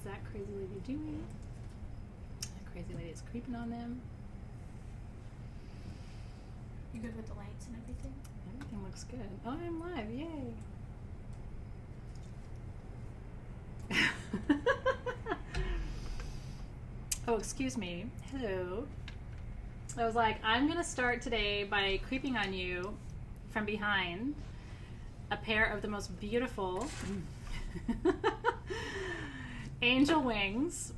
that crazy lady doing? That crazy lady is creeping on them. You good with the lights and everything? Everything looks good. Oh, I'm live. Yay. Oh, excuse me. Hello. I was like, I'm going to start today by creeping on you from behind a pair of the most beautiful angel wings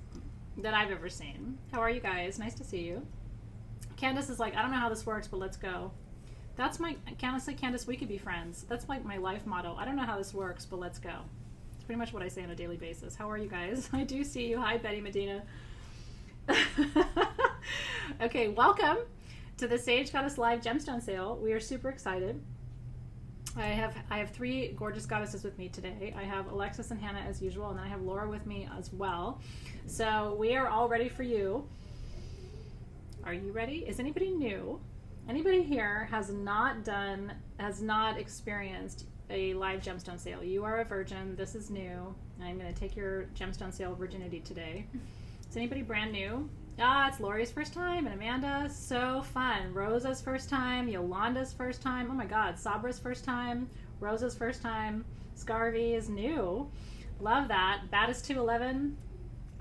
that I've ever seen. How are you guys? Nice to see you. Candace is like, I don't know how this works, but let's go. That's my, honestly, Candace, we could be friends. That's like my life motto. I don't know how this works, but let's go. It's pretty much what I say on a daily basis. How are you guys? I do see you. Hi, Betty Medina. Okay, welcome to the Sage Goddess Live Gemstone Sale. We are super excited. I have three gorgeous goddesses with me today. I have Alexis and Hannah as usual, and then I have Laura with me as well. So we are all ready for you. Are you ready? Is anybody new? Anybody here has not experienced a live gemstone sale? You are a virgin. This is new. I'm going to take your gemstone sale virginity today. Is anybody brand new? Ah, it's Lori's first time and Amanda. So fun. Rosa's first time. Yolanda's first time. Oh my God. Sabra's first time. Rosa's first time. Scarvy is new. Love that. Baddest 211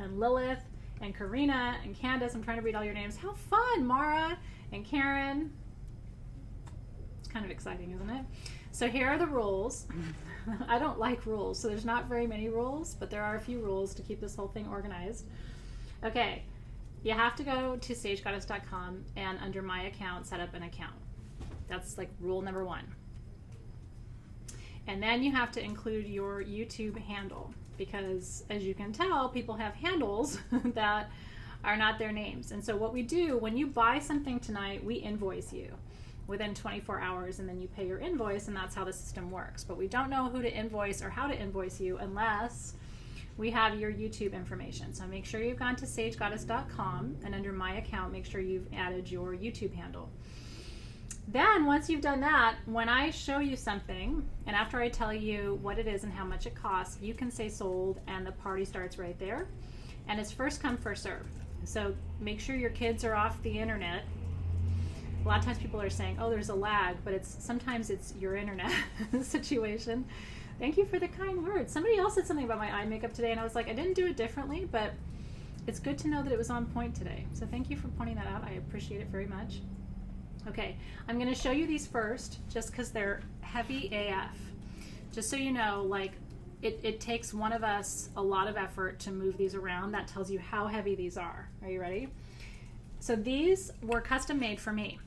and Lilith and Karina and Candace. I'm trying to read all your names. How fun. Mara and Karen. It's kind of exciting, isn't it? So here are the rules. I don't like rules, so there's not very many rules, but there are a few rules to keep this whole thing organized. Okay, you have to go to sagegoddess.com and under my account, set up an account. That's like rule number one. And then you have to include your YouTube handle because, as you can tell, people have handles that are not their names. And so what we do, when you buy something tonight, we invoice you within 24 hours, and then you pay your invoice, and that's how the system works. But we don't know who to invoice or how to invoice you unless we have your YouTube information. So make sure you've gone to sagegoddess.com, and under my account, make sure you've added your YouTube handle. Then once you've done that, when I show you something, and after I tell you what it is and how much it costs, you can say sold, and the party starts right there. And it's first come, first serve. So make sure your kids are off the internet. A lot of times people are saying, oh, there's a lag, but sometimes it's your internet situation. Thank you for the kind words. Somebody else said something about my eye makeup today, and I was like, I didn't do it differently, but it's good to know that it was on point today. So thank you for pointing that out. I appreciate it very much. Okay, I'm going to show you these first, just because they're heavy AF. Just so you know, like, it takes one of us a lot of effort to move these around. That tells you how heavy these are. Are you ready? So these were custom made for me.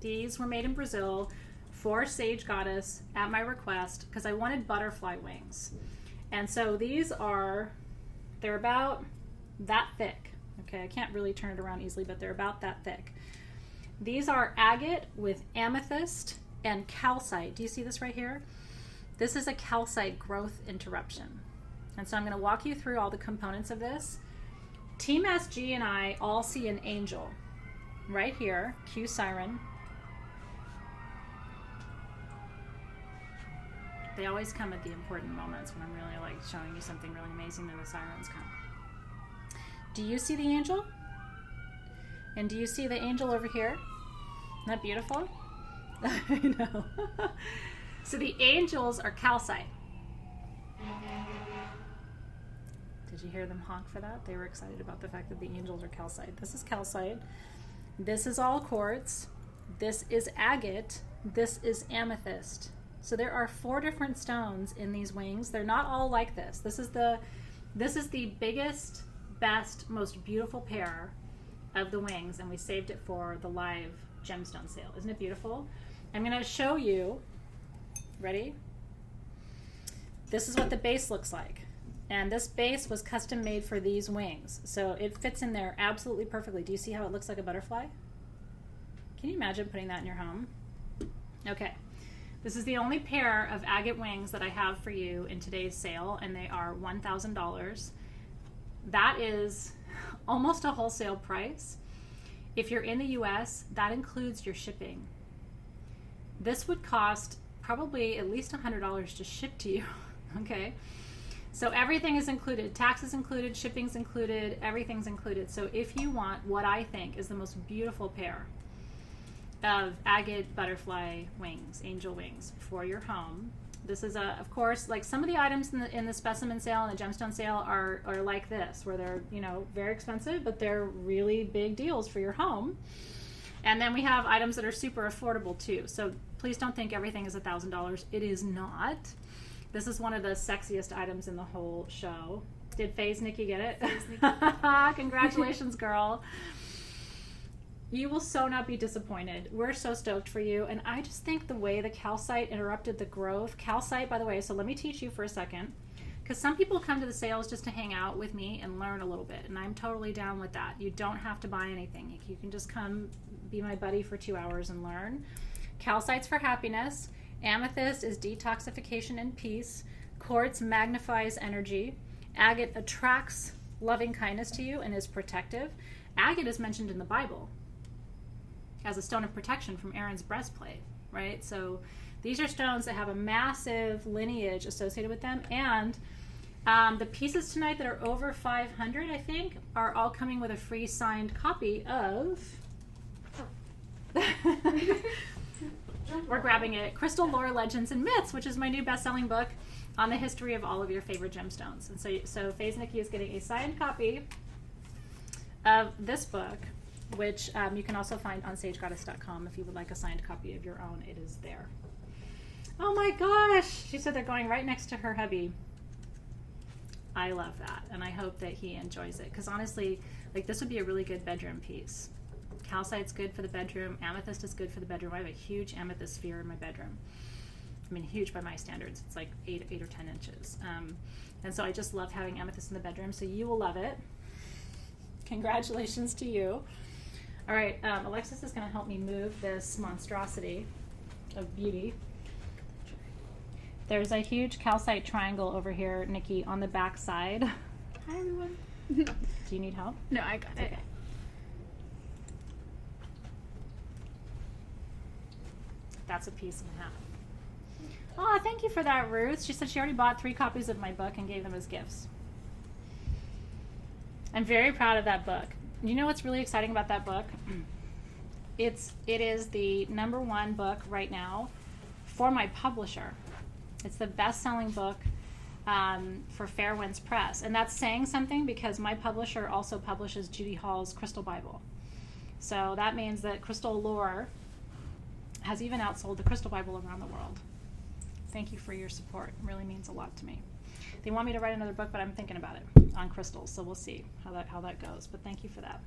These were made in Brazil for Sage Goddess at my request because I wanted butterfly wings. And so they're about that thick. Okay, I can't really turn it around easily, but they're about that thick. These are agate with amethyst and calcite. Do you see this right here? This is a calcite growth interruption. And so I'm going to walk you through all the components of this. Team SG and I all see an angel right here, Q Siren. They always come at the important moments when I'm really like showing you something really amazing, then the sirens come. Do you see the angel? And do you see the angel over here? Isn't that beautiful? I know. So the angels are calcite. Did you hear them honk for that? They were excited about the fact that the angels are calcite. This is calcite. This is all quartz. This is agate. This is amethyst. So there are 4 different stones in these wings. They're not all like this. This is the biggest, best, most beautiful pair of the wings, and we saved it for the live gemstone sale. Isn't it beautiful? I'm going to show you. Ready? This is what the base looks like. And this base was custom made for these wings. So it fits in there absolutely perfectly. Do you see how it looks like a butterfly? Can you imagine putting that in your home? Okay. This is the only pair of agate wings that I have for you in today's sale, and they are $1,000. That is almost a wholesale price. If you're in the US, that includes your shipping. This would cost probably at least $100 to ship to you, okay? So everything is included. Taxes included, shipping's included, everything's included. So if you want what I think is the most beautiful pair of agate butterfly wings, angel wings for your home, this is of course, like some of the items in the specimen sale and the gemstone sale are like this, where they're, very expensive, but they're really big deals for your home. And then we have items that are super affordable too. So please don't think everything is $1,000. It is not. This is one of the sexiest items in the whole show. Did Faye's Nikki get it? Congratulations, girl. You will so not be disappointed. We're so stoked for you. And I just think the way the calcite interrupted the growth. Calcite, by the way, so let me teach you for a second. Because some people come to the sales just to hang out with me and learn a little bit. And I'm totally down with that. You don't have to buy anything. You can just come be my buddy for 2 hours and learn. Calcite's for happiness. Amethyst is detoxification and peace. Quartz magnifies energy. Agate attracts loving kindness to you and is protective. Agate is mentioned in the Bible as a stone of protection from Aaron's breastplate, right? So these are stones that have a massive lineage associated with them. And the pieces tonight that are over 500, I think, are all coming with a free signed copy of... We're grabbing it. Crystal Lore, Legends, and Myths, which is my new best-selling book on the history of all of your favorite gemstones. And so Faye's Nikki is getting a signed copy of this book, which you can also find on sagegoddess.com if you would like a signed copy of your own. It is there. Oh my gosh! She said they're going right next to her hubby. I love that, and I hope that he enjoys it. Because honestly, like, this would be a really good bedroom piece. Calcite's good for the bedroom. Amethyst is good for the bedroom. I have a huge amethyst sphere in my bedroom. I mean, huge by my standards. It's like 8 or 10 inches. And so I just love having amethyst in the bedroom. So you will love it. Congratulations to you. All right, Alexis is going to help me move this monstrosity of beauty. There's a huge calcite triangle over here, Nikki, on the back side. Hi, everyone. Do you need help? No, I got it. Okay. That's a piece and a half. Oh, thank you for that, Ruth. She said she already bought 3 copies of my book and gave them as gifts. I'm very proud of that book. You know what's really exciting about that book? It is the #1 book right now for my publisher. It's the best-selling book for Fairwinds Press. And that's saying something because my publisher also publishes Judy Hall's Crystal Bible. So that means that Crystal Lore has even outsold the Crystal Bible around the world. Thank you for your support. It really means a lot to me. They want me to write another book, but I'm thinking about it on crystals, so we'll see how that goes. But thank you for that.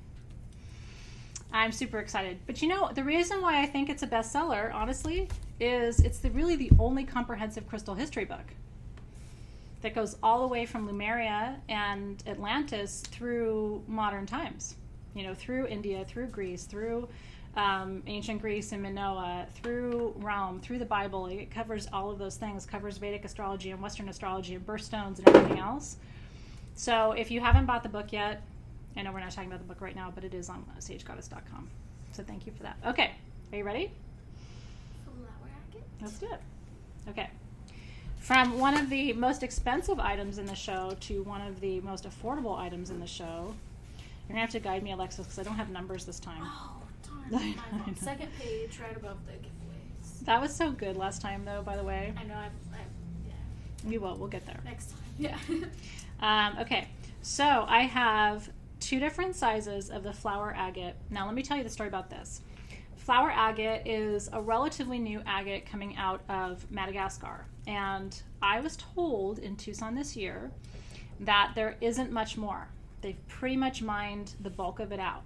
I'm super excited. But you know, the reason why I think it's a bestseller, honestly, is it's really the only comprehensive crystal history book that goes all the way from Lemuria and Atlantis through modern times. You know, through India, through Greece, through ancient Greece and Minoa, through Rome, through the Bible. It covers all of those things, covers Vedic astrology and Western astrology and birthstones and everything else. So if you haven't bought the book yet, I know we're not talking about the book right now, but it is on sagegoddess.com. So thank you for that. Okay, are you ready? Let's do it. Okay. From one of the most expensive items in the show to one of the most affordable items in the show, you're going to have to guide me, Alexis, because I don't have numbers this time. Oh, darn. My fault. Second page, right above the giveaways. That was so good last time, though, by the way. I know, yeah. We will. We'll get there. Next time. Yeah. Okay. So I have 2 different sizes of the flower agate. Now, let me tell you the story about this. Flower agate is a relatively new agate coming out of Madagascar. And I was told in Tucson this year that there isn't much more. They've pretty much mined the bulk of it out.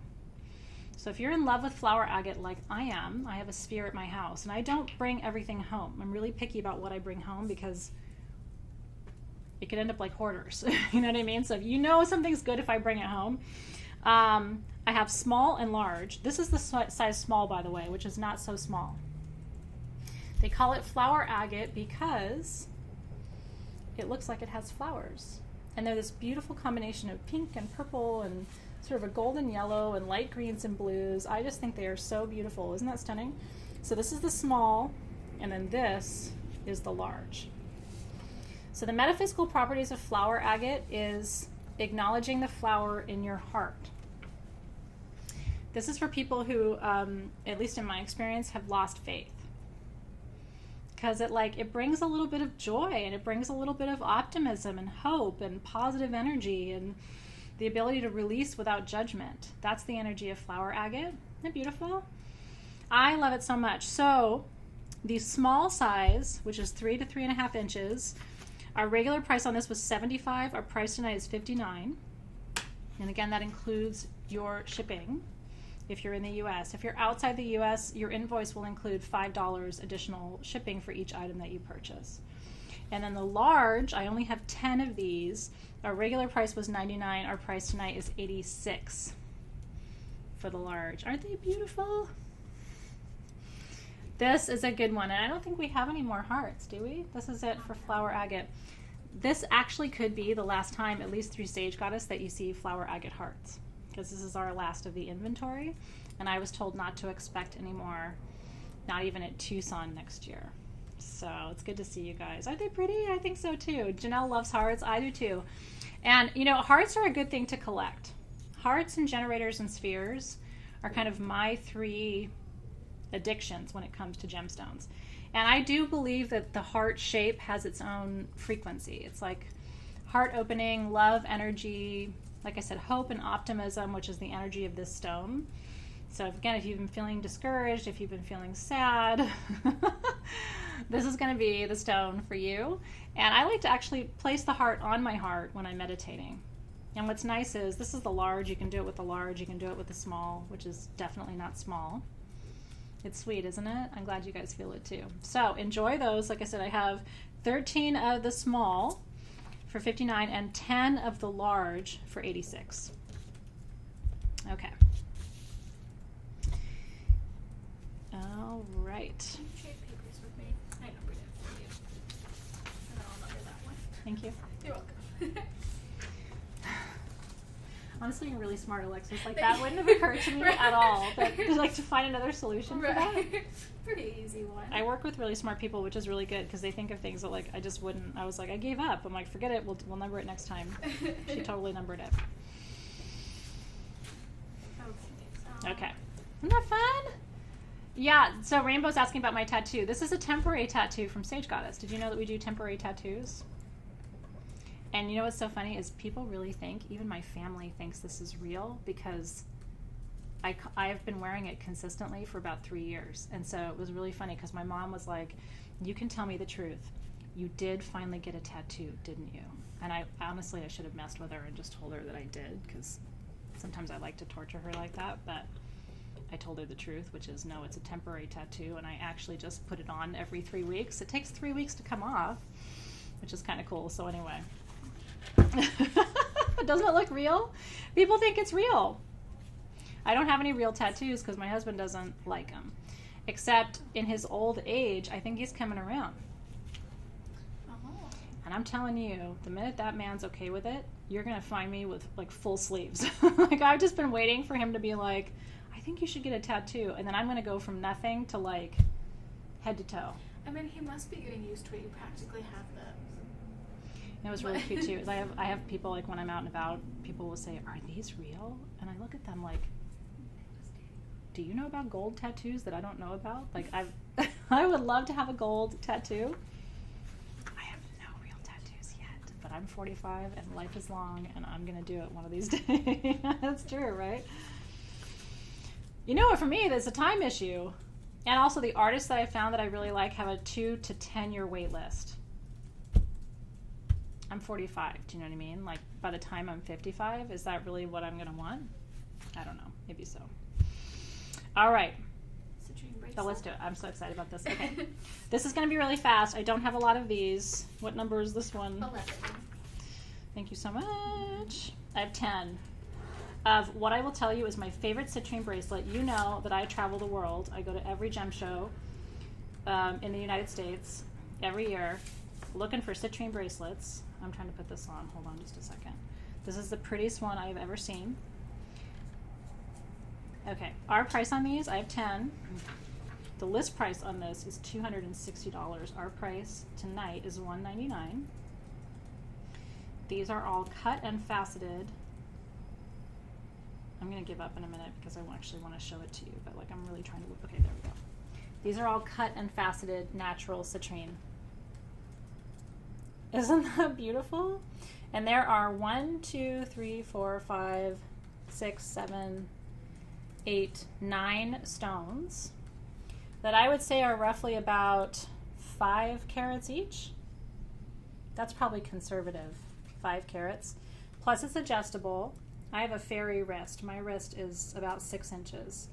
So if you're in love with flower agate like I am, I have a sphere at my house. And I don't bring everything home. I'm really picky about what I bring home because it could end up like hoarders. You know what I mean? So if you know something's good if I bring it home. I have small and large. This is the size small, by the way, which is not so small. They call it flower agate because it looks like it has flowers. And they're this beautiful combination of pink and purple and sort of a golden yellow and light greens and blues. I just think they are so beautiful. Isn't that stunning? So this is the small, and then this is the large. So the metaphysical properties of flower agate is acknowledging the flower in your heart. This is for people who, at least in my experience, have lost faith. Because it brings a little bit of joy, and it brings a little bit of optimism and hope and positive energy and the ability to release without judgment. That's the energy of flower agate. Isn't it beautiful? I love it so much. So the small size, which is 3 to 3.5 inches, our regular price on this was $75. Our price tonight is $59. And again, that includes your shipping if you're in the US. If you're outside the US, your invoice will include $5 additional shipping for each item that you purchase. And then the large, I only have 10 of these. Our regular price was $99. Our price tonight is $86 for the large. Aren't they beautiful? This is a good one, and I don't think we have any more hearts, do we? This is it for flower agate. This actually could be the last time, at least through Sage Goddess, that you see flower agate hearts, because this is our last of the inventory, and I was told not to expect any more, not even at Tucson next year. So it's good to see you guys. Aren't they pretty? I think so too. Janelle loves hearts. I do too. And you know, hearts are a good thing to collect. Hearts and generators and spheres are kind of my 3 addictions when it comes to gemstones. And I do believe that the heart shape has its own frequency. It's like heart opening, love, energy, like I said, hope and optimism, which is the energy of this stone. So again, if you've been feeling discouraged, if you've been feeling sad, this is going to be the stone for you. And I like to actually place the heart on my heart when I'm meditating. And what's nice is this is the large. You can do it with the large. You can do it with the small, which is definitely not small. It's sweet, isn't it? I'm glad you guys feel it too. So enjoy those. Like I said, I have 13 of the small for $59 and 10 of the large for $86. Okay. All right. Trade papers with me. I numbered it for you. And then I'll number that one. Thank you. You're welcome. Honestly, you're really smart, Alexis. Like, that wouldn't have occurred to me at all. But like to find another solution for that. Pretty easy one. I work with really smart people, which is really good because they think of things that like I just wouldn't. I was like, I gave up. I'm like, forget it. We'll number it next time. She totally numbered it. Okay. Isn't that fun? Yeah. So Rainbow's asking about my tattoo. This is a temporary tattoo from Sage Goddess. Did you know that we do temporary tattoos? And you know what's so funny is people really think, even my family thinks this is real because I've been wearing it consistently for about 3 years. And so it was really funny because my mom was like, you can tell me the truth. You did finally get a tattoo, didn't you? And I honestly should have messed with her and just told her that I did because sometimes I like to torture her like that. But I told her the truth, which is no, it's a temporary tattoo. And I actually just put it on every 3 weeks. It takes 3 weeks to come off, which is kind of cool. So anyway. Doesn't it look real? People think it's real. I don't have any real tattoos because my husband doesn't like them. Except in his old age, I think he's coming around. And I'm telling you, the minute that man's okay with it, you're going to find me with like full sleeves. Like I've just been waiting for him to be like, I think you should get a tattoo. And then I'm going to go from nothing to like head to toe. I mean, he must be getting used to it. You practically have them. It was really cute too. I have people like when I'm out and about, people will say, "Are these real?" And I look at them like, "Do you know about gold tattoos that I don't know about?" Like I would love to have a gold tattoo. I have no real tattoos yet, but I'm 45 and life is long, and I'm gonna do it one of these days. That's true, right? You know what? For me, there's a time issue, and also the artists that I found that I really like have a 2 to 10 year wait list. I'm 45, do you know what I mean? Like, by the time I'm 55, is that really what I'm going to want? I don't know. Maybe so. All right. So let's do it. I'm so excited about this. Okay. This is going to be really fast. I don't have a lot of these. What number is this one? 11. Thank you so much. I have 10. Of what I will tell you is my favorite citrine bracelet. You know that I travel the world. I go to every gem show in the United States every year looking for citrine bracelets. I'm trying to put this on. Hold on just a second. This is the prettiest one I've ever seen. Okay, our price on these, I have 10. The list price on this is $260. Our price tonight is $199. These are all cut and faceted. I'm going to give up in a minute because I actually want to show it to you, but like I'm really trying to, okay, there we go. These are all cut and faceted natural citrine. Isn't that beautiful? And there are 1, 2, 3, 4, 5, 6, 7, 8, 9 stones that I would say are roughly about 5 carats each. That's probably conservative, 5 carats. Plus it's adjustable. I have a fairy wrist. My wrist is about 6 inches.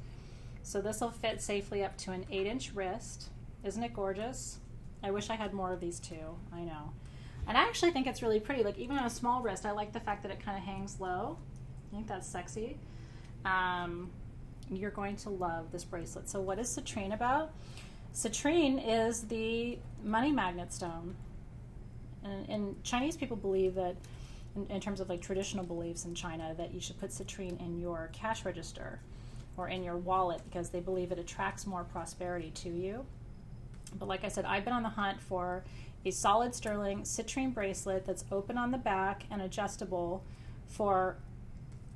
So this will fit safely up to an 8-inch wrist. Isn't it gorgeous? I wish I had more of these too, I know. And I actually think it's really pretty. Like even on a small wrist, I like the fact that it kind of hangs low. I think that's sexy. You're going to love this bracelet. So what is citrine about? Citrine is the money magnet stone. And Chinese people believe that, in terms of like traditional beliefs in China, that you should put citrine in your cash register or in your wallet because they believe it attracts more prosperity to you. But like I said, I've been on the hunt for a solid sterling citrine bracelet that's open on the back and adjustable for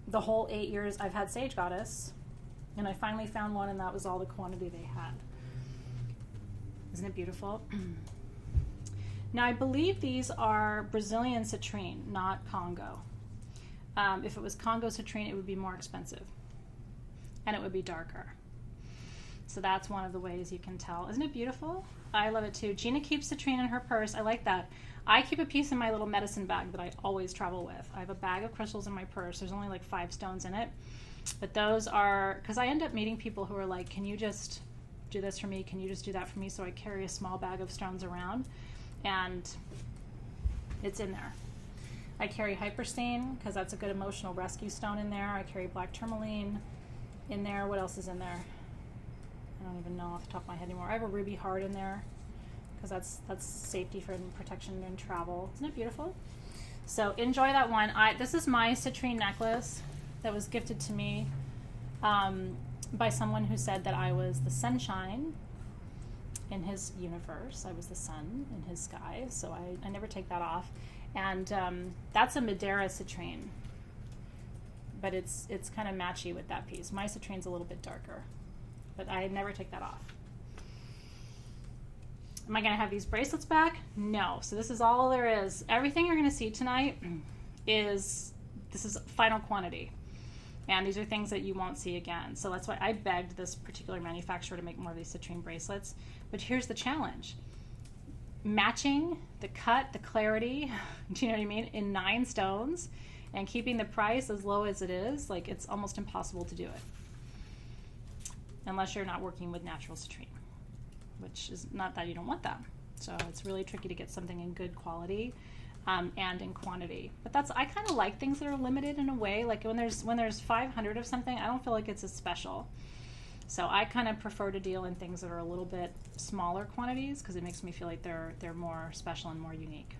the whole 8 years I've had Sage Goddess. And I finally found one, and that was all the quantity they had. Isn't it beautiful? Now, I believe these are Brazilian citrine, not Congo. If it was Congo citrine, it would be more expensive, and it would be darker. So that's one of the ways you can tell. Isn't it beautiful? I love it too. Gina keeps citrine in her purse. I like that. I keep a piece in my little medicine bag that I always travel with. I have a bag of crystals in my purse. There's only like 5 stones in it. But those are, because I end up meeting people who are like, can you just do this for me? Can you just do that for me? So I carry a small bag of stones around, and it's in there. I carry hyperstein because that's a good emotional rescue stone in there. I carry black tourmaline in there. What else is in there? I don't even know off the top of my head anymore. I have a ruby heart in there because that's safety for protection and travel. Isn't it beautiful? So enjoy that one. This is my citrine necklace that was gifted to me by someone who said that I was the sunshine in his universe. I was the sun in his sky, so I never take that off. And that's a Madeira citrine, but it's kind of matchy with that piece. My citrine's a little bit darker, but I never take that off. Am I going to have these bracelets back? No. So this is all there is. Everything you're going to see tonight this is final quantity. And these are things that you won't see again. So that's why I begged this particular manufacturer to make more of these citrine bracelets. But here's the challenge. Matching the cut, the clarity, do you know what I mean, in 9 stones, and keeping the price as low as it is, like it's almost impossible to do it. Unless you're not working with natural citrine, which is not that you don't want that. So it's really tricky to get something in good quality. And in quantity. But I kind of like things that are limited in a way. Like when there's 500 of something, I don't feel like it's as special. So I kind of prefer to deal in things that are a little bit smaller quantities because it makes me feel like they're more special and more unique.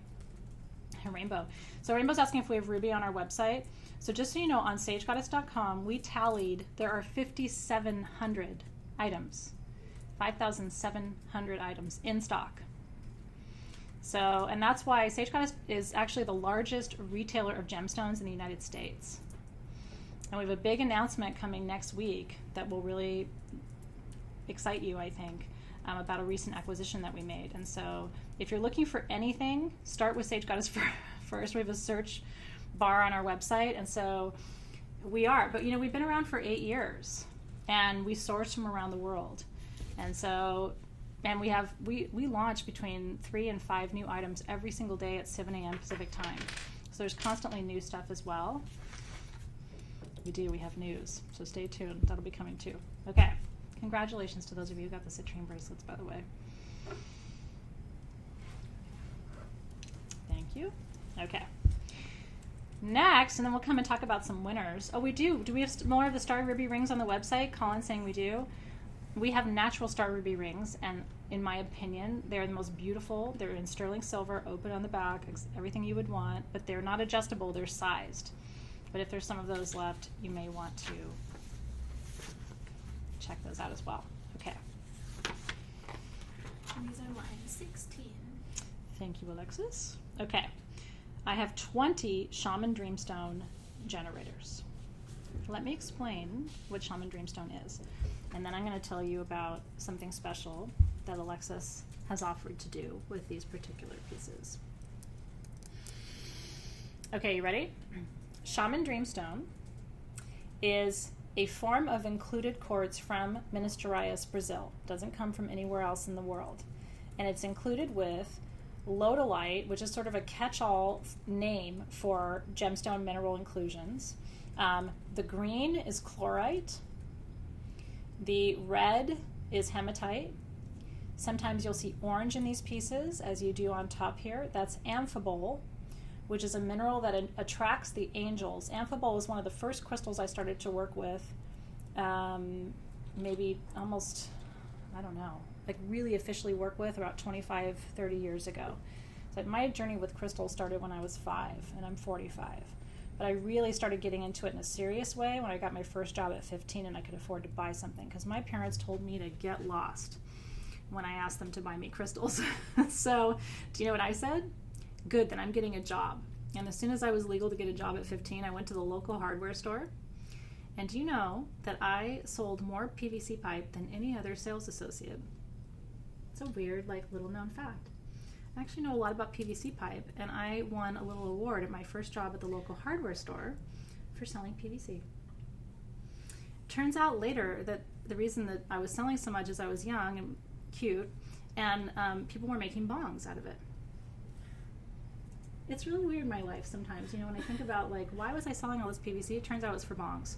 Rainbow. So Rainbow's asking if we have ruby on our website. So just so you know, on sagegoddess.com, we tallied there are 5,700 items. 5,700 items in stock. So, and that's why Sage Goddess is actually the largest retailer of gemstones in the United States. And we have a big announcement coming next week that will really excite you, I think, about a recent acquisition that we made. And so if you're looking for anything, start with Sage Goddess first. We have a search bar on our website. And so we are, but we've been around for 8 years and we source from around the world. And so and we launch between 3 and 5 new items every single day at 7 a.m. Pacific time. So there's constantly new stuff as well. We have news. So stay tuned. That'll be coming too. Okay. Congratulations to those of you who got the citrine bracelets, by the way. Thank you. Okay. Next, and then we'll come and talk about some winners. Oh, we do. Do we have more of the star ruby rings on the website? Colin's saying we do. We have natural star ruby rings, and in my opinion, they're the most beautiful. They're in sterling silver, open on the back, everything you would want, but they're not adjustable, they're sized. But if there's some of those left, you may want to check those out as well. Okay. And these are line 16. Thank you, Alexis. Okay. I have 20 Shaman Dreamstone generators. Let me explain what Shaman Dreamstone is, and then I'm going to tell you about something special that Alexis has offered to do with these particular pieces. Okay, you ready? Shaman Dreamstone is a form of included quartz from Minas Gerais, Brazil. Doesn't come from anywhere else in the world. And it's included with Lepidolite, which is sort of a catch-all name for gemstone mineral inclusions. The green is chlorite. The red is hematite. Sometimes you'll see orange in these pieces, as you do on top here. That's amphibole, which is a mineral that attracts the angels. Amphibole is one of the first crystals I started to work with, maybe almost, I don't know, like really officially work with about 25, 30 years ago. So my journey with crystals started when I was 5, and I'm 45. But I really started getting into it in a serious way when I got my first job at 15 and I could afford to buy something, because my parents told me to get lost when I asked them to buy me crystals. So do you know what I said? Good, then I'm getting a job. And as soon as I was legal to get a job at 15, I went to the local hardware store. And do you know that I sold more PVC pipe than any other sales associate? It's a weird, like, little known fact. I actually know a lot about PVC pipe, and I won a little award at my first job at the local hardware store for selling PVC. Turns out later that the reason that I was selling so much is I was young and cute, and people were making bongs out of it. It's really weird, my life, sometimes. You know, when I think about, like, why was I selling all this PVC? It turns out it was for bongs.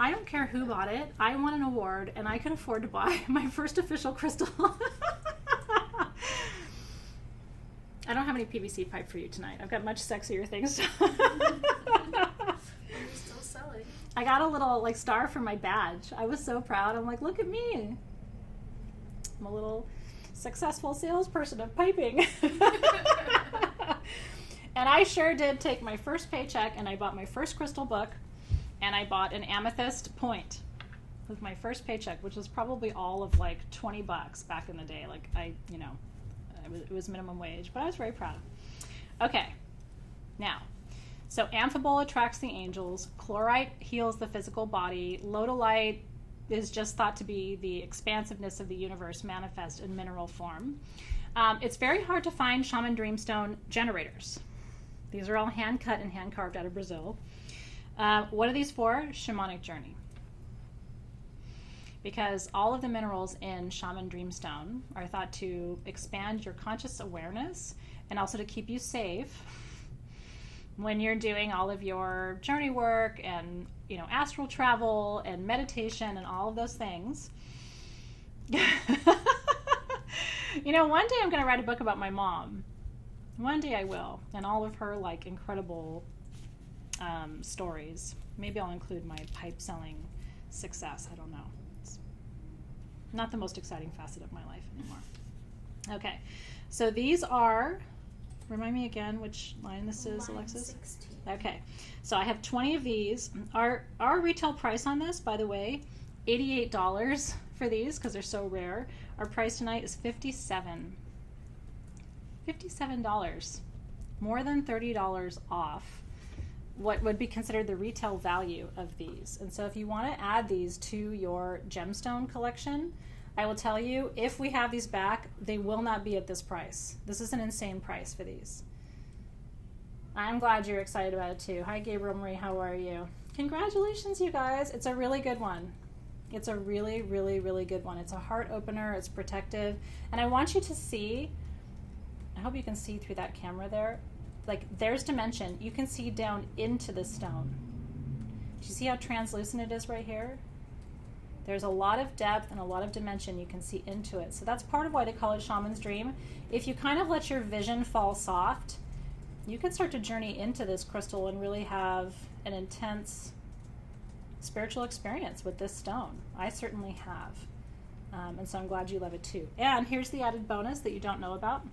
I don't care who bought it. I won an award, and I could afford to buy my first official crystal. I don't have any PVC pipe for you tonight. I've got much sexier things. You're still selling. I got a little, like, star for my badge. I was so proud. I'm like, look at me. I'm a little successful salesperson of piping. And I sure did take my first paycheck, and I bought my first crystal book, and I bought an amethyst point with my first paycheck, which was probably all of like $20 back in the day. Like, it was minimum wage, but I was very proud. Okay, now, so amphibole attracts the angels, chlorite heals the physical body, Lepidolite is just thought to be the expansiveness of the universe manifest in mineral form. It's very hard to find Shaman Dreamstone generators. These are all hand cut and hand carved out of Brazil. What are these for? Shamanic journey. Because all of the minerals in Shaman Dreamstone are thought to expand your conscious awareness and also to keep you safe when you're doing all of your journey work and, you know, astral travel and meditation and all of those things. You know, one day I'm going to write a book about my mom. One day I will, and all of her, like, incredible stories. Maybe I'll include my pipe selling success. I don't know. It's not the most exciting facet of my life anymore. Okay, so these are, remind me again which line this is, Line Alexis? 16. Okay, so I have 20 of these. Our retail price on this, by the way, $88 for these because they're so rare. Our price tonight is $57. $57, more than $30 off what would be considered the retail value of these. And so if you want to add these to your gemstone collection, I will tell you, if we have these back, they will not be at this price. This is an insane price for these. I'm glad you're excited about it too. Hi, Gabriel Marie, how are you? Congratulations, you guys. It's a really good one. It's a really, really, really good one. It's a heart opener. It's protective. And I want you to see, I hope you can see through that camera there. Like, there's dimension. You can see down into the stone. Do you see how translucent it is right here? There's a lot of depth and a lot of dimension you can see into it. So that's part of why they call it Shaman's Dream. If you kind of let your vision fall soft, you can start to journey into this crystal and really have an intense spiritual experience with this stone. I certainly have. And so I'm glad you love it too. And here's the added bonus that you don't know about.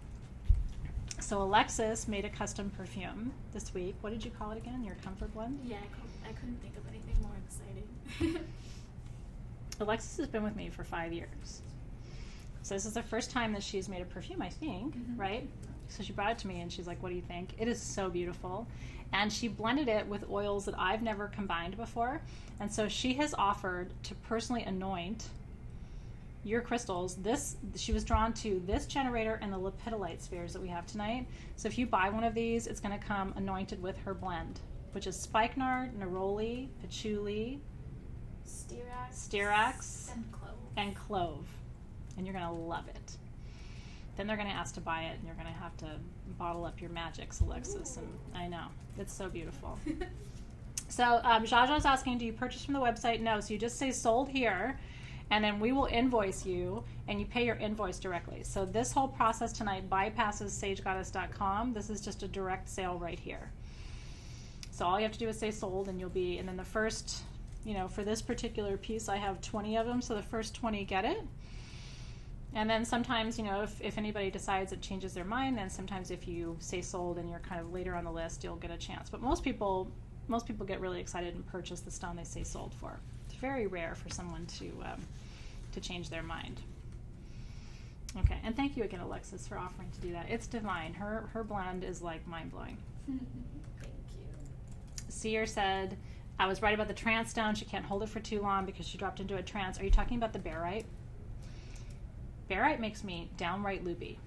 So Alexis made a custom perfume this week. What did you call it again? Your comfort blend? Yeah, I couldn't think of anything more exciting. Alexis has been with me for 5 years. So this is the first time that she's made a perfume, I think, right? So she brought it to me and she's like, what do you think? It is so beautiful. And she blended it with oils that I've never combined before. And so she has offered to personally anoint your crystals. She was drawn to this generator and the Lepidolite spheres that we have tonight. So if you buy one of these, it's going to come anointed with her blend, which is spikenard, neroli, patchouli, styrax, and clove. And you're going to love it. Then they're going to ask to buy it, and you're going to have to bottle up your magics, Alexis. Ooh. And I know. It's so beautiful. So Jaja's asking, do you purchase from the website? No. So you just say sold here, and then we will invoice you, and you pay your invoice directly. So this whole process tonight bypasses sagegoddess.com. This is just a direct sale right here. So all you have to do is say sold, and you'll be, and then the first, for this particular piece, I have 20 of them, so the first 20 get it. And then sometimes, if anybody decides it changes their mind, then sometimes if you say sold and you're kind of later on the list, you'll get a chance. But most people get really excited and purchase the stone they say sold for. It's very rare for someone to change their mind. Okay, and thank you again, Alexis, for offering to do that. It's divine. Her blend is like mind-blowing. Thank you. Seer said, I was right about the trance stone. She can't hold it for too long because she dropped into a trance. Are you talking about the barite? Barite makes me downright loopy.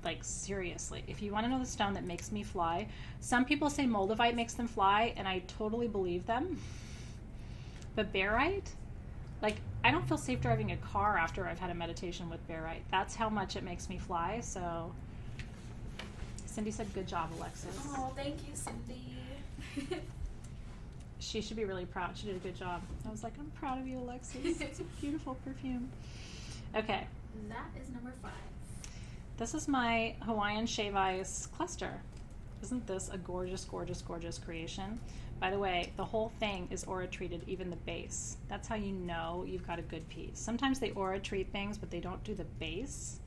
Like, seriously. If you want to know the stone that makes me fly, some people say moldavite makes them fly, and I totally believe them. But barite, like, I don't feel safe driving a car after I've had a meditation with barite. That's how much it makes me fly. So Cindy said, good job, Alexis. Oh, thank you, Cindy. She should be really proud. She did a good job. I was like, I'm proud of you, Alexis. It's a beautiful perfume. Okay. That is number 5. This is my Hawaiian Shave Ice cluster. Isn't this a gorgeous, gorgeous, gorgeous creation? By the way, the whole thing is aura treated, even the base. That's how you know you've got a good piece. Sometimes they aura treat things, but they don't do the base.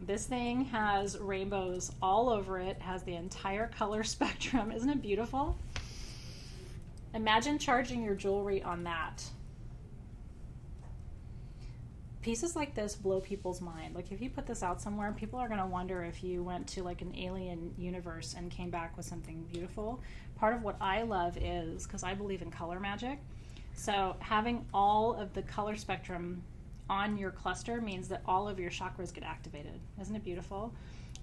This thing has rainbows all over it, has the entire color spectrum. Isn't it beautiful? Imagine charging your jewelry on that. Pieces like this blow people's mind. Like, if you put this out somewhere, people are going to wonder if you went to like an alien universe and came back with something beautiful. Part of what I love is, because I believe in color magic, so having all of the color spectrum on your cluster means that all of your chakras get activated. Isn't it beautiful?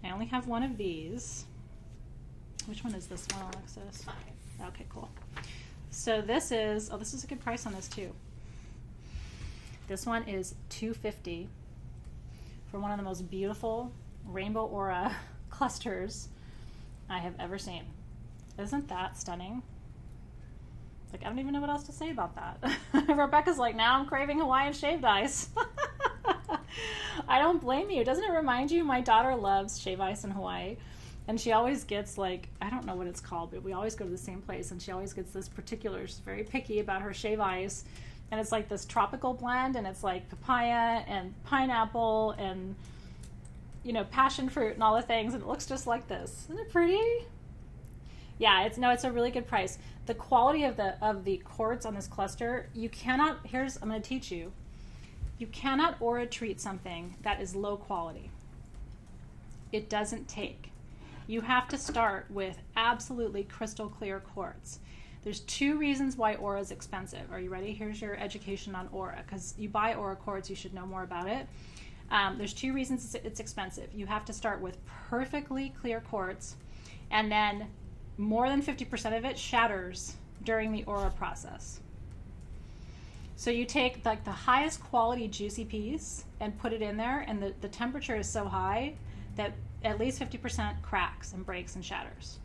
I only have one of these. Which one is this one, Alexis? 5. Okay, cool. So this is a good price on this too. This one is $250 for one of the most beautiful rainbow aura clusters I have ever seen. Isn't that stunning? Like, I don't even know what else to say about that. Rebecca's like, now I'm craving Hawaiian shaved ice. I don't blame you. Doesn't it remind you? My daughter loves shave ice in Hawaii. And she always gets, like, I don't know what it's called, but we always go to the same place. And she always gets this particular, she's very picky about her shave ice. And it's like this tropical blend, and it's like papaya and pineapple and, passion fruit and all the things. And it looks just like this. Isn't it pretty? Yeah, it's a really good price. The quality of the quartz on this cluster, I'm going to teach you. You cannot aura treat something that is low quality. It doesn't take. You have to start with absolutely crystal clear quartz. There's 2 reasons why aura is expensive. Are you ready? Here's your education on aura, because you buy aura quartz, you should know more about it. There's 2 reasons it's expensive. You have to start with perfectly clear quartz, and then more than 50% of it shatters during the aura process. So you take like the highest quality juicy piece and put it in there, and the temperature is so high that at least 50% cracks and breaks and shatters.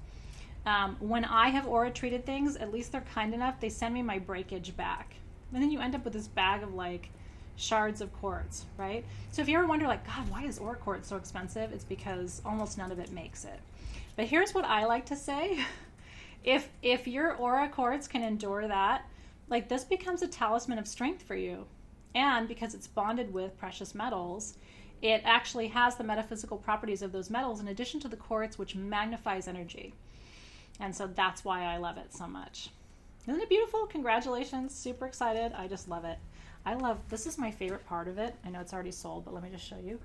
When I have aura treated things, at least they're kind enough, they send me my breakage back. And then you end up with this bag of like shards of quartz, right? So if you ever wonder like, God, why is aura quartz so expensive? It's because almost none of it makes it. But here's what I like to say. If your aura quartz can endure that, like, this becomes a talisman of strength for you. And because it's bonded with precious metals, it actually has the metaphysical properties of those metals in addition to the quartz, which magnifies energy. And so that's why I love it so much. Isn't it beautiful? Congratulations. Super excited. I just love it. This is my favorite part of it. I know it's already sold, but let me just show you.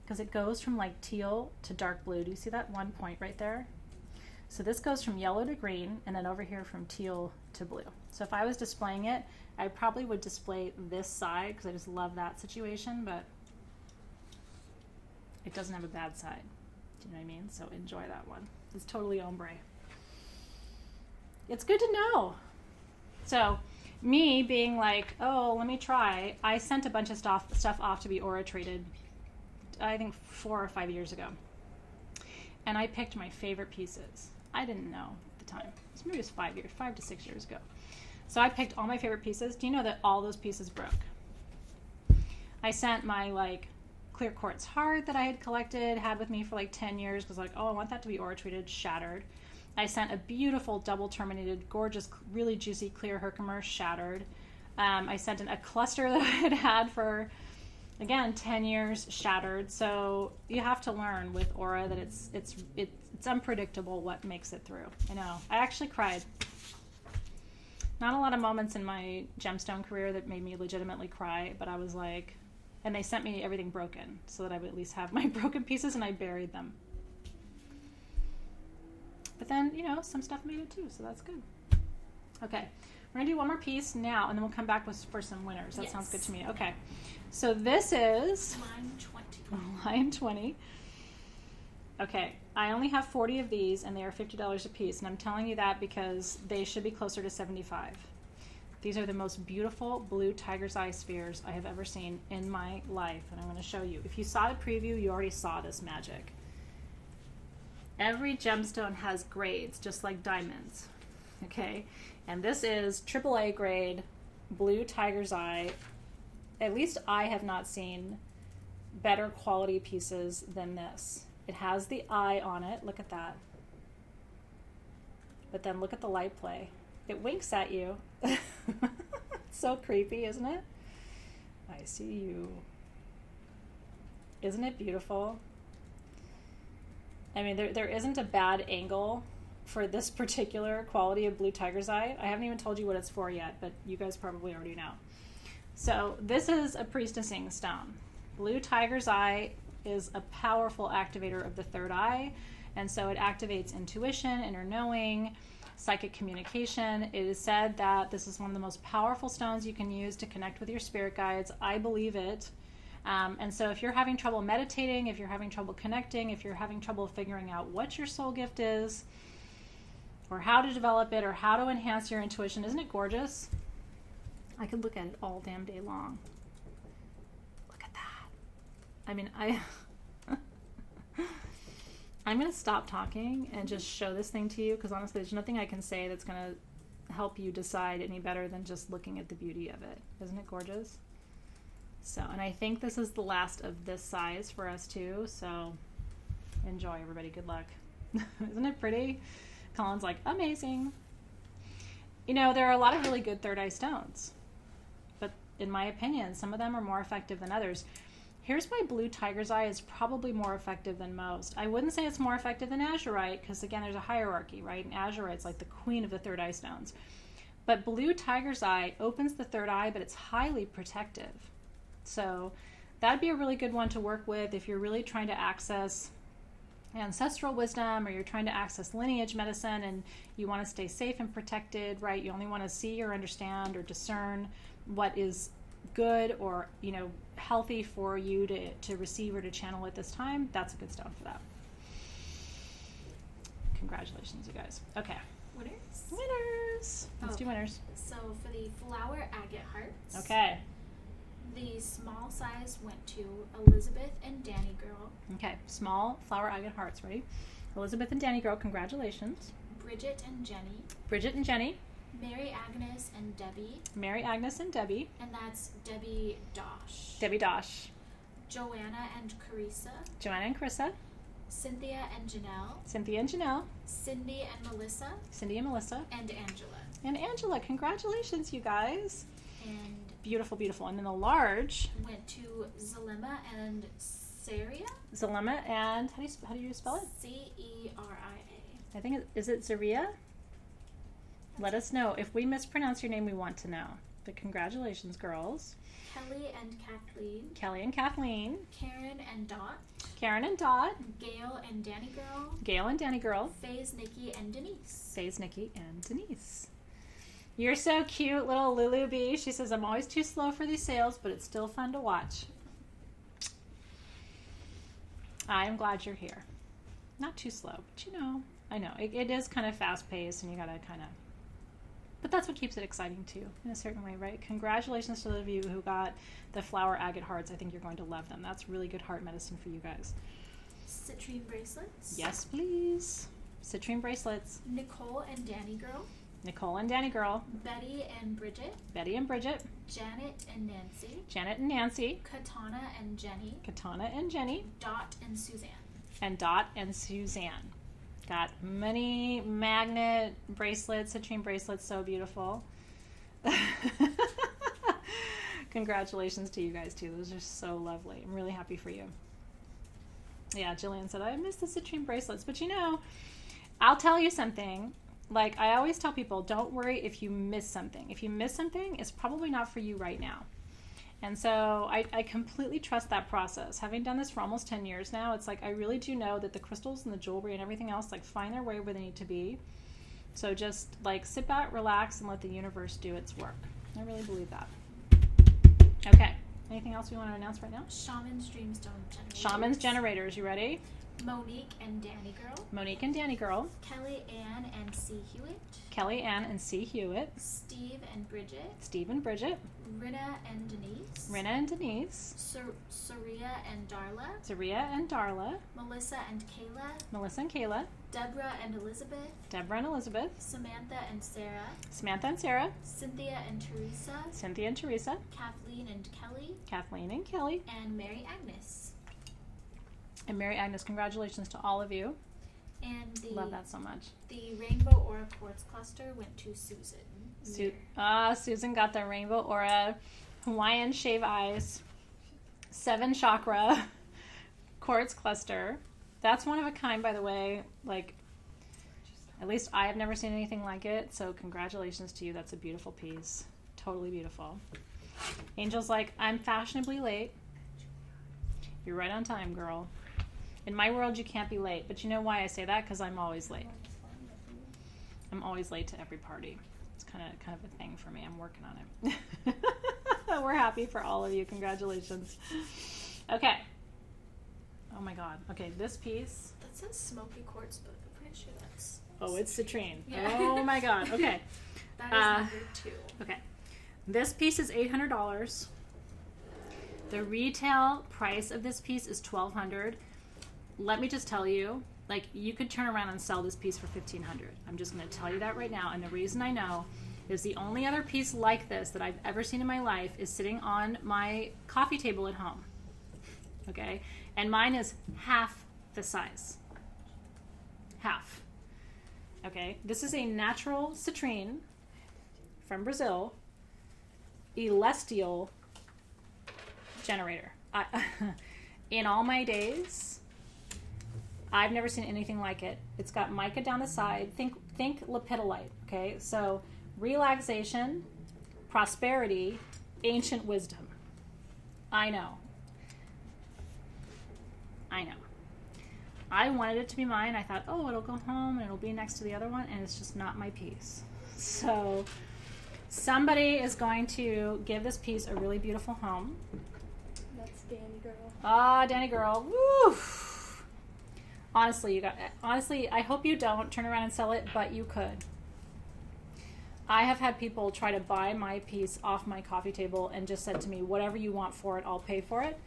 because it goes from like teal to dark blue. Do you see that one point right there? So this goes from yellow to green, and then over here from teal to blue. So if I was displaying it, I probably would display this side because I just love that situation, but it doesn't have a bad side. Do you know what I mean? So enjoy that one. It's totally ombre. It's good to know. So me being like, oh, let me try, I sent a bunch of stuff off to be aura traded, I think 4 or 5 years ago. And I picked my favorite pieces. I didn't know at the time. Maybe it was 5 to 6 years ago. So I picked all my favorite pieces. Do you know that all those pieces broke? I sent my like clear quartz heart that I had collected, had with me for like 10 years, was like, oh, I want that to be aura treated, shattered. I sent a beautiful double terminated, gorgeous, really juicy clear Herkimer, shattered. I sent in a cluster that I had had for, again, 10 years, shattered. So you have to learn with aura that it's unpredictable what makes it through. I know. I actually cried. Not a lot of moments in my gemstone career that made me legitimately cry, but I was like, and they sent me everything broken so that I would at least have my broken pieces, and I buried them. But then, you know, some stuff made it too, so that's good. Okay, we're gonna do one more piece now, and then we'll come back for some winners. That sounds good to me. Okay, so this is line 20. Line 20. Okay, I only have 40 of these, and they are $50 a piece, and I'm telling you that because they should be closer to 75. These are the most beautiful blue tiger's eye spheres I have ever seen in my life, and I'm going to show you. If you saw the preview, you already saw this magic. Every gemstone has grades, just like diamonds, okay? And this is AAA grade blue tiger's eye. At least I have not seen better quality pieces than this. It has the eye on it. Look at that. But then look at the light play. It winks at you. It's so creepy, isn't it? I see you. Isn't it beautiful? I mean, there isn't a bad angle for this particular quality of blue tiger's eye. I haven't even told you what it's for yet, but you guys probably already know. So this is a priestessing stone. Blue tiger's eye is a powerful activator of the third eye, and so it activates intuition, inner knowing, psychic communication. It is said that this is one of the most powerful stones you can use to connect with your spirit guides. I believe it. And so if you're having trouble meditating, if you're having trouble connecting, if you're having trouble figuring out what your soul gift is, or how to develop it, or how to enhance your intuition, isn't it gorgeous? I could look at it all damn day long. Look at that. I mean, I'm going to stop talking and just show this thing to you, because honestly, there's nothing I can say that's going to help you decide any better than just looking at the beauty of it. Isn't it gorgeous? So, and I think this is the last of this size for us too, so enjoy, everybody. Good luck. Isn't it pretty? Colin's like, amazing. You know, there are a lot of really good third eye stones, but in my opinion, some of them are more effective than others. Here's why blue tiger's eye is probably more effective than most. I wouldn't say it's more effective than Azurite, because again, there's a hierarchy, right? And Azurite's like the queen of the third eye stones. But blue tiger's eye opens the third eye, but it's highly protective. So that'd be a really good one to work with if you're really trying to access ancestral wisdom, or you're trying to access lineage medicine and you want to stay safe and protected, right? You only want to see or understand or discern what is good or, you know, healthy for you to receive or to channel at this time. That's a good stone for that. Congratulations, you guys. Okay. Winners. Let's do winners. So for the flower agate hearts. Okay. The small size went to Elizabeth and Danny Girl. Okay, small flower agate hearts, ready? Elizabeth and Danny Girl, congratulations. Bridget and Jenny. Bridget and Jenny. Mary Agnes and Debbie. Mary Agnes and Debbie. And that's Debbie Dosh. Debbie Dosh. Joanna and Carissa. Joanna and Carissa. Cynthia and Janelle. Cynthia and Janelle. Cindy and Melissa. Cindy and Melissa. And Angela. And Angela, congratulations, you guys. And beautiful, beautiful. And then the large went to Zalema and Saria. Zalema and how do you spell it? Ceria. I think is it Zaria? Let us know if we mispronounce your name. We want to know, But congratulations, girls. Kelly and Kathleen. Kelly and Kathleen. Karen and Dot. Karen and Dot. Gail and Danny Girl. Gail and Danny Girl. Faze, Nikki, and Denise. Faze, Nikki, and Denise. You're so cute, little Lulu Bee. She says, I'm always too slow for these sales, but it's still fun to watch. I am glad you're here. Not too slow, but you know, I know. It is kind of fast-paced, and you gotta kind of... But that's what keeps it exciting, too, in a certain way, right? Congratulations to those of you who got the flower agate hearts. I think you're going to love them. That's really good heart medicine for you guys. Citrine bracelets. Yes, please. Citrine bracelets. Nicole and Danny Girl. Nicole and Danny Girl. Betty and Bridget. Betty and Bridget. Janet and Nancy. Janet and Nancy. Katana and Jenny. Katana and Jenny. Dot and Suzanne. And Dot and Suzanne. Got many magnet bracelets, citrine bracelets, so beautiful. Congratulations to you guys too. Those are so lovely. I'm really happy for you. Yeah, Jillian said, I miss the citrine bracelets. But you know, I'll tell you something. Like I always tell people, don't worry if you miss something. If you miss something, it's probably not for you right now. And so I completely trust that process. Having done this for almost 10 years now, it's like I really do know that the crystals and the jewelry and everything else like find their way where they need to be. So just like sit back, relax, and let the universe do its work. I really believe that. Okay. Anything else we want to announce right now? Shaman's Dreamstone Generators. Shaman's Generators. You ready? Monique and Danny Girl. Monique and Danny Girl. Kelly Ann and C. Hewitt. Kelly Ann and C. Hewitt. Steve and Bridget. Steve and Bridget. Rinna and Denise. Rinna and Denise. Saria and Darla. Zaria and Darla. Melissa and Kayla. Melissa and Kayla. Deborah and Elizabeth. Deborah and Elizabeth. Samantha and Sarah. Samantha and Sarah. Cynthia and Teresa. Cynthia and Teresa. Kathleen and Kelly. Kathleen and Kelly. And Mary Agnes. And Mary Agnes, congratulations to all of you. And love that so much. The Rainbow Aura Quartz cluster went to Susan. Susan got the Rainbow Aura Hawaiian Shave Eyes 7 chakra quartz cluster. That's one of a kind, by the way. Like, at least I have never seen anything like it. So congratulations to you. That's a beautiful piece. Totally beautiful. Angel's like, I'm fashionably late. You're right on time, girl. In my world, you can't be late. But you know why I say that? Because I'm always late. I'm always late to every party. It's kind of a thing for me. I'm working on it. We're happy for all of you. Congratulations. Okay. Oh my God. Okay, this piece. That says smoky quartz, but I'm pretty sure that's... Oh, it's citrine. Yeah. Oh my God. Okay. That is number 2. Okay. This piece is $800. The retail price of this piece is $1,200. Let me just tell you, like, you could turn around and sell this piece for $1,500. I'm just going to tell you that right now. And the reason I know is the only other piece like this that I've ever seen in my life is sitting on my coffee table at home. Okay? And mine is half the size. Half. Okay? This is a natural citrine from Brazil. Celestial generator. In all my days, I've never seen anything like it. It's got mica down the side. Think lepidolite, okay? So relaxation, prosperity, ancient wisdom. I know. I wanted it to be mine. I thought, oh, it'll go home and it'll be next to the other one, and it's just not my piece. So somebody is going to give this piece a really beautiful home. That's Danny Girl. Ah, Danny Girl. Woo! Honestly, I hope you don't turn around and sell it, but you could. I have had people try to buy my piece off my coffee table and just said to me, whatever you want for it, I'll pay for it.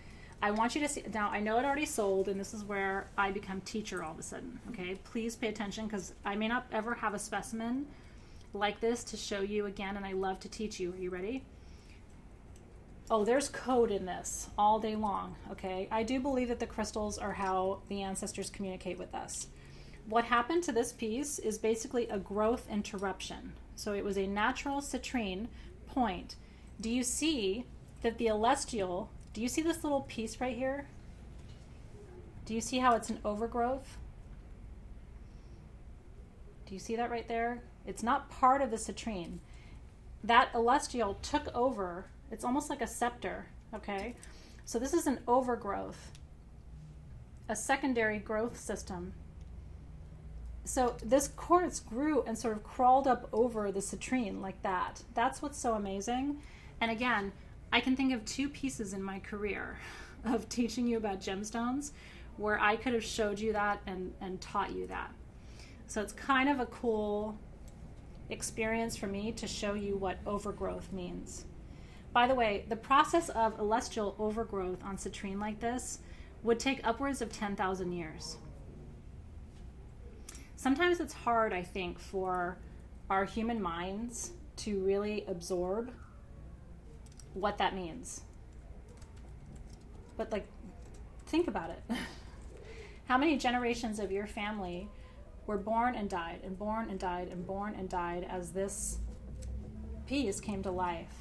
I want you to see, now I know it already sold, and this is where I become teacher all of a sudden, okay? Please pay attention, because I may not ever have a specimen like this to show you again, and I love to teach you. Are you ready? Oh, there's code in this all day long, okay? I do believe that the crystals are how the ancestors communicate with us. What happened to this piece is basically a growth interruption. So it was a natural citrine point. Do you see that the celestial, do you see this little piece right here? Do you see how it's an overgrowth? Do you see that right there? It's not part of the citrine. that celestial took over. It's almost like a scepter, okay? So this is an overgrowth, a secondary growth system. So this quartz grew and sort of crawled up over the citrine like that. That's what's so amazing. And again, I can think of 2 pieces in my career of teaching you about gemstones where I could have showed you that and taught you that. So it's kind of a cool experience for me to show you what overgrowth means. By the way, the process of celestial overgrowth on citrine like this would take upwards of 10,000 years. Sometimes it's hard, I think, for our human minds to really absorb what that means. But like, think about it. How many generations of your family were born and died and born and died and born and died as this piece came to life?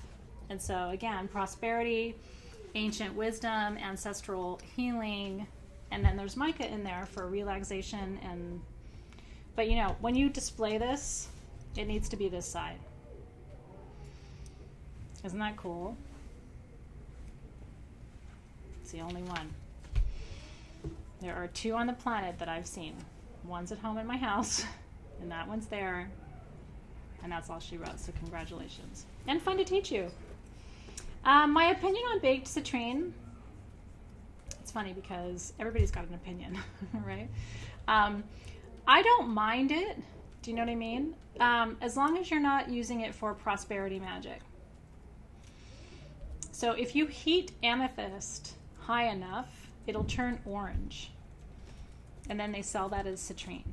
And so again, prosperity, ancient wisdom, ancestral healing, and then there's mica in there for relaxation. But you know, when you display this, it needs to be this side. Isn't that cool? It's the only one. There are 2 on the planet that I've seen. One's at home in my house, and that one's there. And that's all she wrote, so congratulations. And fun to teach you. My opinion on baked citrine, it's funny because everybody's got an opinion, right? I don't mind it. Do you know what I mean? As long as you're not using it for prosperity magic. So if you heat amethyst high enough, it'll turn orange. And then they sell that as citrine.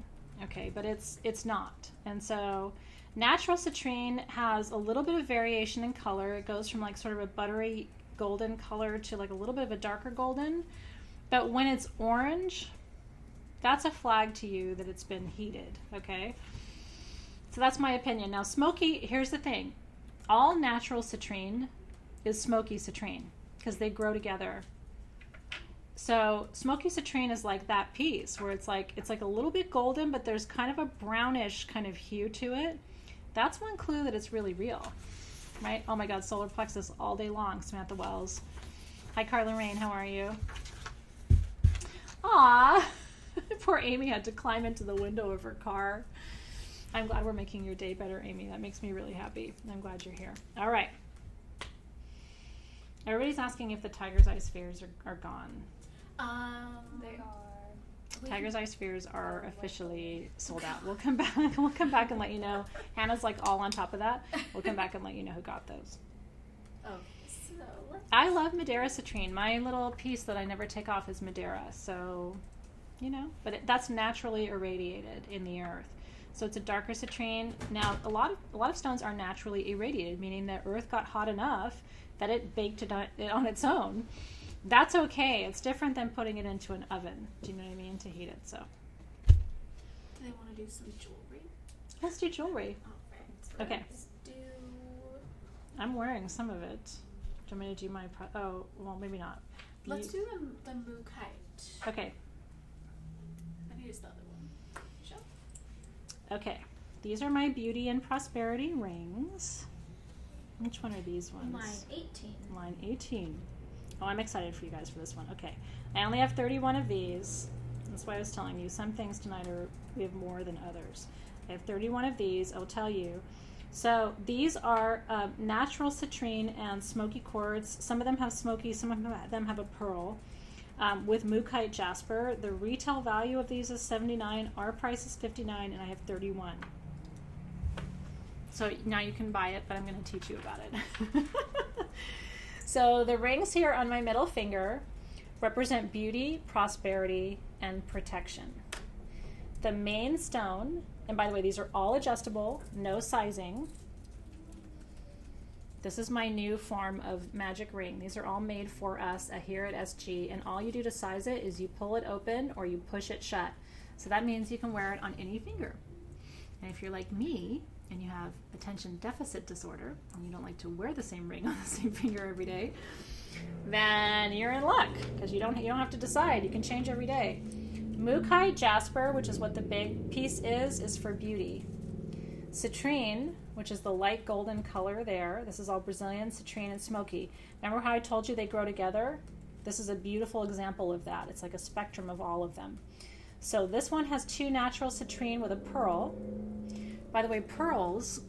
Okay, but it's not. And so natural citrine has a little bit of variation in color. It goes from like sort of a buttery golden color to like a little bit of a darker golden. But when it's orange, that's a flag to you that it's been heated, okay? So that's my opinion. Now smoky, here's the thing. All natural citrine is smoky citrine because they grow together. So smoky citrine is like that piece where it's like a little bit golden, but there's kind of a brownish kind of hue to it. That's one clue that it's really real, right? Oh my God, solar plexus all day long, Samantha Wells. Hi, Carla Rain, how are you? Aw, poor Amy had to climb into the window of her car. I'm glad we're making your day better, Amy. That makes me really happy. I'm glad you're here. All right. Everybody's asking if the tiger's eye spheres are gone. They are. Tiger's eye spheres are officially sold out. We'll come back. We'll come back and let you know. Hannah's like all on top of that. We'll come back and let you know who got those. Oh, so I love Madeira citrine. My little piece that I never take off is Madeira. So, you know, but that's naturally irradiated in the earth. So it's a darker citrine. Now, a lot of stones are naturally irradiated, meaning the earth got hot enough that it baked it on its own. That's okay. It's different than putting it into an oven. Do you know what I mean? To heat it. So. Do they want to do some jewelry? Let's do jewelry. All right. Okay. Let's do. I'm wearing some of it. Do you want me to do my? Oh, well, maybe not. Let's do the Mookite. Okay. I think it's the other one. Sure. Okay. These are my beauty and prosperity rings. Which one are these ones? Line 18. Line 18. Oh, I'm excited for you guys for this one. Okay. I only have 31 of these. That's why I was telling you some things tonight we have more than others. I have 31 of these. I'll tell you. So these are natural citrine and smoky quartz. Some of them have smoky, some of them have a pearl. With Mookite Jasper. The retail value of these is $79. Our price is $59, and I have 31. So now you can buy it, but I'm going to teach you about it. So the rings here on my middle finger represent beauty, prosperity, and protection. The main stone, and by the way, these are all adjustable, no sizing. This is my new form of magic ring. These are all made for us here at SG, and all you do to size it is you pull it open or you push it shut. So that means you can wear it on any finger. And if you're like me, and you have attention deficit disorder, and you don't like to wear the same ring on the same finger every day, then you're in luck, because you don't have to decide. You can change every day. Mookite Jasper, which is what the big piece is for beauty. Citrine, which is the light golden color there. This is all Brazilian, citrine, and smoky. Remember how I told you they grow together? This is a beautiful example of that. It's like a spectrum of all of them. So this one has 2 natural citrine with a pearl. By the way, pearls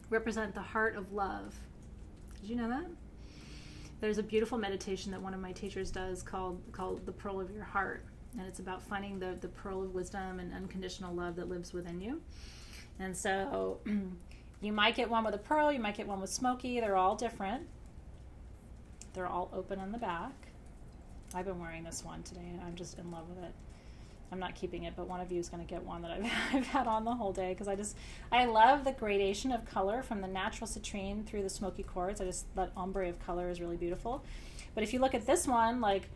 represent the heart of love. Did you know that? There's a beautiful meditation that one of my teachers does called The Pearl of Your Heart. And it's about finding the pearl of wisdom and unconditional love that lives within you. And so you might get one with a pearl, you might get one with smoky. They're all different. They're all open on the back. I've been wearing this one today and I'm just in love with it. I'm not keeping it, but one of you is going to get one that I've had on the whole day because I love the gradation of color from the natural citrine through the smoky quartz. That ombre of color is really beautiful. But if you look at this one, like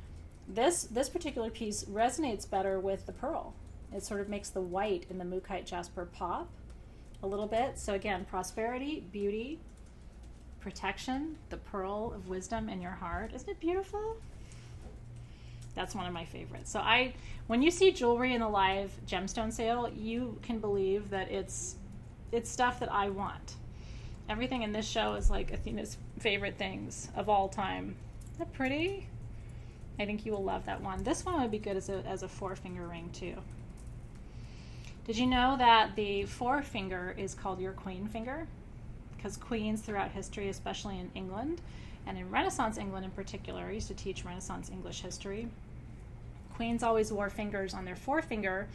this particular piece resonates better with the pearl. It sort of makes the white in the Mookaite Jasper pop a little bit. So again, prosperity, beauty, protection, the pearl of wisdom in your heart. Isn't it beautiful? That's one of my favorites. So when you see jewelry in the live gemstone sale, you can believe that it's stuff that I want. Everything in this show is like Athena's favorite things of all time. Isn't that pretty? I think you will love that one. This one would be good as a 4-finger ring too. Did you know that the 4-finger is called your queen finger? Because queens throughout history, especially in England, and in Renaissance England in particular, I used to teach Renaissance English history, queens always wore fingers on their 4-finger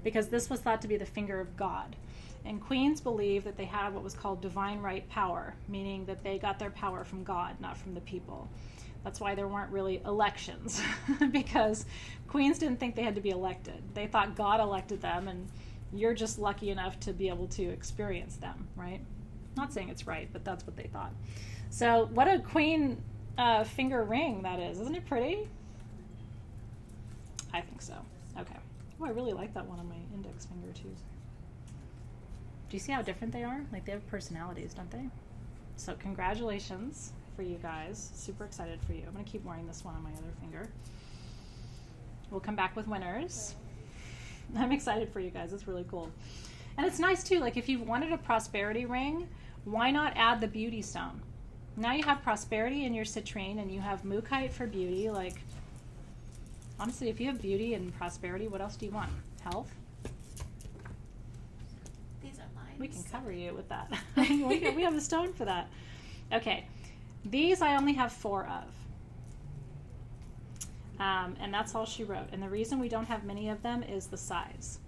because this was thought to be the finger of God. And queens believed that they had what was called divine right power, meaning that they got their power from God, not from the people. That's why there weren't really elections, because queens didn't think they had to be elected. They thought God elected them, and you're just lucky enough to be able to experience them, right? Not saying it's right, but that's what they thought. So what a queen finger ring that is. Isn't it pretty? I think so. Okay. Oh, I really like that one on my index finger too. Do you see how different they are? Like they have personalities, don't they? So congratulations for you guys. Super excited for you. I'm going to keep wearing this one on my other finger. We'll come back with winners. I'm excited for you guys. It's really cool. And it's nice too. Like if you've wanted a prosperity ring, why not add the beauty stone? Now you have prosperity in your citrine and you have Mookaite for beauty. Like, honestly, if you have beauty and prosperity, what else do you want? Health? These are mine. We can cover you with that. we have a stone for that. Okay. These I only have 4 of. And that's all she wrote. And the reason we don't have many of them is the size.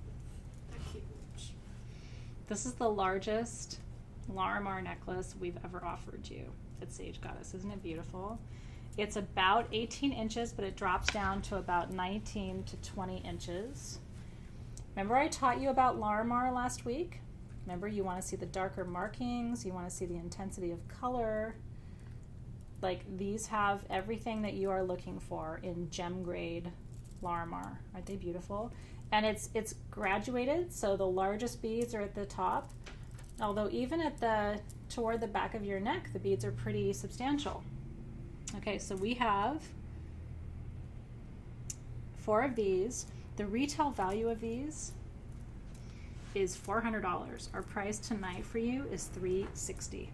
They're huge. This is the largest Larimar necklace we've ever offered you at Sage Goddess. Isn't it beautiful? It's about 18 inches, but it drops down to about 19 to 20 inches. Remember I taught you about Larimar last week? Remember you want to see the darker markings, you want to see the intensity of color. Like these have everything that you are looking for in gem grade Larimar. Aren't they beautiful? And it's graduated, so the largest beads are at the top. Although even at toward the back of your neck, the beads are pretty substantial. Okay, so we have 4 of these. The retail value of these is $400. Our price tonight for you is $360.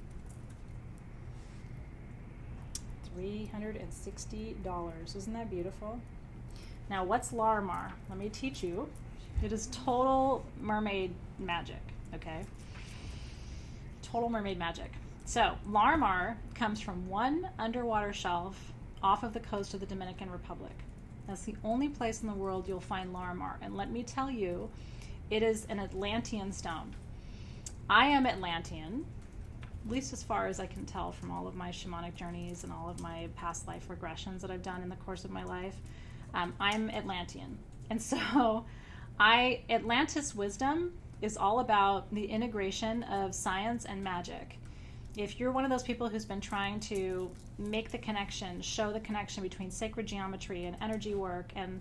$360. Isn't that beautiful? Now, what's Larimar? Let me teach you. It is total mermaid magic, okay? Total mermaid magic. So, Larimar comes from one underwater shelf off of the coast of the Dominican Republic. That's the only place in the world you'll find Larimar. And let me tell you, it is an Atlantean stone. I am Atlantean, at least as far as I can tell from all of my shamanic journeys and all of my past life regressions that I've done in the course of my life. I'm Atlantean. And so Atlantis wisdom is all about the integration of science and magic. If you're one of those people who's been trying to make the connection, show the connection between sacred geometry and energy work, and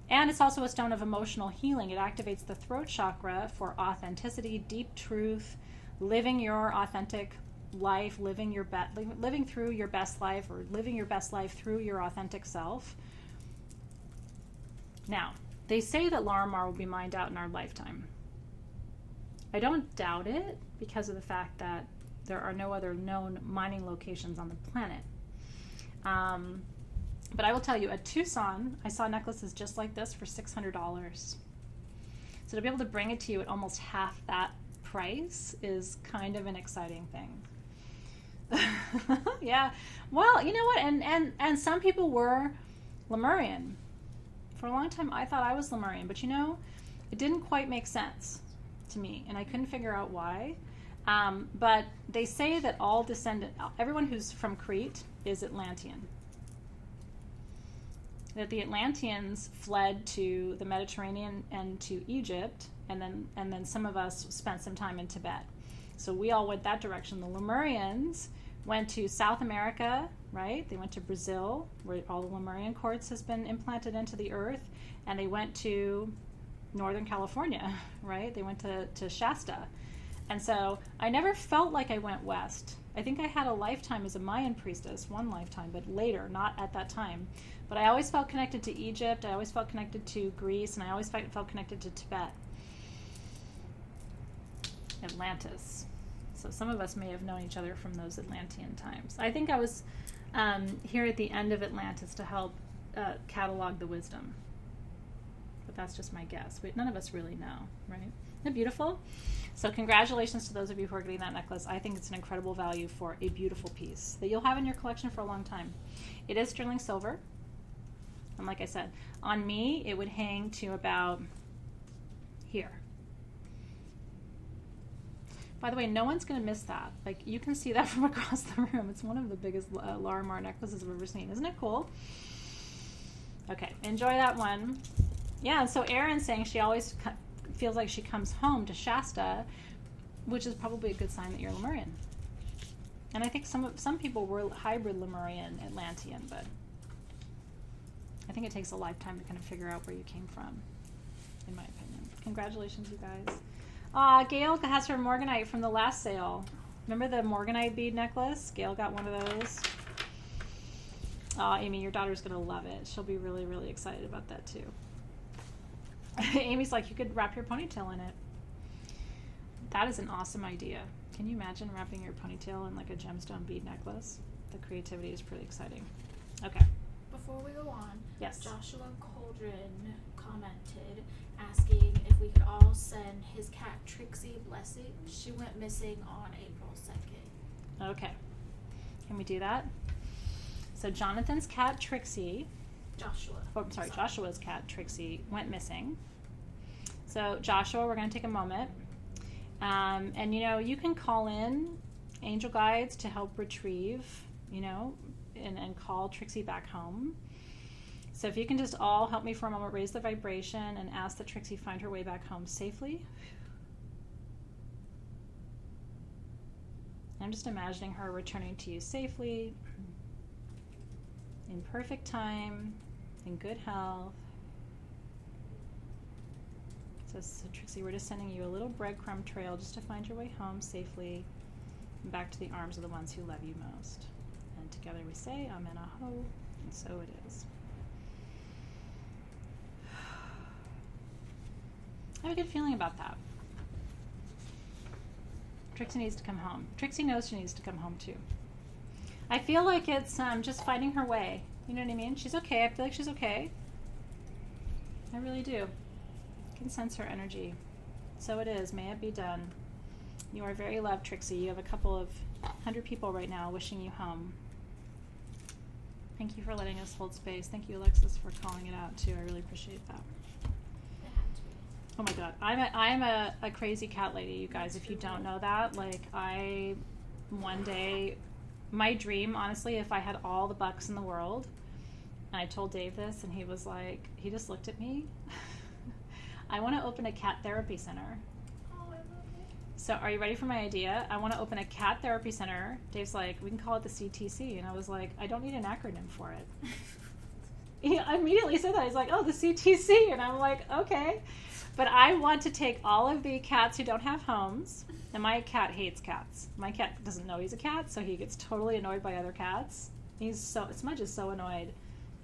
it's also a stone of emotional healing. It activates the throat chakra for authenticity, deep truth, living your authentic life, living through your best life, or living your best life through your authentic self. Now, they say that Larimar will be mined out in our lifetime. I don't doubt it because of the fact that there are no other known mining locations on the planet. But I will tell you, at Tucson, I saw necklaces just like this for $600. So to be able to bring it to you at almost half that price is kind of an exciting thing. Yeah. Well, you know what? And some people were Lemurian. For a long time, I thought I was Lemurian, but you know, it didn't quite make sense to me, and I couldn't figure out why. But they say that everyone who's from Crete is Atlantean. That the Atlanteans fled to the Mediterranean and to Egypt, and then some of us spent some time in Tibet. So we all went that direction. The Lemurians went to South America, right? They went to Brazil, where all the Lemurian quartz has been implanted into the earth, and they went to Northern California, right? They went to Shasta. And so I never felt like I went west. I think I had a lifetime as a Mayan priestess, one lifetime, but later, not at that time. But I always felt connected to Egypt, I always felt connected to Greece, and I always felt connected to Tibet. Atlantis. So some of us may have known each other from those Atlantean times. I think I was here at the end of Atlantis to help catalog the wisdom. But that's just my guess. None of us really know, right? Isn't it beautiful? So congratulations to those of you who are getting that necklace. I think it's an incredible value for a beautiful piece that you'll have in your collection for a long time. It is sterling silver. And like I said, on me, it would hang to about here. By the way, no one's going to miss that. Like, you can see that from across the room. It's one of the biggest Larimar necklaces I've ever seen. Isn't it cool? Okay, enjoy that one. Yeah, so Erin's saying she always feels like she comes home to Shasta, which is probably a good sign that you're Lemurian. And I think some people were hybrid Lemurian Atlantean, but I think it takes a lifetime to kind of figure out where you came from, in my opinion. Congratulations, you guys. Gail has her Morganite from the last sale. Remember the Morganite bead necklace? Gail got one of those. Amy, your daughter's going to love it. She'll be really, really excited about that too. Amy's like, you could wrap your ponytail in it. That is an awesome idea. Can you imagine wrapping your ponytail in like a gemstone bead necklace? The creativity is pretty exciting. Okay. Before we go on, yes. Joshua Cauldron commented asking if we could all send his cat Trixie blessings. She went missing on April 2nd. Okay. Can we do that? So Jonathan's cat Trixie. Joshua's cat Trixie went missing. So Joshua, we're going to take a moment. And you can call in angel guides to help retrieve, and call Trixie back home. So if you can just all help me for a moment, raise the vibration and ask that Trixie find her way back home safely. I'm just imagining her returning to you safely, in perfect time, in good health. So Trixie, we're just sending you a little breadcrumb trail just to find your way home safely and back to the arms of the ones who love you most. And together we say, Amen Aho, and so it is. I have a good feeling about that. Trixie needs to come home. Trixie knows she needs to come home too. I feel like it's just finding her way. You know what I mean? She's okay. I feel like she's okay. I really do. I can sense her energy. So it is. May it be done. You are very loved, Trixie. You have a couple of 100 people right now wishing you home. Thank you for letting us hold space. Thank you, Alexis, for calling it out too. I really appreciate that. Oh my God, I'm a crazy cat lady, you guys. If you don't know that, like one day, my dream, honestly, if I had all the bucks in the world, and I told Dave this, and he was like, he just looked at me. I want to open a cat therapy center. Oh, I love it. So are you ready for my idea? I want to open a cat therapy center. Dave's like, we can call it the CTC. And I was like, I don't need an acronym for it. He immediately said that. He's like, oh, the CTC. And I'm like, okay. But I want to take all of the cats who don't have homes, and my cat hates cats. My cat doesn't know he's a cat, so he gets totally annoyed by other cats. Smudge is so annoyed.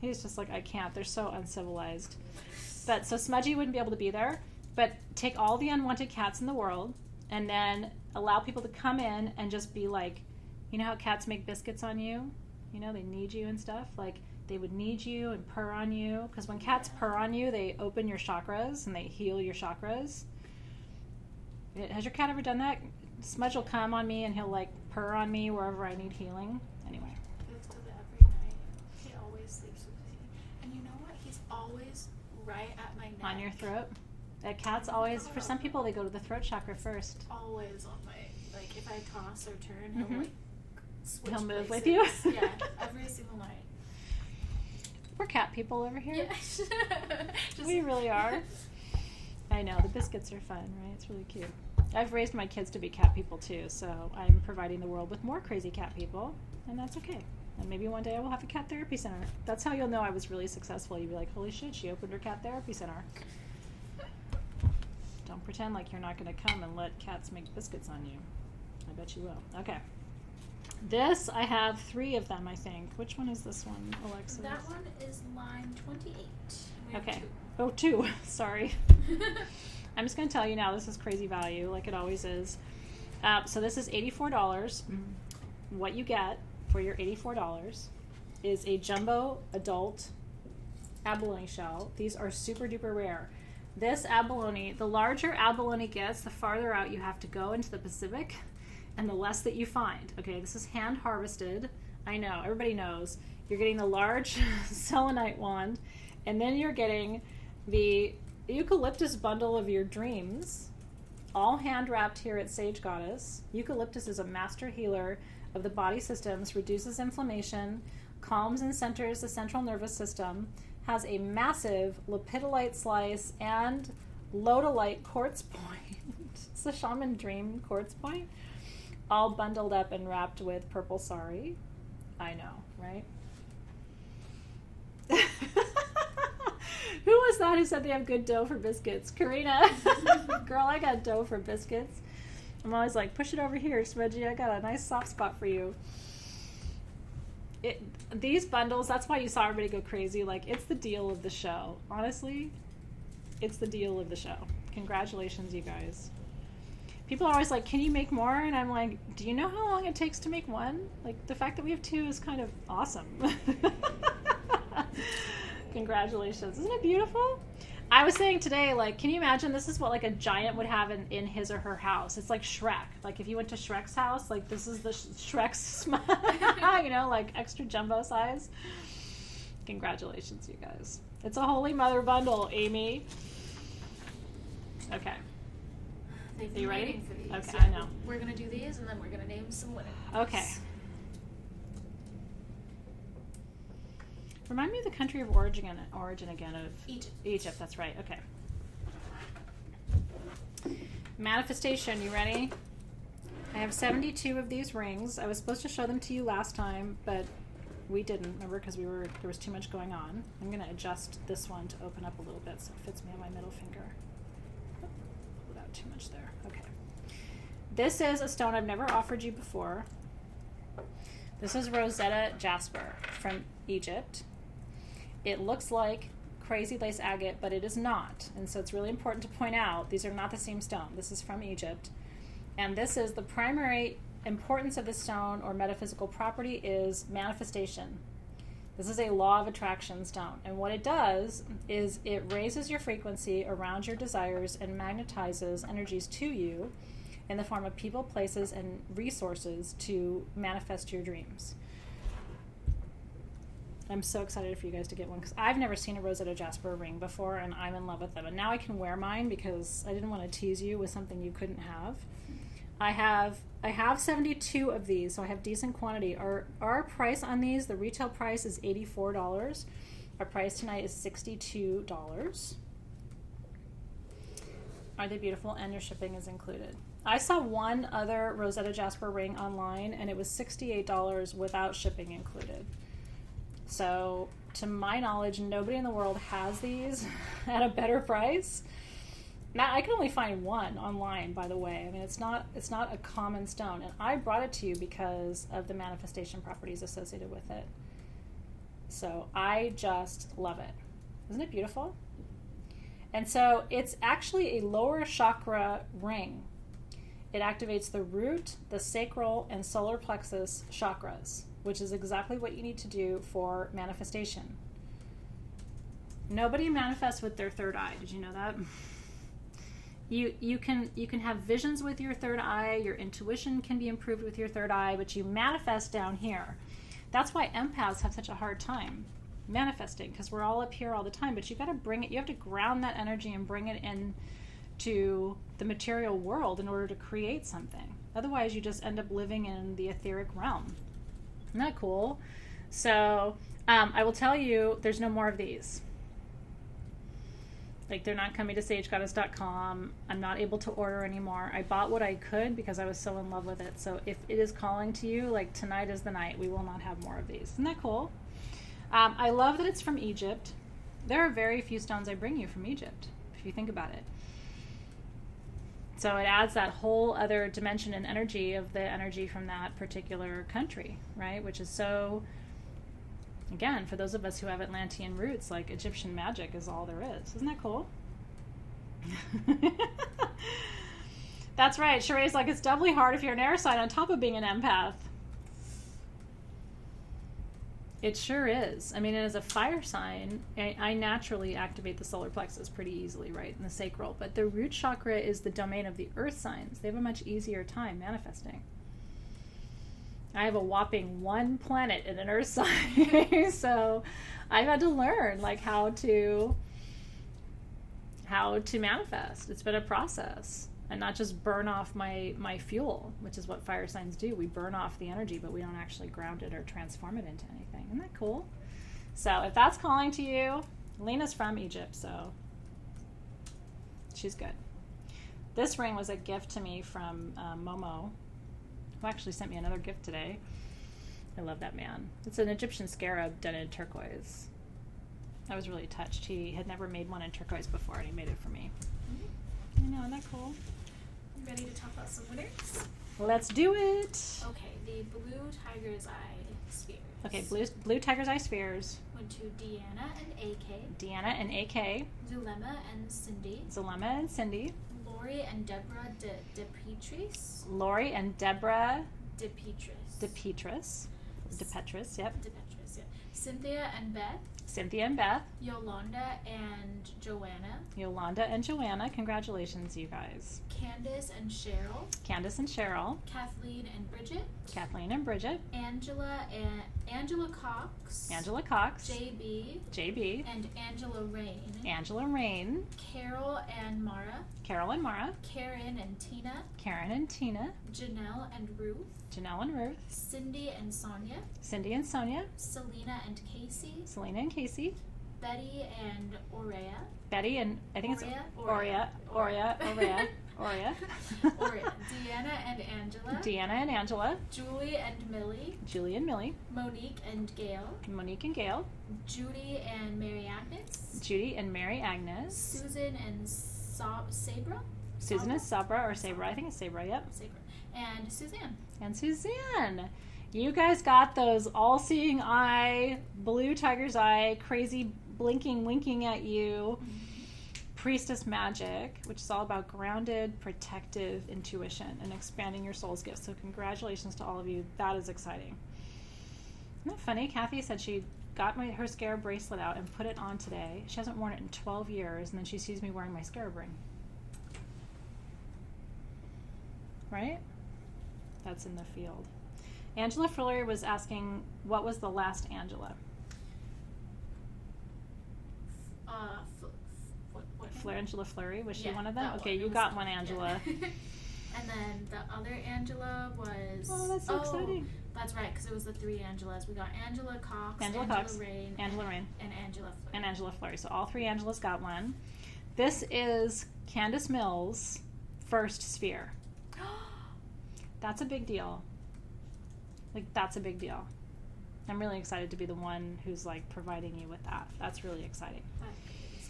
He's just like, I can't. They're so uncivilized. So Smudgy wouldn't be able to be there, but take all the unwanted cats in the world, and then allow people to come in and just be like, you know how cats make biscuits on you? You know, they knead you and stuff. Like, they would knead you and purr on you. Because when cats purr on you, they open your chakras and they heal your chakras. Has your cat ever done that? Smudge will come on me and he'll like purr on me wherever I need healing. Anyway. He does it every night. He always sleeps with me. And you know what? He's always right at my neck. On your throat? Cats always, for some people, they go to the throat chakra first. Always on my, like, if I toss or turn, he'll like switch He'll move places. with you? Yeah, every single night. We're cat people over here. Yeah. We really are. I know, the biscuits are fun, right? It's really cute. I've raised my kids to be cat people too, so I'm providing the world with more crazy cat people, and that's okay. And maybe one day I will have a cat therapy center. That's how you'll know I was really successful. You'll be like, holy shit, she opened her cat therapy center. Don't pretend like you're not going to come and let cats make biscuits on you. I bet you will. Okay. This, I have 3 of them, I think. Which one is this one, Alexis? That one is line 28. We have Okay. 2. Oh, 2. Sorry. I'm just going to tell you now, this is crazy value, like it always is. So this is $84. What you get for your $84 is a jumbo adult abalone shell. These are super duper rare. This abalone, the larger abalone gets, the farther out you have to go into the Pacific, and the less that you find. Okay, this is hand harvested. I know, everybody knows. You're getting the large selenite wand, and then you're getting the Eucalyptus Bundle of your dreams, all hand wrapped here at Sage Goddess. Eucalyptus is a master healer of the body systems, reduces inflammation, calms and centers the central nervous system, has a massive lepidolite slice and lodolite quartz point. It's the Shaman Dream quartz point, all bundled up and wrapped with purple sari. I know, right? Who was that who said they have good dough for biscuits? Karina. Girl, I got dough for biscuits. I'm always like, push it over here, Smudgy. I got a nice soft spot for you. These bundles, that's why you saw everybody go crazy. Like, it's the deal of the show. Honestly, it's the deal of the show. Congratulations, you guys. People are always like, can you make more? And I'm like, do you know how long it takes to make one? Like, the fact that we have 2 is kind of awesome. Congratulations. Isn't it beautiful? I was saying today, like, can you imagine this is what, like, a giant would have in his or her house? It's like Shrek. Like, if you went to Shrek's house, like, this is the Shrek's, you know, like, extra jumbo size. Congratulations, you guys. It's a Holy Mother bundle, Amy. Okay. They've Are you been ready? waiting for these. Okay, Yeah, I know. We're going to do these, and then we're going to name some winners. Okay. Remind me of the country of origin again of Egypt. Egypt, that's right. Okay. Manifestation, you ready? I have 72 of these rings. I was supposed to show them to you last time, but we didn't, remember, because there was too much going on. I'm going to adjust this one to open up a little bit so it fits me on my middle finger. Without too much there. Okay. This is a stone I've never offered you before. This is Rosetta Jasper from Egypt. It looks like crazy lace agate, but it is not. And so it's really important to point out these are not the same stone. This is from Egypt. And this is the primary importance of the stone or metaphysical property is manifestation. This is a law of attraction stone. And what it does is it raises your frequency around your desires and magnetizes energies to you in the form of people, places, and resources to manifest your dreams. I'm so excited for you guys to get one because I've never seen a Rosetta Jasper ring before and I'm in love with them. And now I can wear mine because I didn't want to tease you with something you couldn't have. I have 72 of these, so I have decent quantity. Our price on these, the retail price is $84. Our price tonight is $62. Are they beautiful? And your shipping is included. I saw one other Rosetta Jasper ring online and it was $68 without shipping included. So, to my knowledge, nobody in the world has these at a better price. Now, I can only find one online, by the way. I mean, it's not a common stone, and I brought it to you because of the manifestation properties associated with it. So, I just love it. Isn't it beautiful? And so, it's actually a lower chakra ring. It activates the root, the sacral, and solar plexus chakras, which is exactly what you need to do for manifestation. Nobody manifests with their third eye. Did you know that? You can have visions with your third eye. Your intuition can be improved with your third eye, but you manifest down here. That's why empaths have such a hard time manifesting, because we're all up here all the time. But you got to bring it. You have to ground that energy and bring it in to the material world in order to create something. Otherwise, you just end up living in the etheric realm. Isn't that cool? So I will tell you, there's no more of these. Like, they're not coming to sagegoddess.com. I'm not able to order anymore. I bought what I could because I was so in love with it. So if it is calling to you, like, tonight is the night. We will not have more of these. Isn't that cool? I love that it's from Egypt. There are very few stones I bring you from Egypt, if you think about it. So it adds that whole other dimension and energy of the energy from that particular country, right? Which is so... Again, for those of us who have Atlantean roots, like, Egyptian magic is all there is. Isn't that cool? That's right. Sheree's like, it's doubly hard if you're an air sign on top of being an empath. It sure is. I mean, as a fire sign, I naturally activate the solar plexus pretty easily, right, in the sacral. But the root chakra is the domain of the earth signs. They have a much easier time manifesting. I have a whopping 1 planet in an earth sign. So I've had to learn, like, how to manifest. It's been a process, and not just burn off my fuel, which is what fire signs do. We burn off the energy, but we don't actually ground it or transform it into anything. Isn't that cool? So if that's calling to you, Lena's from Egypt, so she's good. This ring was a gift to me from Momo, who actually sent me another gift today. I love that man. It's an Egyptian scarab done in turquoise. I was really touched. He had never made one in turquoise before, and he made it for me. I know, isn't that cool? Ready to talk about some winners? Let's do it. Okay, the blue tiger's eye spheres. Okay, blue tiger's eye spheres. Went to Deanna and AK. Deanna and AK. Zulema and Cindy. Zulema and Cindy. Lori and Deborah DePetris. Lori and Deborah DePetris. DePetris, yep. DePetris, yeah. Cynthia and Beth. Cynthia and Beth. Yolanda and Joanna. Yolanda and Joanna. Congratulations, you guys. Candace and Cheryl. Candace and Cheryl. Kathleen and Bridget. Kathleen and Bridget. Angela Cox. Angela Cox. JB. And Angela Rain. Angela Rain. Carol and Mara. Carol and Mara. Karen and Tina. Karen and Tina. Janelle and Ruth. Janelle and Ruth. Cindy and Sonia. Cindy and Sonia. Selena and Casey. Selena and Casey. Betty and Aurea. Betty and I think Aurea. it's Aurea. Deanna and Angela. Deanna and Angela. Julie and Millie. Julie and Millie. Monique and Gail. Monique and Gail. Judy and Mary Agnes. Judy and Mary Agnes. Susan and Sabra. Susan is Sabra or Sabra. I think it's Sabra, yep. Sabra. And Suzanne. And Suzanne. You guys got those all-seeing eye, blue tiger's eye, crazy blinking, winking at you, priestess magic, which is all about grounded, protective intuition and expanding your soul's gifts. So congratulations to all of you. That is exciting. Isn't that funny? Kathy said she got her scarab bracelet out and put it on today. She hasn't worn it in 12 years, and then she sees me wearing my scarab ring. Right? That's in the field. Angela Fleury was asking, what was the last Angela? Angela Fleury, was she one of them? Okay, you got one, Angela. Yeah. And then the other Angela was... Oh, that's so exciting. That's right, because it was the 3 Angelas. We got Angela Cox, Angela Rain, and Angela Fleury. And Angela Fleury. So all 3 Angelas got one. This is Candace Mills' first sphere. That's a big deal. Like, that's a big deal. I'm really excited to be the one who's, like, providing you with that. That's really exciting.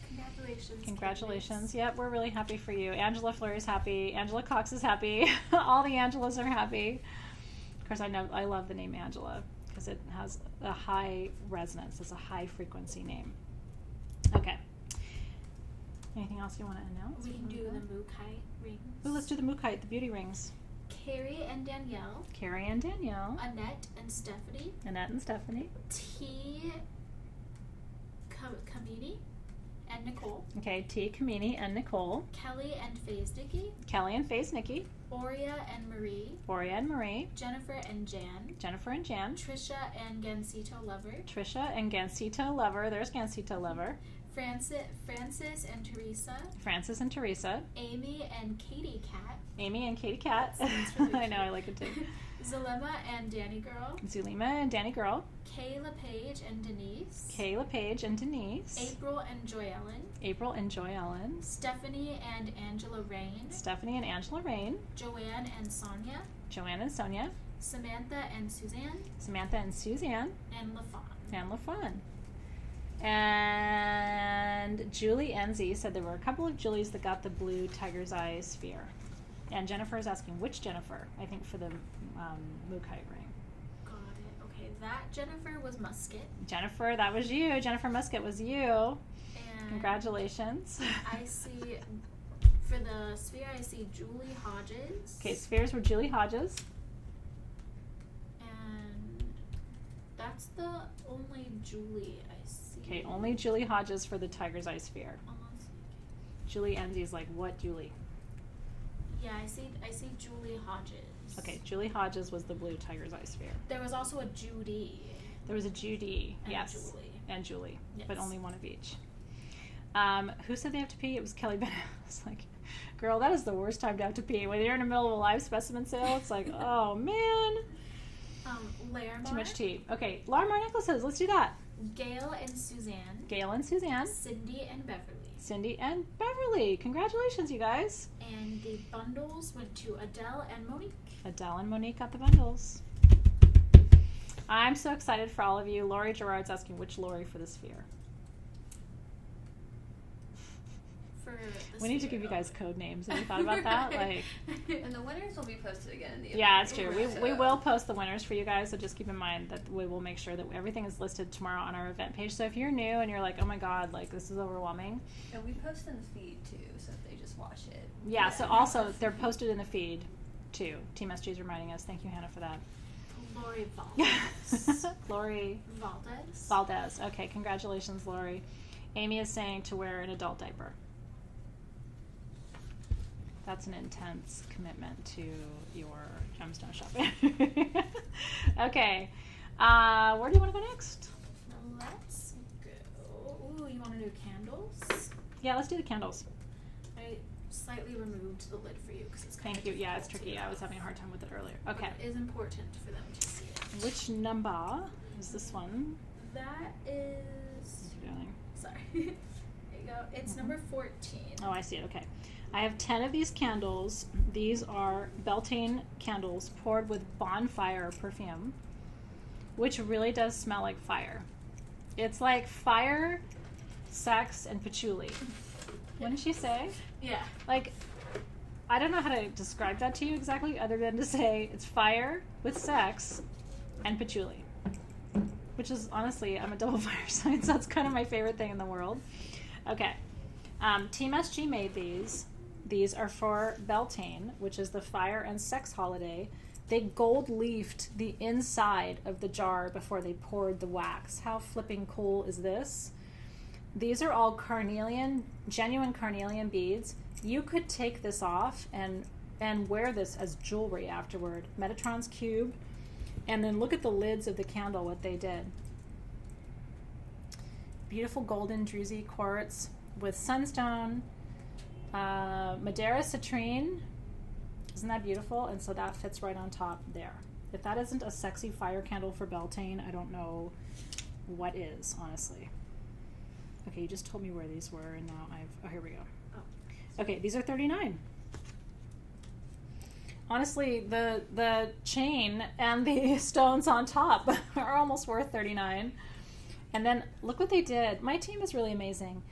Congratulations. Congratulations. Candace. Yep, we're really happy for you. Angela Fleury's happy. Angela Cox is happy. All the Angelas are happy. Of course, I love the name Angela because it has a high resonance. It's a high frequency name. Okay. Anything else you want to announce? We can do the Mookai rings. Ooh, let's do the Mookite, the beauty rings. Carrie and Danielle. Carrie and Danielle. Annette and Stephanie. Annette and Stephanie. T. Kamini and Nicole. Okay, T. Kamini and Nicole. Kelly and Faze Nikki. Kelly and Faze Nikki. Oria and Marie. Oria and Marie. Jennifer and Jan. Jennifer and Jan. Trisha and Gansito Lover. Trisha and Gansito Lover. There's Gansito Lover. Francis and Teresa. Francis and Teresa. Amy and Katie Cat. Amy and Katie Cat. Really I know, I like it too. Zulema and Danny Girl. Zulema and Danny Girl. Kayla Page and Denise. Kayla Page and Denise. April and Joyellen. April and Joyellen. Stephanie and Angela Rain. Stephanie and Angela Rain. Joanne and Sonia. Joanne and Sonia. Samantha and Suzanne. Samantha and Suzanne. And LaFawn. And LaFawn. And Julie Enzi said there were a couple of Julies that got the blue tiger's eye sphere. And Jennifer is asking, which Jennifer? I think for the Mookai ring. Got it. Okay, that Jennifer was Musket. Jennifer, that was you. Jennifer Musket was you. And congratulations. I see, for the sphere, I see Julie Hodges. Okay, spheres were Julie Hodges. And that's the only Julie I see. Okay, only Julie Hodges for the tiger's eye sphere. Julie Enzi is like, what Julie? Yeah, I see Julie Hodges. Okay, Julie Hodges was the blue tiger's eye sphere. There was also a Judy. There was a Judy, And yes. Julie. And Julie, Yes. but only one of each. Who said they have to pee? It was Kelly Bennett. I was like, girl, that is the worst time to have to pee. When you're in the middle of a live specimen sale, it's like, oh, man. Larimar. Too much tea. Okay, Larimar necklaces. Let's do that. Gail and Suzanne. Gail and Suzanne. Cindy and Beverly. Cindy and Beverly. Congratulations, you guys. And the bundles went to Adele and Monique. Adele and Monique got the bundles. I'm so excited for all of you. Lori Gerard's asking which Lori for the sphere. We need to give you guys code names. Have you thought about that? Like, and the winners will be posted again in the event. yeah, it's true. We So- will post the winners for you guys, so just keep in mind that we will make sure that everything is listed tomorrow on our event page. So if you're new and you're like, oh my god, like this is overwhelming. And we post in the feed too, so if they just watch it. Yeah, so also they're posted in the feed too. Team SG is reminding us. Thank you, Hannah, for that. Lori Valdez. Lori Valdez. Valdez. Okay, congratulations, Lori. Amy is saying to wear an adult diaper. That's an intense commitment to your gemstone shopping. Okay. Where do you want to go next? Let's go. Ooh, you want to do candles? Yeah, let's do the candles. I slightly removed the lid for you because it's kind Thank of you. Yeah, it's difficult tricky. to- I was having a hard time with it earlier. but Okay. It is important for them to see it. Which number is this one? That is. Darling. Sorry. There you go. It's number 14. Oh, I see it. Okay. I have 10 of these candles. These are Beltane candles poured with bonfire perfume, which really does smell like fire. It's like fire, sex, and patchouli. What did she say? Yeah. Like, I don't know how to describe that to you exactly other than to say it's fire with sex and patchouli. Which is, honestly, I'm a double fire sign, so that's kind of my favorite thing in the world. Okay. Team SG made these. These are for Beltane, which is the fire and sex holiday. They gold leafed the inside of the jar before they poured the wax. How flipping cool is this? These are all carnelian, genuine carnelian beads. You could take this off and wear this as jewelry afterward. Metatron's cube. And then look at the lids of the candle, what they did. Beautiful golden druzy quartz with sunstone, Madeira citrine. Isn't that beautiful? And so that fits right on top there. If that isn't a sexy fire candle for Beltane, I don't know what is, honestly. Okay, you just told me where these were, and now oh, here we go. Oh. Okay, these are $39. Honestly, the chain and the stones on top are almost worth $39. And then look what they did. My team is really amazing.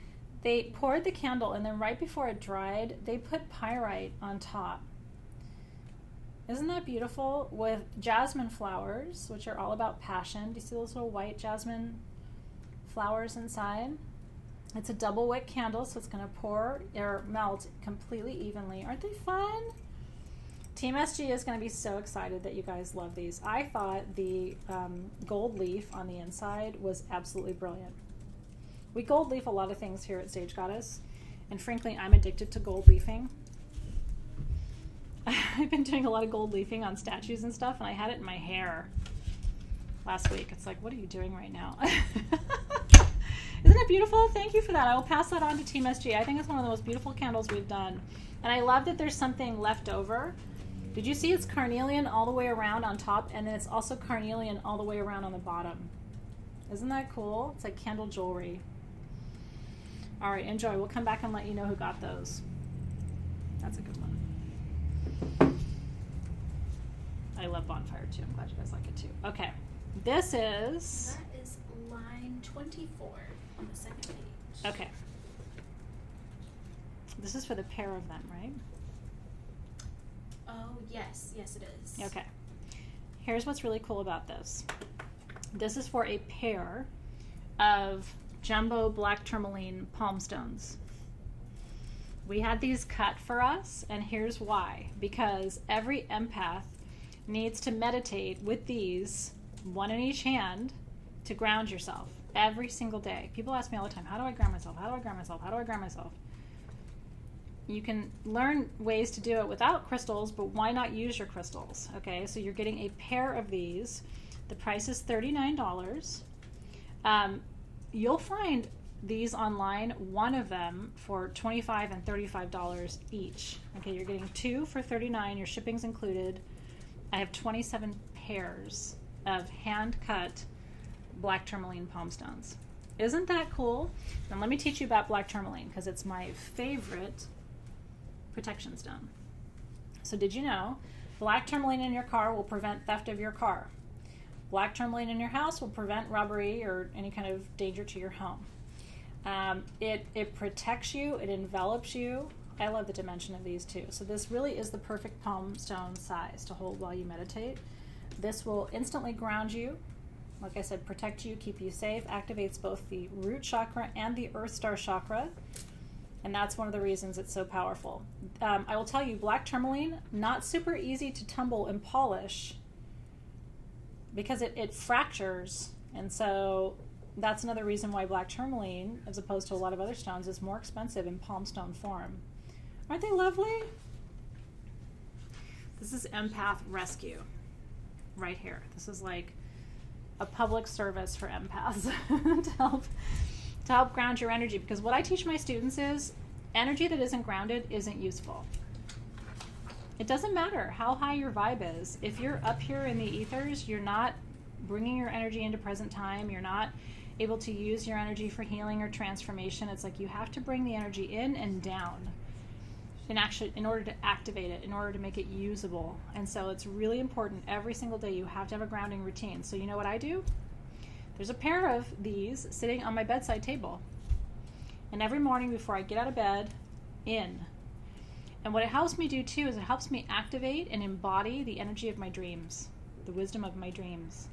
They poured the candle, and then right before it dried, they put pyrite on top. Isn't that beautiful? With jasmine flowers, which are all about passion. Do you see those little white jasmine flowers inside? It's a double wick candle, so it's going to pour or melt completely evenly. Aren't they fun? Team SG is going to be so excited that you guys love these. I thought the gold leaf on the inside was absolutely brilliant. We gold leaf a lot of things here at Sage Goddess, and frankly, I'm addicted to gold leafing. I've been doing a lot of gold leafing on statues and stuff, and I had it in my hair last week. It's like, what are you doing right now? Isn't it beautiful? Thank you for that. I will pass that on to Team SG. I think it's one of the most beautiful candles we've done. And I love that there's something left over. Did you see it's carnelian all the way around on top, and then it's also carnelian all the way around on the bottom? Isn't that cool? It's like candle jewelry. All right, enjoy. We'll come back and let you know who got those. That's a good one. I love Bonfire too. I'm glad you guys like it too. Okay, this is... That is line 24 on the second page. Okay. This is for the pair of them, right? Oh, yes. Yes, it is. Okay. Here's what's really cool about this. This is for a pair of jumbo black tourmaline palm stones. We had these cut for us, and here's why. Because every empath needs to meditate with these, one in each hand, to ground yourself every single day. People ask me all the time, how do I ground myself? How do I ground myself? How do I ground myself? You can learn ways to do it without crystals, but why not use your crystals? Okay, so you're getting a pair of these. The price is $39. You'll find these online, one of them for $25 and $35 each. Okay, you're getting two for $39. Your shipping's included. I have 27 pairs of hand-cut black tourmaline palm stones. Isn't that cool? And let me teach you about black tourmaline, because it's my favorite protection stone. So did you know black tourmaline in your car will prevent theft of your car? Black tourmaline in your house will prevent robbery or any kind of danger to your home. It protects you, it envelops you. I love the dimension of these too. So this really is the perfect palm stone size to hold while you meditate. This will instantly ground you. Like I said, protect you, keep you safe, activates both the root chakra and the earth star chakra. And that's one of the reasons it's so powerful. I will tell you, black tourmaline, not super easy to tumble and polish because it fractures. And so that's another reason why black tourmaline, as opposed to a lot of other stones, is more expensive in palm stone form. Aren't they lovely? This is Empath Rescue right here. This is like a public service for empaths to help ground your energy, because what I teach my students is energy that isn't grounded isn't useful. It doesn't matter how high your vibe is. If you're up here in the ethers, you're not bringing your energy into present time. You're not able to use your energy for healing or transformation. It's like you have to bring the energy in and down in order to activate it, in order to make it usable. And so it's really important every single day you have to have a grounding routine. So you know what I do? There's a pair of these sitting on my bedside table. And every morning before I get out of bed, in. And what it helps me do too is it helps me activate and embody the energy of my dreams, the wisdom of my dreams.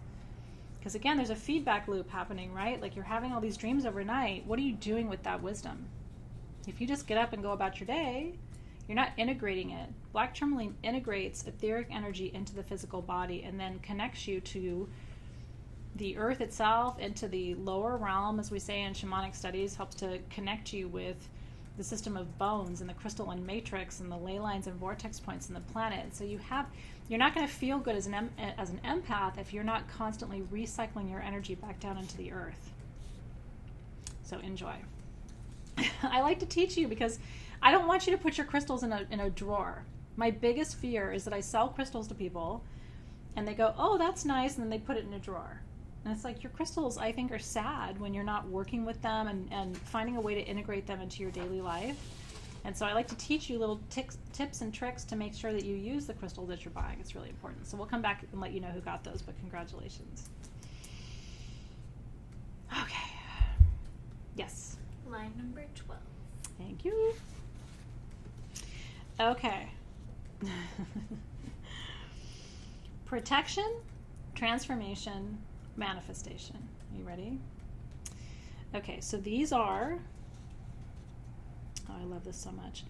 Because again, there's a feedback loop happening, right? Like you're having all these dreams overnight. What are you doing with that wisdom? If you just get up and go about your day, you're not integrating it. Black tourmaline integrates etheric energy into the physical body and then connects you to the earth itself, into the lower realm, as we say in shamanic studies, helps to connect you with the system of bones and the crystalline matrix and the ley lines and vortex points in the planet. So you're not going to feel good as an empath if you're not constantly recycling your energy back down into the earth. So enjoy. I like to teach you because I don't want you to put your crystals in a drawer. My biggest fear is that I sell crystals to people and they go, oh, that's nice, and then they put it in a drawer. And it's like your crystals, I think, are sad when you're not working with them and finding a way to integrate them into your daily life. And so I like to teach you little tips and tricks to make sure that you use the crystals that you're buying. It's really important. So we'll come back and let you know who got those, but congratulations. Okay. Yes. Line number 12. Thank you. Okay. Protection, transformation, manifestation. Are you ready? Okay, so these are Oh, I love this so much.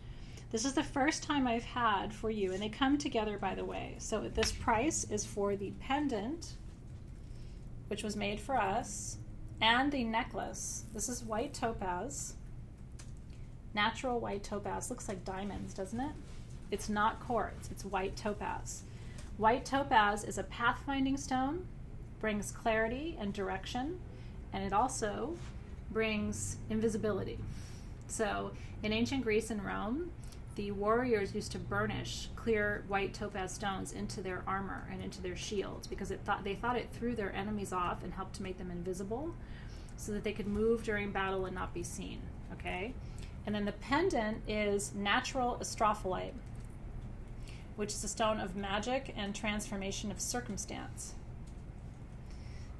This is the first time I've had for you, and they come together, by the way. So this price is for the pendant, which was made for us, and the necklace. This is white topaz, natural white topaz. Looks like diamonds, doesn't it? It's not quartz, it's white topaz. White topaz is a pathfinding stone, brings clarity and direction, and it also brings invisibility. So in ancient Greece and Rome, the warriors used to burnish clear white topaz stones into their armor and into their shields because they thought it threw their enemies off and helped to make them invisible so that they could move during battle and not be seen, okay? And then the pendant is natural astrophyllite, which is a stone of magic and transformation of circumstance.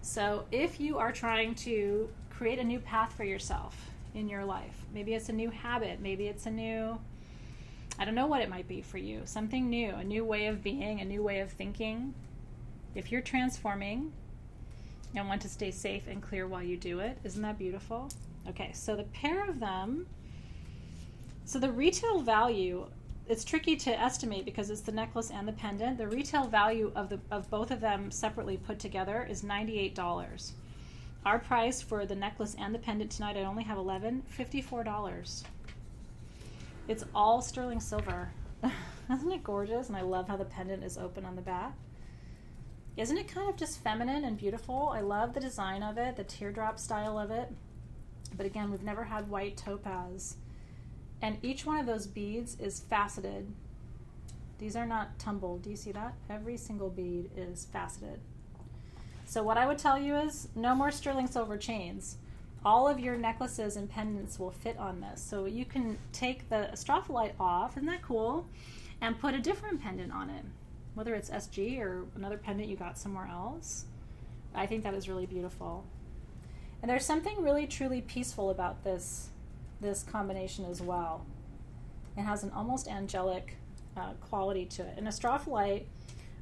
So if you are trying to create a new path for yourself in your life, maybe it's a new habit, maybe it's a new, I don't know what it might be for you, something new, a new way of being, a new way of thinking. If you're transforming and want to stay safe and clear while you do it, isn't that beautiful? Okay, so the pair of them, so the retail value, it's tricky to estimate because it's the necklace and the pendant. The retail value of both of them separately put together is $98. Our price for the necklace and the pendant tonight, I only have $54. It's all sterling silver. Isn't it gorgeous? And I love how the pendant is open on the back. Isn't it kind of just feminine and beautiful? I love the design of it, the teardrop style of it. But again, we've never had white topaz. And each one of those beads is faceted. These are not tumbled. Do you see that? Every single bead is faceted. So what I would tell you is no more sterling silver chains. All of your necklaces and pendants will fit on this. So you can take the astrophyllite off, isn't that cool? And put a different pendant on it. Whether it's SG or another pendant you got somewhere else. I think that is really beautiful. And there's something really truly peaceful about this combination as well. It has an almost angelic quality to it. In astrophyllite,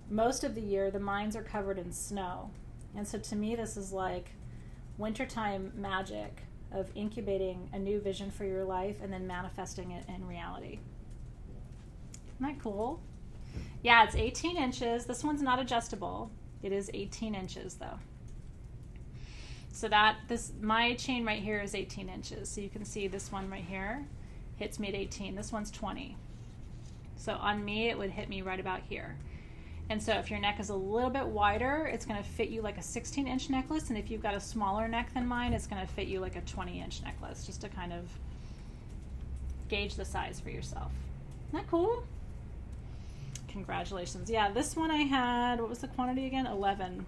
most of the year the mines are covered in snow. And so to me this is like wintertime magic of incubating a new vision for your life and then manifesting it in reality. Isn't that cool? Yeah, it's 18 inches. This one's not adjustable. It is 18 inches though. So my chain right here is 18 inches. So you can see this one right here hits me at 18. This one's 20. So on me, it would hit me right about here. And so if your neck is a little bit wider, it's going to fit you like a 16-inch necklace. And if you've got a smaller neck than mine, it's going to fit you like a 20-inch necklace, just to kind of gauge the size for yourself. Isn't that cool? Congratulations. Yeah, this one I had, what was the quantity again? 11.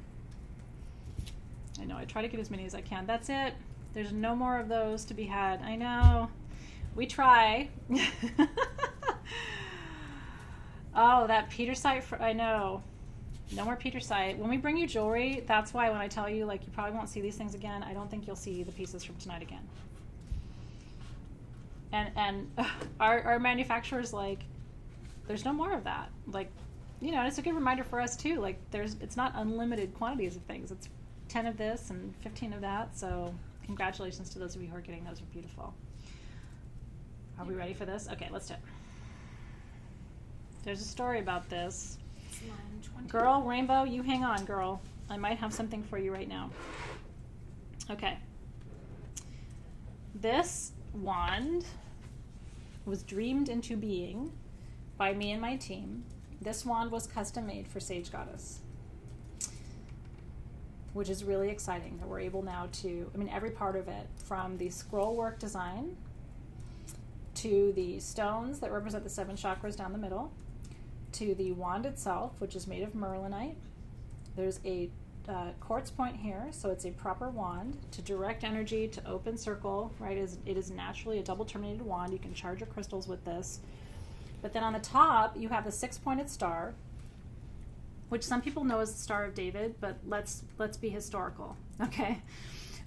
I know, I try to get as many as I can. That's it. There's no more of those to be had. I know. We try. Oh, that Petersite, I know. No more Petersite. When we bring you jewelry, that's why when I tell you, like, you probably won't see these things again, I don't think you'll see the pieces from tonight again. And our manufacturer's like, there's no more of that. Like, you know, it's a good reminder for us too. Like, it's not unlimited quantities of things. It's 10 of this and 15 of that. So congratulations to those of you who are getting those. Are beautiful. Are we ready for this? Okay, let's do it. There's a story about this. Girl, Rainbow, you hang on, girl. I might have something for you right now. Okay. This wand was dreamed into being by me and my team. This wand was custom made for Sage Goddess, which is really exciting that we're able now to, every part of it, from the scroll work design to the stones that represent the 7 chakras down the middle, to the wand itself, which is made of merlinite. There's a quartz point here, so it's a proper wand to direct energy, to open circle, right? It is naturally a double terminated wand. You can charge your crystals with this. But then on the top, you have the 6-pointed star, which some people know as the Star of David, but let's be historical, okay?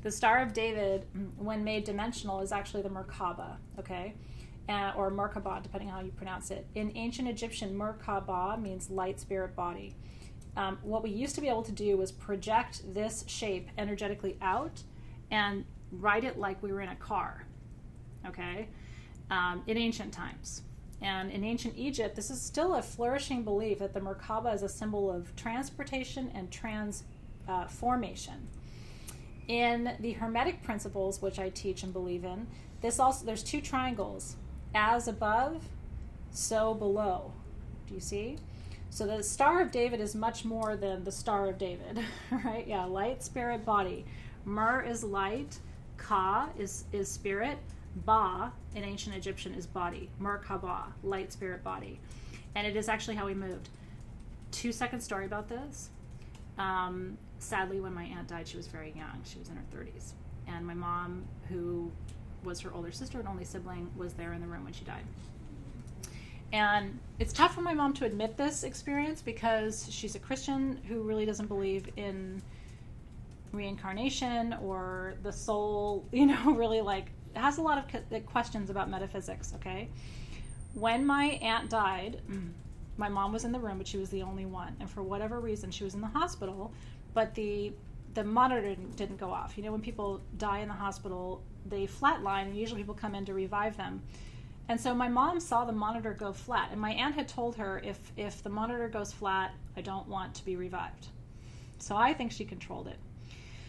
The Star of David, when made dimensional, is actually the Merkaba, okay? Or Merkaba, depending on how you pronounce it. In ancient Egyptian, Merkaba means light spirit body. What we used to be able to do was project this shape energetically out and ride it like we were in a car, okay? in ancient times. And in ancient Egypt, this is still a flourishing belief that the Merkaba is a symbol of transportation and transformation. In the Hermetic principles, which I teach and believe in, there's two triangles, as above, so below. Do you see? So the Star of David is much more than the Star of David, right? Yeah, light, spirit, body. Mer is light, Ka is spirit, Ba in ancient Egyptian is body. Merkaba, light, spirit, body. And it is actually how we moved. 2-second story about this. Sadly, when my aunt died, she was very young. She was in her 30s. And my mom, who was her older sister and only sibling, was there in the room when she died. And it's tough for my mom to admit this experience because she's a Christian who really doesn't believe in reincarnation or the soul, really has a lot of questions about metaphysics, okay? When my aunt died, my mom was in the room, but she was the only one. And for whatever reason, she was in the hospital, but the monitor didn't go off. When people die in the hospital, they flatline, and usually people come in to revive them. And so my mom saw the monitor go flat, and my aunt had told her, if the monitor goes flat, I don't want to be revived. So I think she controlled it.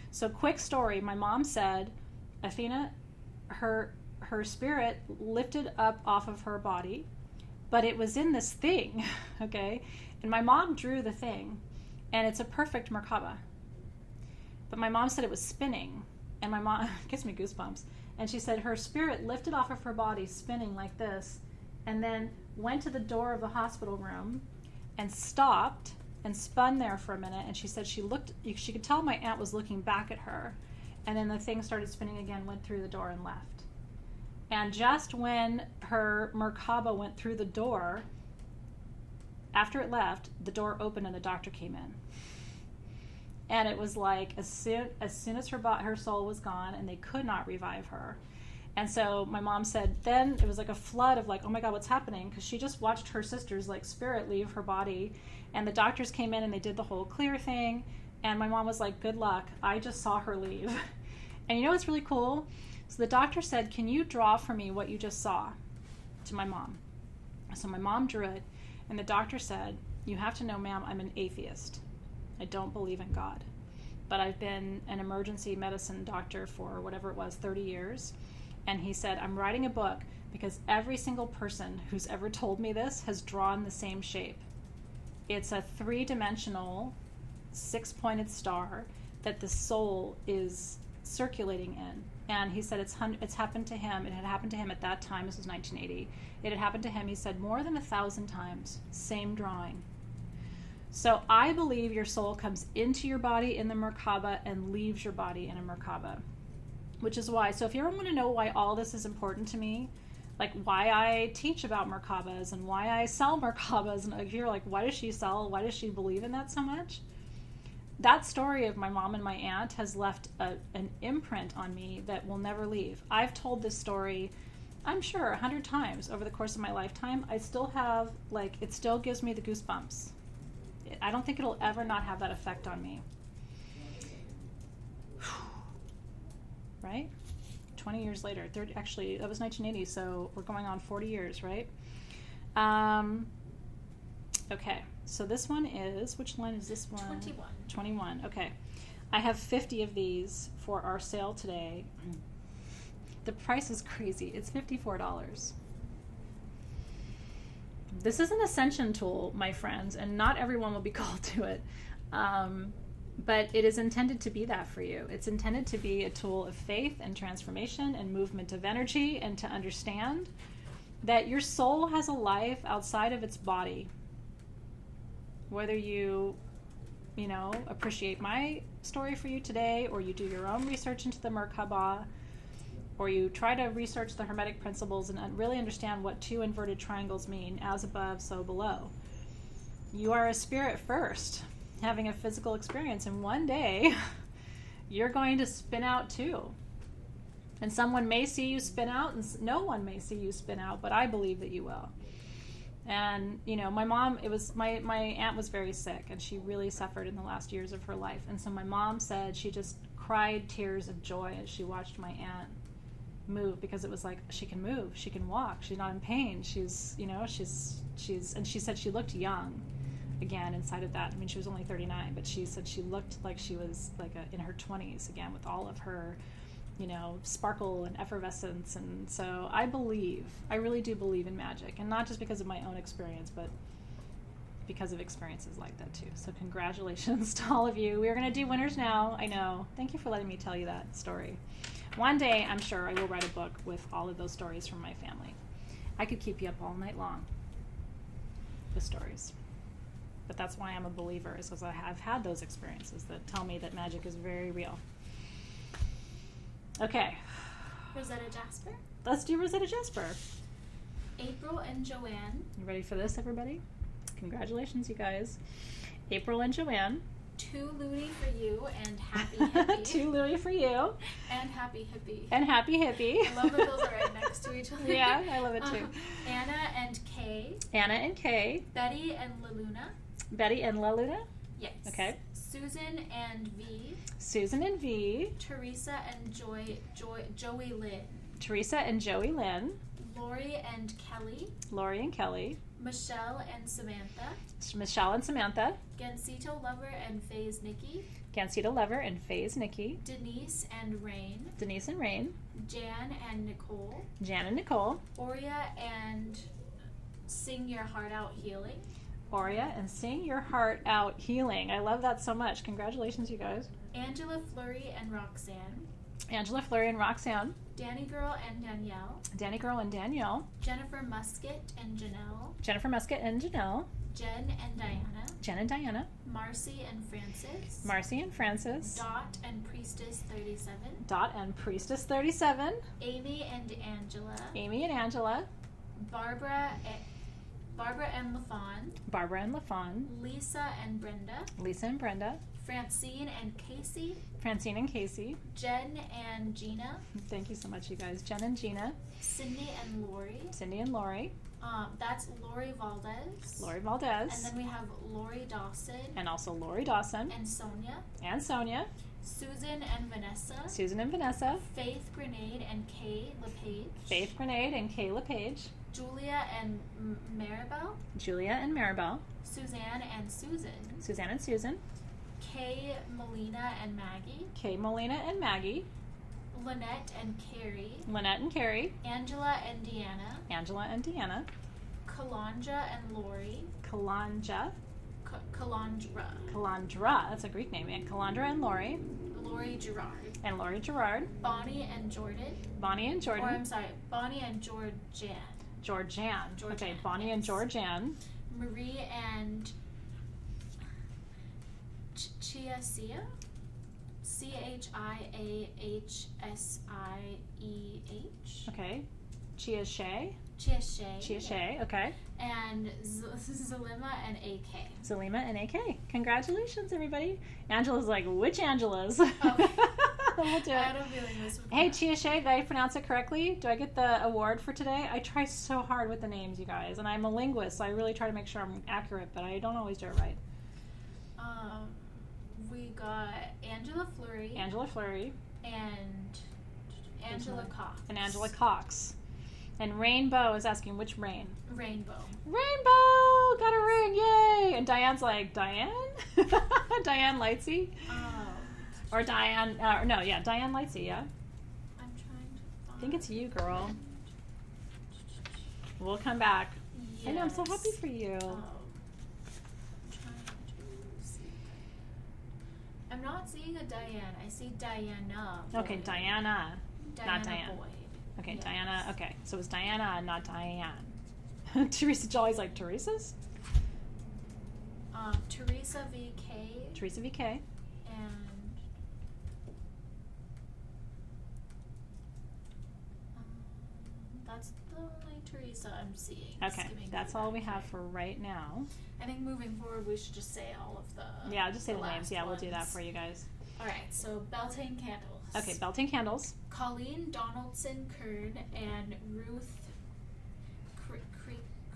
So quick story, my mom said, Athena, her spirit lifted up off of her body, but it was in this thing, okay? And my mom drew the thing, and it's a perfect Merkaba. But my mom said it was spinning, and my mom, gives me goosebumps, and she said her spirit lifted off of her body, spinning like this, and then went to the door of the hospital room and stopped and spun there for a minute, and she said she could tell my aunt was looking back at her, and then the thing started spinning again, went through the door and left. And just when her Merkaba went through the door, after it left, the door opened and the doctor came in. And it was like as soon as her soul was gone, and they could not revive her. And so my mom said then it was like a flood of oh my God, what's happening? Because she just watched her sister's spirit leave her body, and the doctors came in and they did the whole clear thing. And my mom was like, good luck. I just saw her leave. And what's really cool? So the doctor said, can you draw for me what you just saw? To my mom. So my mom drew it, and the doctor said, you have to know, ma'am, I'm an atheist. I don't believe in God. But I've been an emergency medicine doctor for whatever it was, 30 years. And he said, I'm writing a book because every single person who's ever told me this has drawn the same shape. It's a 3-dimensional, 6-pointed star that the soul is circulating in. And he said it's happened to him. It had happened to him at that time. This was 1980. It had happened to him, he said, more than 1,000 times. Same drawing. So I believe your soul comes into your body in the Merkaba and leaves your body in a Merkaba. Which is why, so if you ever want to know why all this is important to me, why I teach about Merkabas and why I sell Merkabas, and if you're why does she sell, why does she believe in that so much? That story of my mom and my aunt has left an imprint on me that will never leave. I've told this story, I'm sure, 100 times over the course of my lifetime. I still have, it still gives me the goosebumps. I don't think it'll ever not have that effect on me. Right? 20 years later. Actually, that was 1980, so we're going on 40 years, right? Okay, so this one is, which line is this one? 21. 21, okay. I have 50 of these for our sale today. The price is crazy. It's $54. This is an ascension tool, my friends, and not everyone will be called to it. But it is intended to be that for you. It's intended to be a tool of faith and transformation and movement of energy, and to understand that your soul has a life outside of its body. Whether you appreciate my story for you today, or you do your own research into the Merkaba, or you try to research the Hermetic principles and really understand what 2 inverted triangles mean, as above, so below. You are a spirit first, having a physical experience, and one day you're going to spin out too. And someone may see you spin out, and no one may see you spin out, but I believe that you will. And my mom, my aunt was very sick, and she really suffered in the last years of her life. And so my mom said she just cried tears of joy as she watched my aunt move, because it was like, she can move, she can walk, she's not in pain, she's, you know, she's and she said she looked young again inside of that. I mean, she was only 39, but she said she looked like she was like in her 20s again, with all of her, you know, sparkle and effervescence. And so I really do believe in magic, and not just because of my own experience, but because of experiences like that too. So congratulations to all of you. We're going to do winners now. I know. Thank you for letting me tell you that story. One day, I'm sure I will write a book with all of those stories from my family. I could keep you up all night long with stories. But that's why I'm a believer, is because I have had those experiences that tell me that magic is very real. Okay. Rosetta Jasper. Let's do Rosetta Jasper. April and Joanne. You ready for this, everybody? Congratulations, you guys. April and Joanne. 2 Louie for you and Happy Hippie. 2 Louie for you. And Happy Hippie. And Happy Hippie. I love that those are right next to each other. Yeah, I love it too. Anna and Kay. Anna and Kay. Betty and LaLuna. Betty and La Luna. Yes. Okay. Susan and V. Susan and V. Teresa and Joey Lynn. Teresa and Joey Lynn. Lori and Kelly. Lori and Kelly. Michelle and Samantha. Michelle and Samantha. Gansito Lover and Faye's Nikki. Gansito Lover and Faye's Nikki. Denise and Rain. Denise and Rain. Jan and Nicole. Jan and Nicole. Oria and Sing Your Heart Out Healing. Oria and Sing Your Heart Out Healing. I love that so much. Congratulations, you guys. Angela Fleury and Roxanne. Angela Fleury and Roxanne. Danny Girl and Danielle. Danny Girl and Danielle. Jennifer Musket and Janelle. Jennifer Musket and Janelle. Jen and Diana. Jen and Diana. Marcy and Francis. Marcy and Francis. Dot and Priestess 37. Dot and Priestess 37. Amy and Angela. Amy and Angela. Barbara and LaFawn. Barbara and LaFawn. Lisa and Brenda. Lisa and Brenda. Francine and Casey. Francine and Casey. Jen and Gina. Thank you so much, you guys. Jen and Gina. Cindy and Lori. Cindy and Lori. That's Lori Valdez. Lori Valdez. And then we have Lori Dawson. And also Lori Dawson. And Sonia. And Sonia. Susan and Vanessa. Susan and Vanessa. Faith Grenade and Kay LePage. Faith Grenade and Kay LePage. Julia and Maribel. Julia and Maribel. Suzanne and Susan. Suzanne and Susan. Kay Molina and Maggie. Kay Molina and Maggie. Lynette and Carrie. Lynette and Carrie. Angela and Deanna. Angela and Deanna. Kalandra and Lori. Kalanja. Kalandra. Kalandra. That's a Greek name. And Kalandra and Lori. Lori Gerard. And Lori Gerard. Bonnie and Jordan. Bonnie and Jordan. Or I'm sorry, Bonnie and Georgianne. Georgianne. Okay, Georgianne, Bonnie yes. and Georgianne. Marie and Chiasia. Chiahsieh. Okay. Chia Shay. Chia Shay. Okay. And Zalima and AK. Zalima and AK. Congratulations, everybody. Angela's like, which Angela's? Okay. We'll do it. I had a feeling this would Hey, Chia Shay, did I pronounce it correctly? Do I get the award for today? I try so hard with the names, you guys. And I'm a linguist, so I really try to make sure I'm accurate, but I don't always do it right. We got Angela Fleury. Angela Fleury. And Angela Cox. And Angela Cox. And Rainbow is asking which rain? Rainbow. Rainbow! Got a ring, yay! And Diane's like, Diane? Diane Lightsey? Or Diane, Diane Lightsey, yeah? I'm trying to find... I think it's you, girl. We'll come back. Yes. I know, I'm so happy for you. I'm trying to see. I'm not seeing a Diane. I see Diana. Okay, Boyd. Diana. Not Diane. Boyd. Okay, Yes. Diana. Okay, so it's Diana, not Diane. Teresa Jolly's like, Teresa's? Teresa VK. Teresa VK. And that's the only Teresa I'm seeing. Okay, skimming that's through all my we have page. for right now. I think moving forward, we should just say all of the. Yeah, just say the names. last Yeah, we'll do that ones. for you guys. All right, so Beltane Candles. Okay, Belting Candles. Colleen Donaldson Kern and Ruth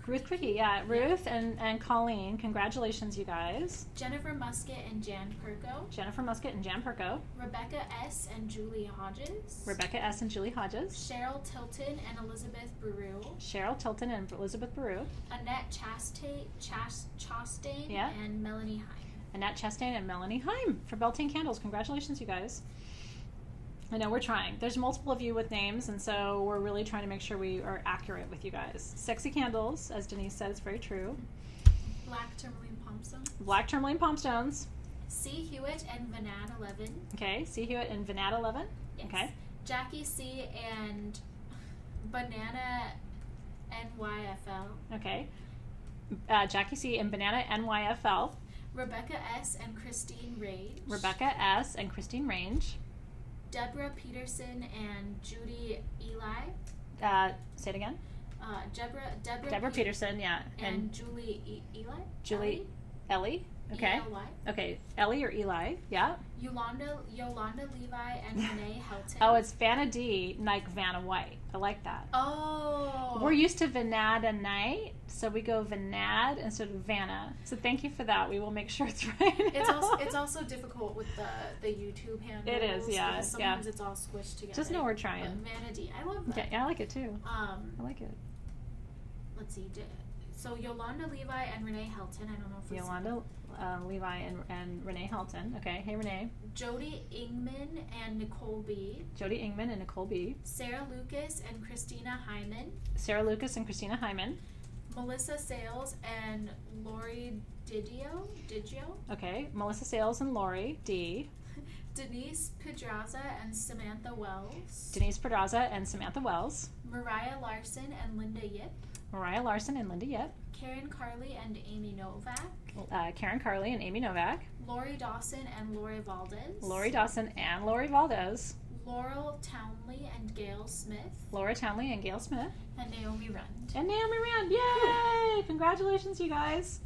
Ruth Quickie, yeah. Ruth and Colleen, congratulations, you guys. Jennifer Musket and Jan Perko. Jennifer Musket and Jan Perko. Rebecca S. and Julie Hodges. Rebecca S. and Julie Hodges. Cheryl Tilton and Elizabeth Baru. Cheryl Tilton and Elizabeth Baru. Annette Chastain Yeah. and Melanie Heim. Annette Chastain and Melanie Heim for Beltane Candles. Congratulations, you guys. I know we're trying. There's multiple of you with names, and so we're really trying to make sure we are accurate with you guys. Sexy Candles, as Denise said, is very true. Black Tourmaline Palmstones. Black Tourmaline Palmstones. C. Hewitt and Vanad 11. Okay, C. Hewitt and Vanad 11. Yes. Okay. Jackie C. and Banana NYFL. Okay. Jackie C. and Banana NYFL. Rebecca S. and Christine Range. Rebecca S. and Christine Range. Deborah Peterson and Judy Eli. Say it again. Deborah Peterson, yeah. and Julie Eli. Julie Ellie. Okay. E-L-Y. Okay. Ellie or Eli. Yeah. Yolanda Levi and Renee Helton. Oh, it's Vanna D. Nike Vanna White. I like that. Oh. We're used to Vanad and Night, so we go Vanad instead of Vanna. So thank you for that. We will make sure it's right. It's also difficult with the YouTube handles. It is, yeah. Because sometimes it's all squished together. Just know we're trying. But Vanna D. I love that. Okay, yeah, I like it too. I like it. Let's see. So Yolanda Levi and Renee Helton. I don't know if we Yolanda Levi and Renee Helton. Okay, hey Renee. Jody Ingman and Nicole B. Jody Ingman and Nicole B. Sarah Lucas and Christina Hyman. Sarah Lucas and Christina Hyman. Melissa Sales and Lori Diggio. Okay, Melissa Sales and Lori D. Denise Pedraza and Samantha Wells. Denise Pedraza and Samantha Wells. Mariah Larson and Linda Yip. Mariah Larson and Linda Yip. Karen Carley and Amy Novak. Karen Carley and Amy Novak. Lori Dawson and Lori Valdez. Lori Dawson and Lori Valdez. Laurel Townley and Gail Smith. Laura Townley and Gail Smith. And Naomi Rund. And Naomi Rand. Yay! Congratulations, you guys.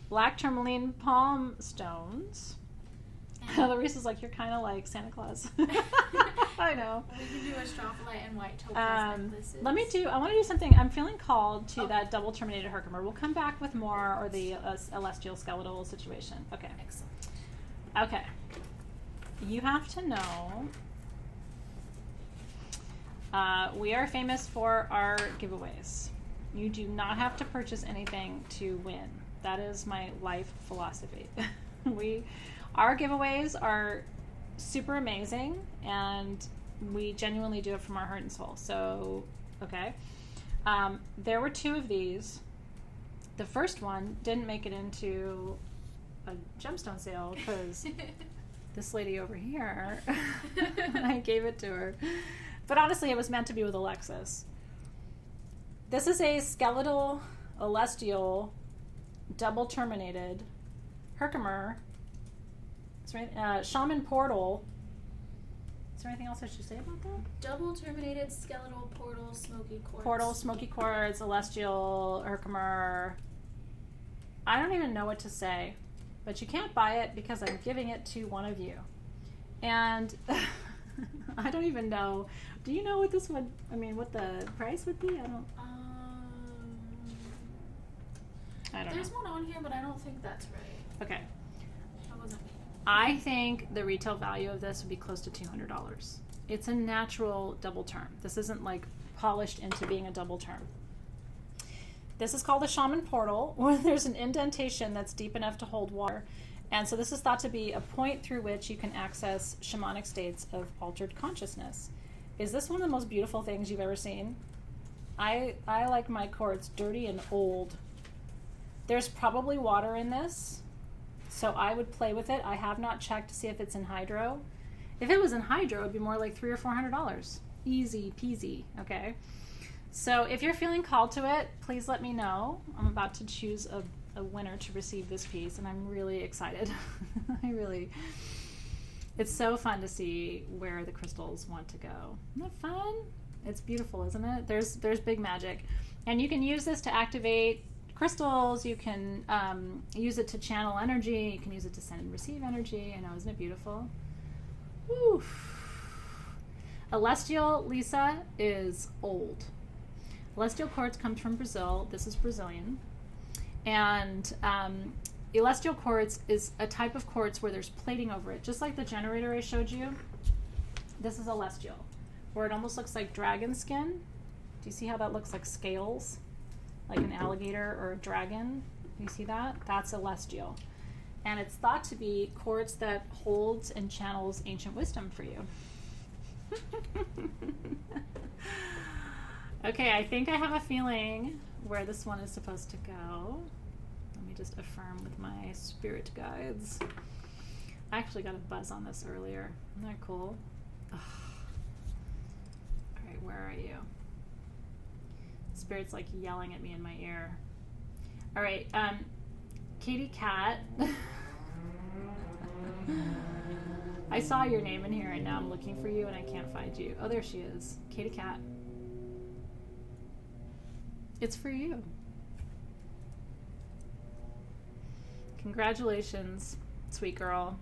Black Tourmaline Palm Stones. Larissa's like, you're kind of like Santa Claus. I know. We can do a Stropholite and white topaz necklaces. I want to do something. I'm feeling called to that double terminated Herkimer. We'll come back with more, or the celestial skeletal situation. Okay. Excellent. Okay. You have to know, we are famous for our giveaways. You do not have to purchase anything to win. That is my life philosophy. Our giveaways are super amazing, and we genuinely do it from our heart and soul. So, okay. There were 2 of these. The first one didn't make it into a gemstone sale because this lady over here, I gave it to her. But honestly, it was meant to be with Alexis. This is a skeletal, celestial, double terminated Herkimer. Shaman portal. Is there anything else I should say about that? Double terminated skeletal portal smoky quartz. Portal, smoky quartz, celestial, Herkimer. I don't even know what to say, but you can't buy it because I'm giving it to one of you. And I don't even know. Do you know what this would? I mean, what the price would be? I don't know. There's one on here, but I don't think that's right. Okay. That wasn't me. I think the retail value of this would be close to $200. It's a natural double term. This isn't like polished into being a double term. This is called a Shaman portal, where there's an indentation that's deep enough to hold water. And so this is thought to be a point through which you can access shamanic states of altered consciousness. Is this one of the most beautiful things you've ever seen? I like my quartz dirty and old. There's probably water in this, so I would play with it. I have not checked to see if it's in hydro. If it was in hydro, it would be more like $300 or $400. Easy peasy, okay? So if you're feeling called to it, please let me know. I'm about to choose a winner to receive this piece, and I'm really excited. It's so fun to see where the crystals want to go. Isn't that fun? It's beautiful, isn't it? There's big magic. And you can use this to activate crystals. You can use it to channel energy. You can use it to send and receive energy. I know, isn't it beautiful? Woo. Celestial Lisa is old. Celestial quartz comes from Brazil. This is Brazilian. And celestial quartz is a type of quartz where there's plating over it. Just like the generator I showed you, this is celestial, where it almost looks like dragon skin. Do you see how that looks like scales? Like an alligator or a dragon? You see that? That's celestial. And it's thought to be quartz that holds and channels ancient wisdom for you. Okay, I think I have a feeling where this one is supposed to go. Let me just affirm with my spirit guides. I actually got a buzz on this earlier. Isn't that cool? Ugh. All right, where are you? Spirit's like yelling at me in my ear. All right, Katie Cat. I saw your name in here and now I'm looking for you and I can't find you. Oh, there she is. Katie Cat. It's for you. Congratulations, sweet girl.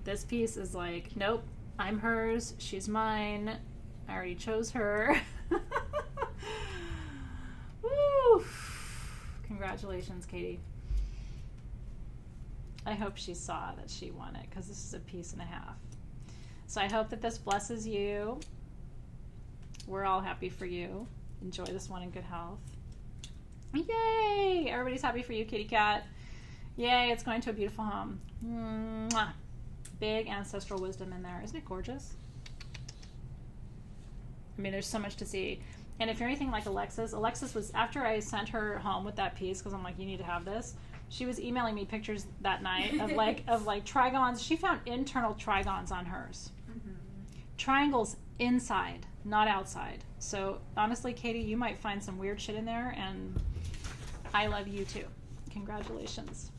This piece is like, nope, I'm hers, she's mine. I already chose her. Woo! Congratulations, Katie. I hope she saw that she won it because this is a piece and a half. So I hope that this blesses you. We're all happy for you. Enjoy this one in good health. Yay! Everybody's happy for you, kitty cat. Yay, it's going to a beautiful home. Mwah. Big ancestral wisdom in there. Isn't it gorgeous? I mean, there's so much to see. And if you're anything like Alexis was, after I sent her home with that piece, because I'm like, you need to have this, she was emailing me pictures that night of like trigons. She found internal trigons on hers. Mm-hmm. Triangles inside, not outside. So honestly, Katie, you might find some weird shit in there, and I love you too. Congratulations.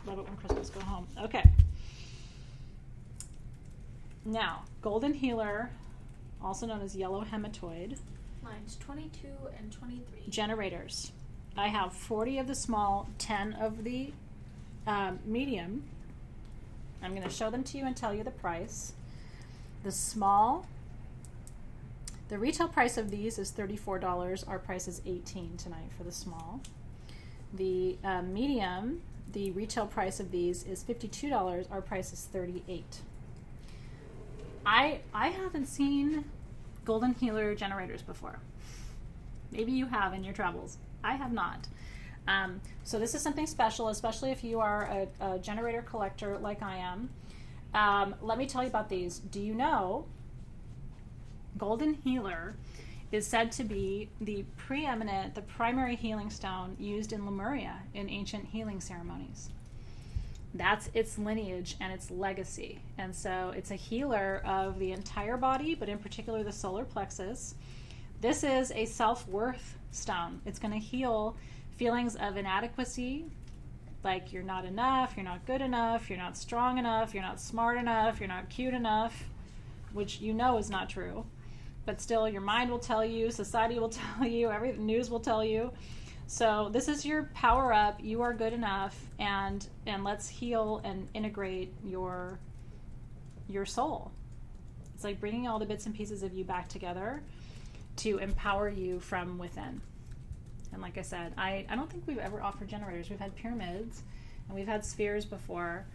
Love it when crystals go home. Okay. Now, golden healer, also known as yellow hematoid. Lines 22 and 23. Generators. I have 40 of the small, 10 of the medium. I'm going to show them to you and tell you the price. The small, the retail price of these is $34. Our price is $18 tonight for the small. The medium, the retail price of these is $52. Our price is $38. I haven't seen golden healer generators before. Maybe you have in your travels. I have not. So this is something special, especially if you are a generator collector like I am. Let me tell you about these. Do you know golden healer is said to be the primary healing stone used in Lemuria in ancient healing ceremonies. That's its lineage and its legacy. And so it's a healer of the entire body, but in particular the solar plexus. This is a self-worth stone. It's going to heal feelings of inadequacy, like you're not enough, you're not good enough, you're not strong enough, you're not smart enough, you're not cute enough, which you know is not true. But still, your mind will tell you, society will tell you, the news will tell you. So this is your power up. You are good enough, and let's heal and integrate your soul. It's like bringing all the bits and pieces of you back together to empower you from within. And like I said, I don't think we've ever offered generators. We've had pyramids and we've had spheres before.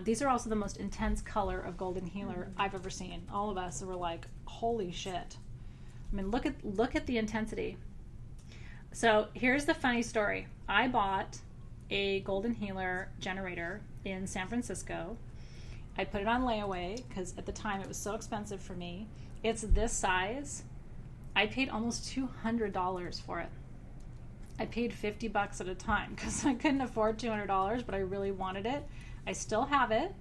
These are also the most intense color of golden healer I've ever seen. All of us were like, holy shit. I mean, look at the intensity. So here's the funny story. I bought a golden healer generator in San Francisco. I put it on layaway because at the time it was so expensive for me. It's this size. I paid almost $200 for it. I paid $50 at a time because I couldn't afford $200, but I really wanted it. I still have it.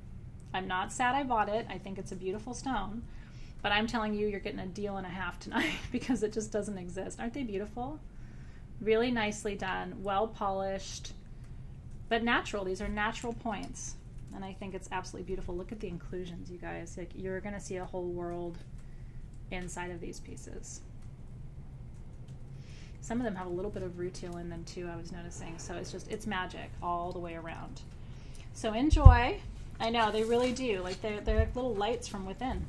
I'm not sad I bought it. I think it's a beautiful stone. But I'm telling you, you're getting a deal and a half tonight because it just doesn't exist. Aren't they beautiful? Really nicely done, well polished, but natural. These are natural points. And I think it's absolutely beautiful. Look at the inclusions, you guys. Like, you're going to see a whole world inside of these pieces. Some of them have a little bit of rutile in them too, I was noticing. So it's magic all the way around. So enjoy. I know, they really do. Like they're like little lights from within.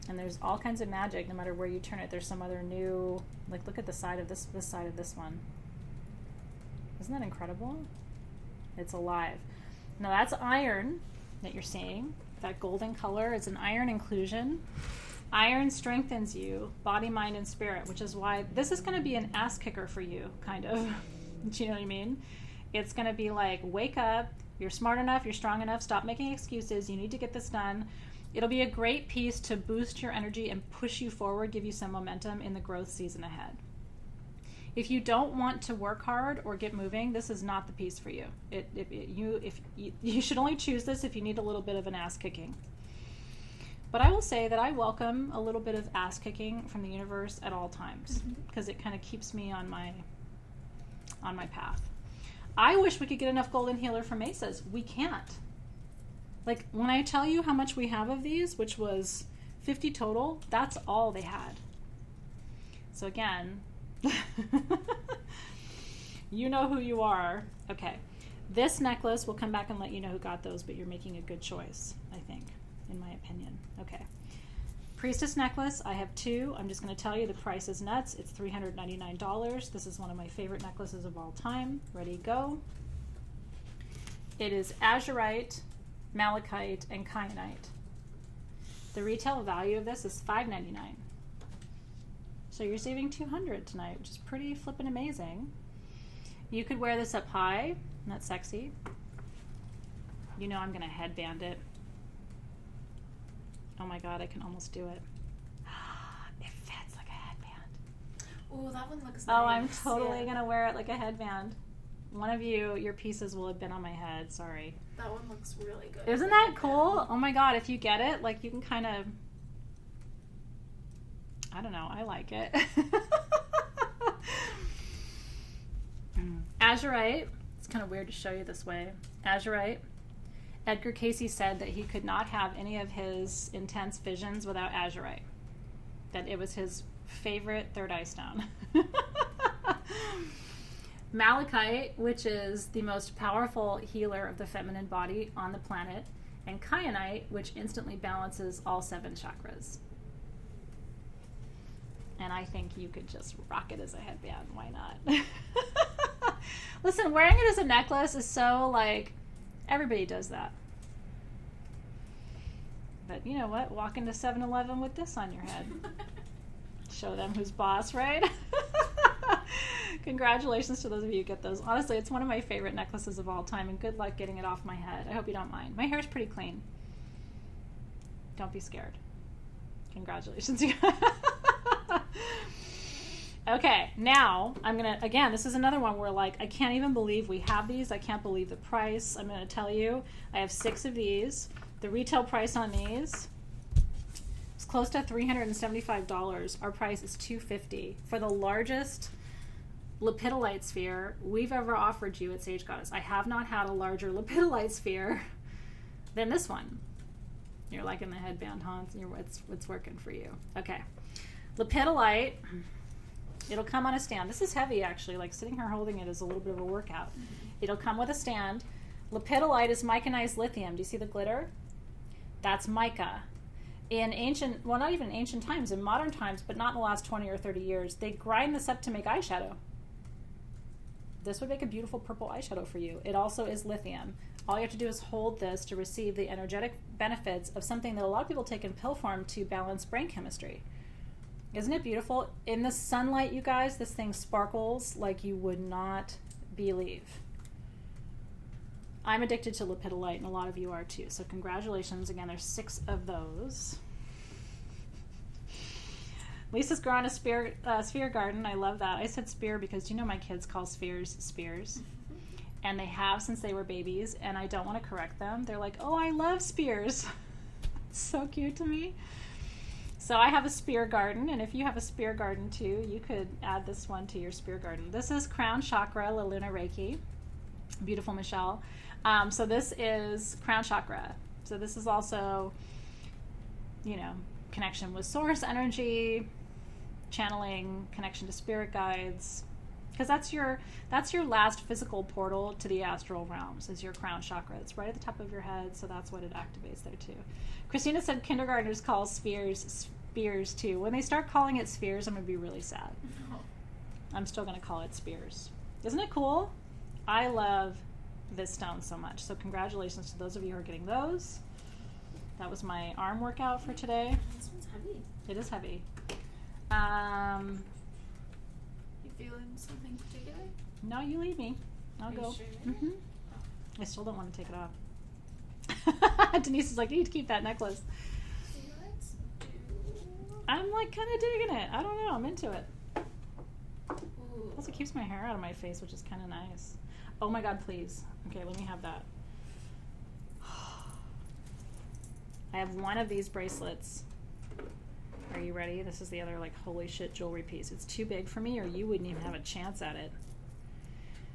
And there's all kinds of magic no matter where you turn it. There's some other new, like look at the side of this side of this one. Isn't that incredible? It's alive. Now that's iron that you're seeing. That golden color is an iron inclusion. Iron strengthens you, body, mind, and spirit, which is why this is going to be an ass kicker for you, kind of. Do you know what I mean? It's going to be like, wake up, you're smart enough, you're strong enough, stop making excuses, you need to get this done. It'll be a great piece to boost your energy and push you forward, give you some momentum in the growth season ahead. If you don't want to work hard or get moving, this is not the piece for you. You should only choose this if you need a little bit of an ass kicking. But I will say that I welcome a little bit of ass kicking from the universe at all times, because it kind of keeps me on my path. I wish we could get enough golden healer for mesas. We can't. Like, when I tell you how much we have of these, which was 50 total, that's all they had. So again, you know who you are. Okay. This necklace, we'll come back and let you know who got those, but you're making a good choice, I think, in my opinion. Okay. Priestess necklace, I have 2. I'm just going to tell you the price is nuts. It's $399. This is one of my favorite necklaces of all time. Ready, go. It is Azurite, Malachite, and Kyanite. The retail value of this is $5.99. So you're saving $200 tonight, which is pretty flippin' amazing. You could wear this up high. That's sexy. You know I'm going to headband it. Oh my god, I can almost do it. It fits like a headband. Oh, that one looks nice. Oh, I'm totally going to wear it like a headband. One of you, your pieces will have been on my head. Sorry. That one looks really good. Isn't that cool? Oh my god, if you get it, like you can kind of... I don't know, I like it. Azurite. It's kind of weird to show you this way. Azurite. Edgar Cayce said that he could not have any of his intense visions without Azurite. That it was his favorite third eye stone. Malachite, which is the most powerful healer of the feminine body on the planet. And Kyanite, which instantly balances all 7 chakras. And I think you could just rock it as a headband. Why not? Listen, wearing it as a necklace is so, like, everybody does that. But you know what? Walk into 7-Eleven with this on your head. Show them who's boss, right? Congratulations to those of you who get those. Honestly, it's one of my favorite necklaces of all time, and good luck getting it off my head. I hope you don't mind. My hair's pretty clean. Don't be scared. Congratulations. Okay, now I'm going to, again, this is another one where, like, I can't even believe we have these. I can't believe the price. I'm going to tell you, I have 6 of these. The retail price on these is close to $375. Our price is $250 for the largest Lepidolite sphere we've ever offered you at Sage Goddess. I have not had a larger Lepidolite sphere than this one. You're liking the headband, huh? It's working for you. Okay. Lepidolite, it'll come on a stand. This is heavy, actually. Like, sitting here holding it is a little bit of a workout. It'll come with a stand. Lepidolite is micanized lithium. Do you see the glitter? That's mica. In ancient, well, not even ancient times, in modern times, but not in the last 20 or 30 years, they grind this up to make eyeshadow. This would make a beautiful purple eyeshadow for you. It also is lithium. All you have to do is hold this to receive the energetic benefits of something that a lot of people take in pill form to balance brain chemistry. Isn't it beautiful? In the sunlight, you guys, this thing sparkles like you would not believe. I'm addicted to Lepidolite, and a lot of you are too. So congratulations. Again, there's 6 of those. Lisa's growing a sphere garden. I love that. I said spear because you know my kids call spheres spears. And they have since they were babies, and I don't want to correct them. They're like, oh, I love spears. It's so cute to me. So I have a spear garden, and if you have a spear garden too, you could add this one to your spear garden. This is Crown Chakra, La Luna Reiki. Beautiful, Michelle. So this is Crown Chakra. So this is also, you know, connection with source energy, channeling, connection to spirit guides, because that's your last physical portal to the astral realms, is your crown chakra. It's right at the top of your head, so that's what it activates there too. Christina said kindergartners call spheres too. When they start calling it spheres, I'm gonna be really sad. No. I'm still gonna call it spears. Isn't it cool? I love this stone so much. So congratulations to those of you who are getting those. That was my arm workout for today. This one's heavy. It is heavy. You feeling something particular? No, you leave me. I'll Are you go. sure? Hmm. I still don't want to take it off. Denise is like, you need to keep that necklace. Let's do... I'm like kind of digging it. I don't know. I'm into it. Ooh. Also keeps my hair out of my face, which is kind of nice. Oh my God, please. Okay, let me have that. I have one of these bracelets. Are you ready? This is the other like holy shit jewelry piece. It's too big for me or you wouldn't even have a chance at it.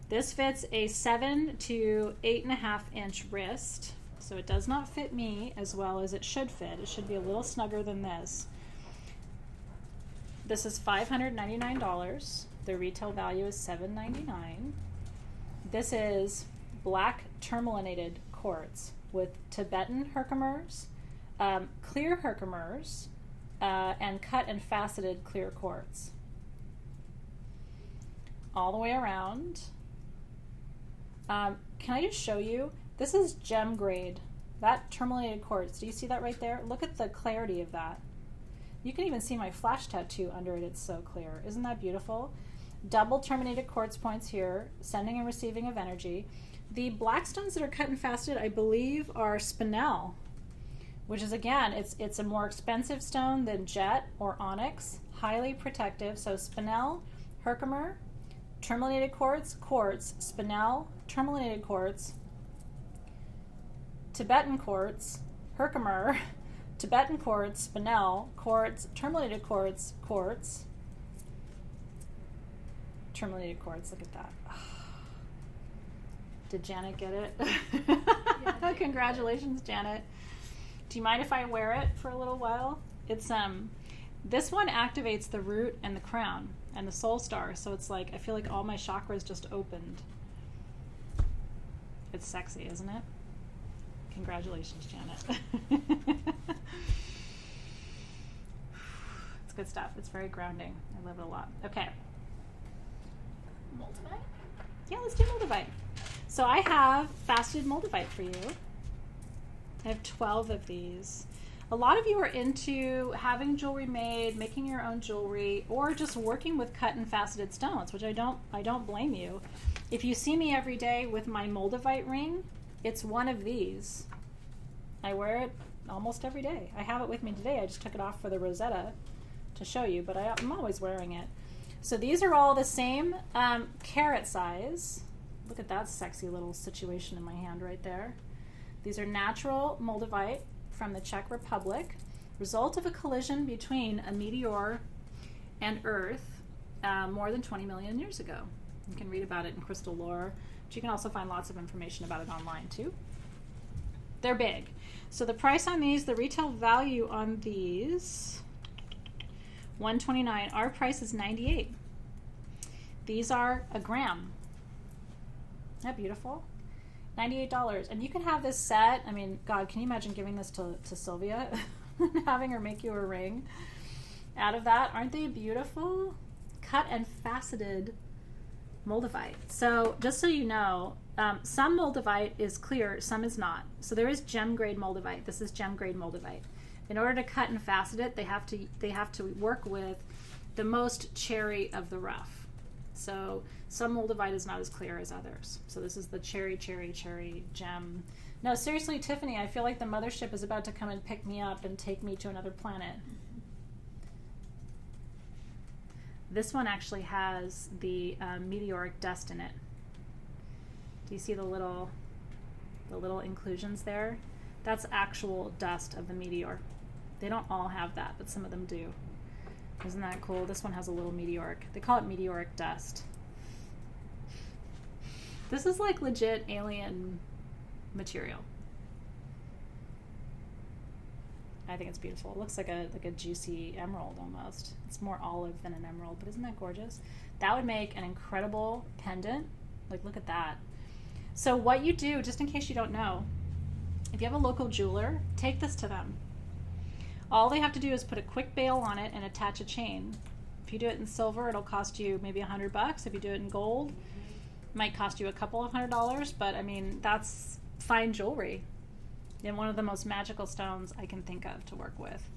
This fits a 7 to 8.5 inch wrist. So it does not fit me as well as it should fit. It should be a little snugger than this. This is $599. The retail value is $799. This is black tourmalinated quartz with Tibetan herkimers, clear herkimers, and cut and faceted clear quartz. All the way around. Can I just show you? This is gem grade. That tourmalinated quartz. Do you see that right there? Look at the clarity of that. You can even see my flash tattoo under it. It's so clear. Isn't that beautiful? Double terminated quartz points here, sending and receiving of energy. The black stones that are cut and faceted, I believe, are spinel, which is, again, it's a more expensive stone than jet or onyx, highly protective. So spinel, herkimer, tourmalinated quartz, spinel, tourmalinated quartz, Tibetan quartz, herkimer, Tibetan quartz, spinel, quartz, tourmalinated quartz, tourmalinated quartz. Look at that. Did Janet get it? Yeah, Congratulations, Janet. Do you mind if I wear it for a little while? It's this one activates the root and the crown and the soul star, so it's like I feel like all my chakras just opened. It's sexy, isn't it? Congratulations, Janet. It's good stuff. It's very grounding. I love it a lot. Okay. Multivite? Yeah, let's do moldavite. So I have faceted moldavite for you. I have 12 of these. A lot of you are into having jewelry made, making your own jewelry, or just working with cut and faceted stones, which I don't blame you. If you see me every day with my moldavite ring, it's one of these. I wear it almost every day. I have it with me today. I just took it off for the Rosetta to show you, but I'm always wearing it. So these are all the same carat size. Look at that sexy little situation in my hand right there. These are natural moldavite from the Czech Republic, result of a collision between a meteor and Earth more than 20 million years ago. You can read about it in crystal lore, but you can also find lots of information about it online too. They're big. So the price on these, the retail value on these, $129. Our price is $98. These are a gram. Isn't that beautiful? $98. And you can have this set. I mean, God, can you imagine giving this to Sylvia and having her make you a ring out of that? Aren't they beautiful? Cut and faceted moldavite. So just so you know, some moldavite is clear, some is not. So there is gem grade moldavite. This is gem grade moldavite. In order to cut and facet it, they have to work with the most cherry of the rough. So some moldavite is not as clear as others. So this is the cherry gem. No, seriously, Tiffany, I feel like the mothership is about to come and pick me up and take me to another planet. This one actually has the meteoric dust in it. Do you see the little inclusions there? That's actual dust of the meteor. They don't all have that, but some of them do. Isn't that cool? This one has a little meteoric. They call it meteoric dust. This is like legit alien material. I think it's beautiful. It looks like a juicy emerald almost. It's more olive than an emerald, but isn't that gorgeous? That would make an incredible pendant. Like, look at that. So what you do, just in case you don't know, if you have a local jeweler, take this to them. All they have to do is put a quick bail on it and attach a chain. If you do it in silver, it'll cost you maybe $100. If you do it in gold, it might cost you a couple of $100, but I mean, that's fine jewelry and one of the most magical stones I can think of to work with.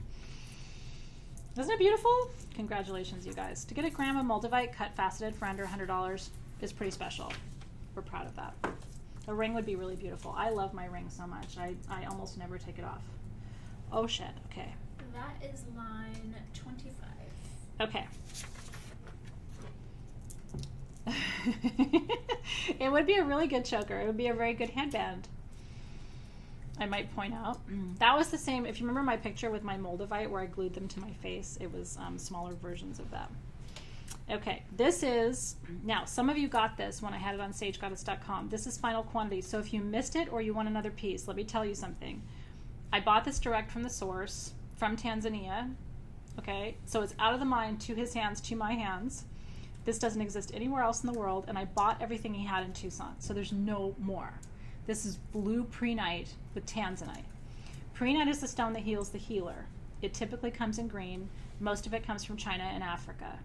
Isn't it beautiful? Congratulations, you guys. To get a gram of moldavite cut faceted for under $100 is pretty special. We're proud of that. A ring would be really beautiful. I love my ring so much. I almost never take it off. Oh shit, okay. That is line 25. Okay. It would be a really good choker. It would be a very good headband, I might point out. That was the same, if you remember my picture with my moldavite where I glued them to my face, it was smaller versions of that. Okay, this is, now some of you got this when I had it on sagegoddess.com. This is final quantity, so if you missed it or you want another piece, let me tell you something. I bought this direct from the source, from Tanzania. Okay, so it's out of the mine to his hands, to my hands. This doesn't exist anywhere else in the world, and I bought everything he had in Tucson, so there's no more. This is blue prehnite with tanzanite. Prehnite is the stone that heals the healer. It typically comes in green. Most of it comes from China and Africa.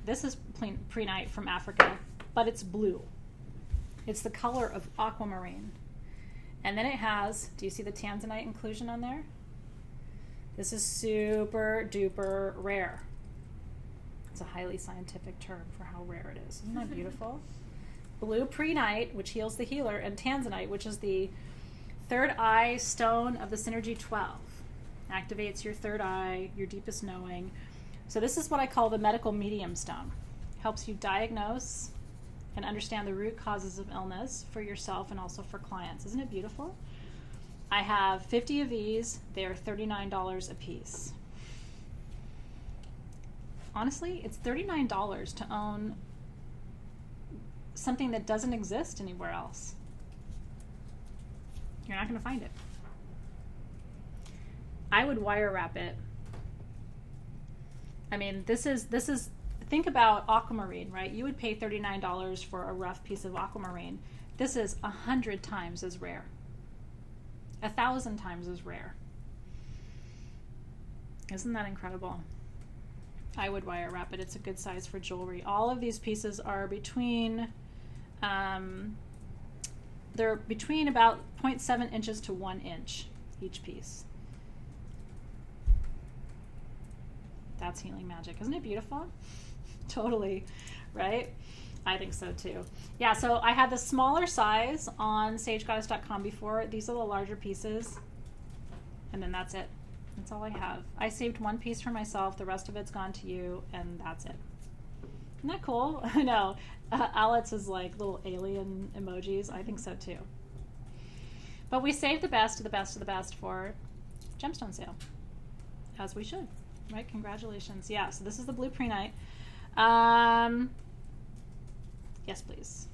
This is prehnite from Africa, but it's blue. It's the color of aquamarine. And then it has, do you see the tanzanite inclusion on there? This is super duper rare. It's a highly scientific term for how rare it is. Isn't that beautiful? Blue prehnite, which heals the healer, and tanzanite, which is the third eye stone of the Synergy 12. Activates your third eye, your deepest knowing. So this is what I call the medical medium stone. Helps you diagnose and understand the root causes of illness for yourself and also for clients. Isn't it beautiful? I have 50 of these. They are $39 a piece. Honestly, it's $39 to own something that doesn't exist anywhere else. You're not going to find it. I would wire wrap it. I mean, this is think about aquamarine, right? You would pay $39 for a rough piece of aquamarine. This is 100 times as rare. 1,000 times as rare. Isn't that incredible? I would wire wrap it. It's a good size for jewelry. All of these pieces are between, they're between about 0.7 inches to 1 inch each piece. That's healing magic. Isn't it beautiful? Totally, right? I think so too. Yeah, so I had the smaller size on sagegoddess.com before. These are the larger pieces. And then that's it. That's all I have. I saved one piece for myself. The rest of it's gone to you, and that's it. Isn't that cool? I know. Alex is like little alien emojis. I think so too. But we saved the best of the best of the best for gemstone sale, as we should. Right? Congratulations. Yeah, so this is the blue prehnite. Yes, please.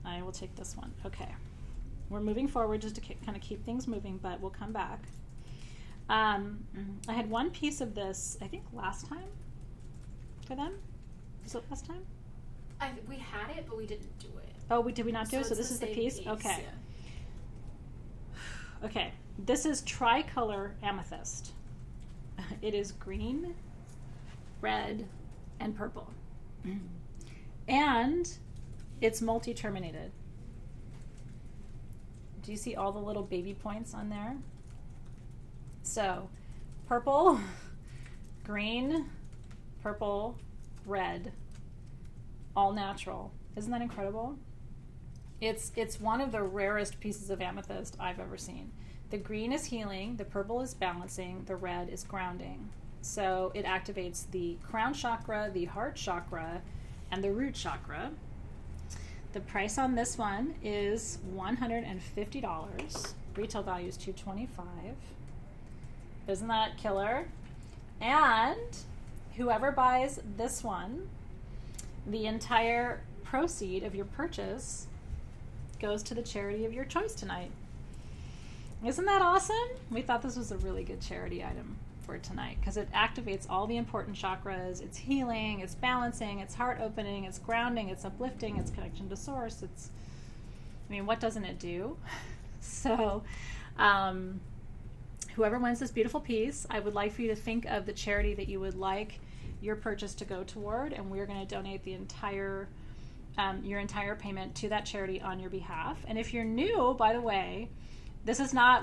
I will take this one. Okay. We're moving forward just to kind of keep things moving, but we'll come back. I had one piece of this, I think, last time for them. Was it last time? We had it, but we didn't do it. Oh, did we not do it? So this is the piece? piece? Okay. Yeah. Okay. This is tricolor amethyst. It is green, red, and purple. And it's multi-terminated. Do you see all the little baby points on there? So, purple, green, purple, red, all natural. Isn't that incredible? It's one of the rarest pieces of amethyst I've ever seen. The green is healing, the purple is balancing, the red is grounding. So it activates the crown chakra, the heart chakra, and the root chakra. The price on this one is $150. Retail value is $225. Isn't that killer? And whoever buys this one, the entire proceed of your purchase goes to the charity of your choice tonight. Isn't that awesome? We thought this was a really good charity item for tonight because it activates all the important chakras. It's healing, it's balancing, it's heart opening, it's grounding, it's uplifting, it's connection to source. What doesn't it do? So, whoever wins this beautiful piece, I would like for you to think of the charity that you would like your purchase to go toward, and we're going to donate the entire your entire payment to that charity on your behalf. And if you're new, by the way,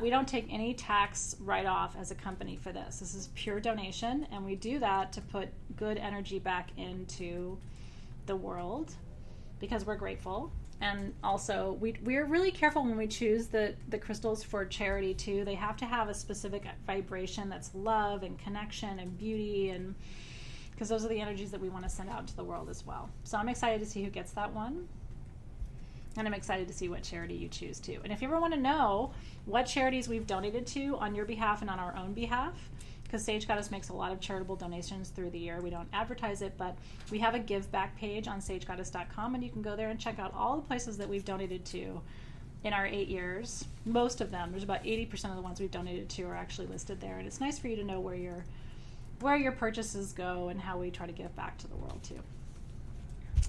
we don't take any tax write-off as a company for this. This is pure donation, and we do that to put good energy back into the world because we're grateful. And also, we're really careful when we choose the crystals for charity, too. They have to have a specific vibration that's love and connection and beauty, and because those are the energies that we want to send out into the world as well. So I'm excited to see who gets that one. And I'm excited to see what charity you choose too. And if you ever want to know what charities we've donated to on your behalf and on our own behalf, because Sage Goddess makes a lot of charitable donations through the year. We don't advertise it, but we have a give back page on sagegoddess.com, and you can go there and check out all the places that we've donated to in our 8 years. Most of them, there's about 80% of the ones we've donated to are actually listed there. And it's nice for you to know where your purchases go and how we try to give back to the world too.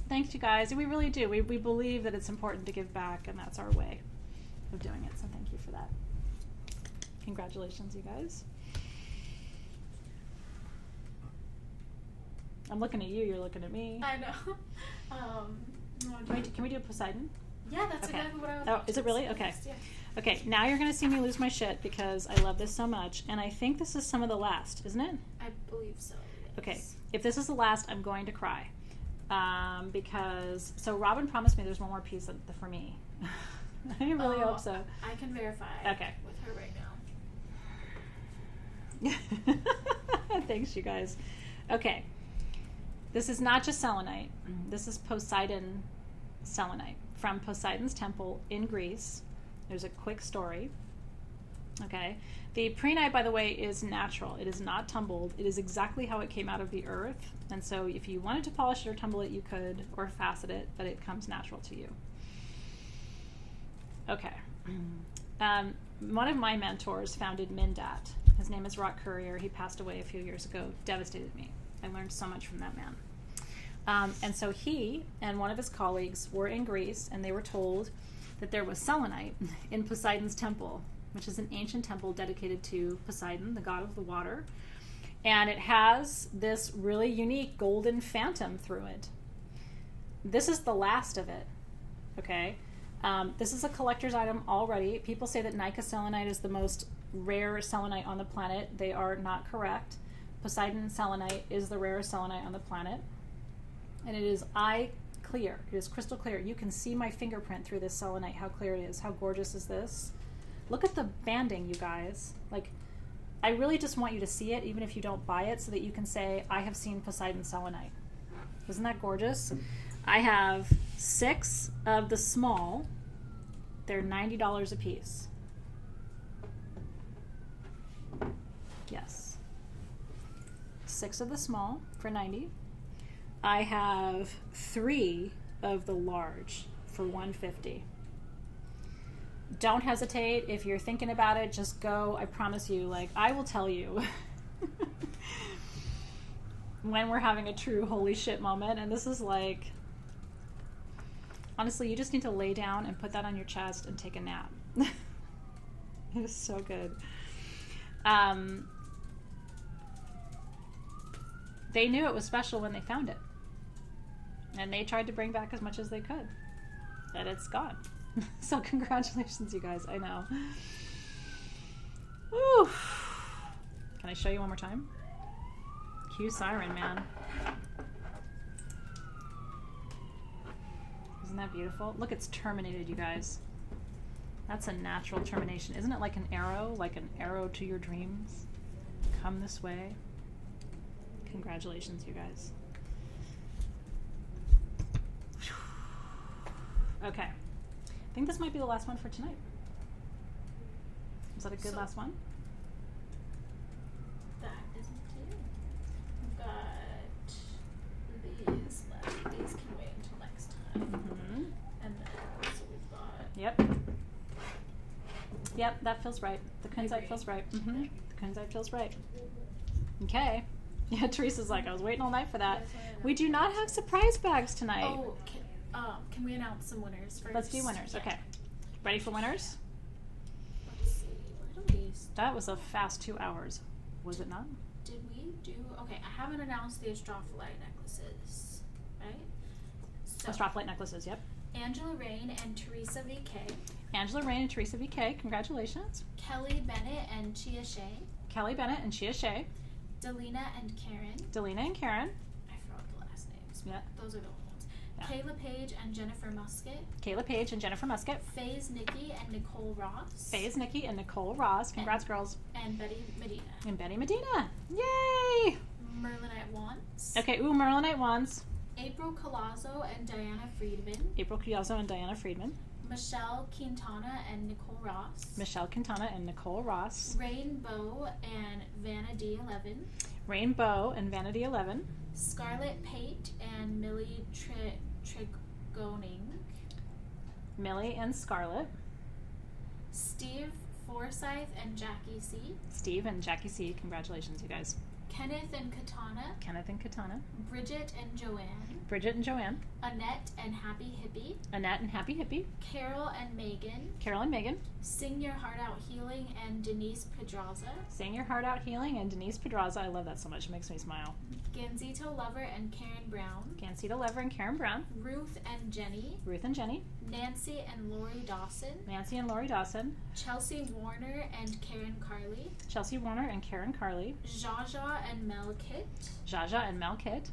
Thanks, you guys. And we really do. We believe that it's important to give back, and that's our way of doing it. So thank you for that. Congratulations, you guys. I'm looking at you. You're looking at me. I know. Can we do Poseidon? Yeah, that's Okay. exactly what I was. Oh, is it really? Okay. Yeah. Okay, now you're going to see me lose my shit because I love this so much. And I think this is some of the last, isn't it? I believe so. Yes. Okay, if this is the last, I'm going to cry. So Robin promised me there's one more piece for me. I really hope so. I can verify with her right now. Thanks, you guys. Okay, this is not just selenite. This is Poseidon selenite from Poseidon's temple in Greece. There's a quick story. Okay, the prehnite, by the way, is natural. It is not tumbled. It is exactly how it came out of the earth. And so if you wanted to polish it or tumble it, you could, or facet it, but it comes natural to you. Okay. One of my mentors founded Mindat. His name is Rock Courier. He passed away a few years ago. Devastated me. I learned so much from that man. And so he and one of his colleagues were in Greece, and they were told that there was selenite in Poseidon's temple, which is an ancient temple dedicated to Poseidon, the god of the water. And it has this really unique golden phantom through it. This is the last of it, okay? This is a collector's item already. People say that Nika selenite is the most rare selenite on the planet. They are not correct. Poseidon selenite is the rarest selenite on the planet. And it is eye clear. It is crystal clear. You can see my fingerprint through this selenite, how clear it is. How gorgeous is this? Look at the banding, you guys. Like, I really just want you to see it, even if you don't buy it, so that you can say, I have seen Poseidon selenite. Isn't that gorgeous? I have 6 of the small. They're $90 a piece. Yes. 6 of the small for $90. I have 3 of the large for $150. Don't hesitate. If you're thinking about it, just go. I promise you, I will tell you when we're having a true holy shit moment. And this is honestly, you just need to lay down and put that on your chest and take a nap. It is so good. They knew it was special when they found it. And they tried to bring back as much as they could. And it's gone. So congratulations, you guys. I know. Woo. Can I show you one more time? Cue siren, man. Isn't that beautiful? Look, it's terminated, you guys. That's a natural termination. Isn't it like an arrow to your dreams? Come this way. Congratulations, you guys. Okay. I think this might be the last one for tonight. Is that a good last one? That isn't it. We've got these left. These can wait until next time. Mm-hmm. And then, so we've got... Yep. Yep, that feels right. The kunzite agree. feels right. The kunzite feels right. Okay. Yeah, Teresa's like, I was waiting all night for that. We do not have surprise bags tonight. Oh, can we announce some winners first? Let's do winners. Yeah. Okay. Ready for winners? Let's see. What did we That was a fast 2 hours. Was it not? Did we do? Okay, I haven't announced the Astrophyllite necklaces, right? So, Astrophyllite necklaces, yep. Angela Rain and Teresa VK, Angela Rain and Teresa VK, congratulations. Kelly Bennett and Chia Shea, Kelly Bennett and Chia Shea. Delina and Karen. Delina and Karen. I forgot the last names. Yeah. Those are the old ones. Yeah. Kayla Page and Jennifer Musket. Kayla Page and Jennifer Musket. Faze Nikki and Nicole Ross. Faze Nikki and Nicole Ross. Congrats, girls. And Betty Medina. And Betty Medina. Yay! Merlinite Wands. Okay, ooh, Merlinite wands. April Colazzo and Diana Friedman. April Cuyazzo and Diana Friedman. Michelle Quintana and Nicole Ross. Michelle Quintana and Nicole Ross. Rainbow and Vanity 11. Rainbow and Vanity 11. Scarlett Pate and Millie Trigoning. Millie and Scarlett. Steve Forsyth and Jackie C. Steve and Jackie C. Congratulations, you guys. Kenneth and Katana. Kenneth and Katana. Bridget and Joanne. Bridget and Joanne. Annette and Happy Hippie. Annette and Happy Hippie. Carol and Megan. Carol and Megan. Sing Your Heart Out Healing and Denise Pedraza. Sing Your Heart Out Healing and Denise Pedraza. I love that so much. It makes me smile. Gansito Lover and Karen Brown. Gansita Lever and Karen Brown. Ruth and Jenny. Ruth and Jenny. Nancy and Lori Dawson. Nancy and Lori Dawson. Chelsea Warner and Karen Carley. Chelsea Warner and Karen Carley. Jaja and Mel Kit. Jaja and Mel Kit.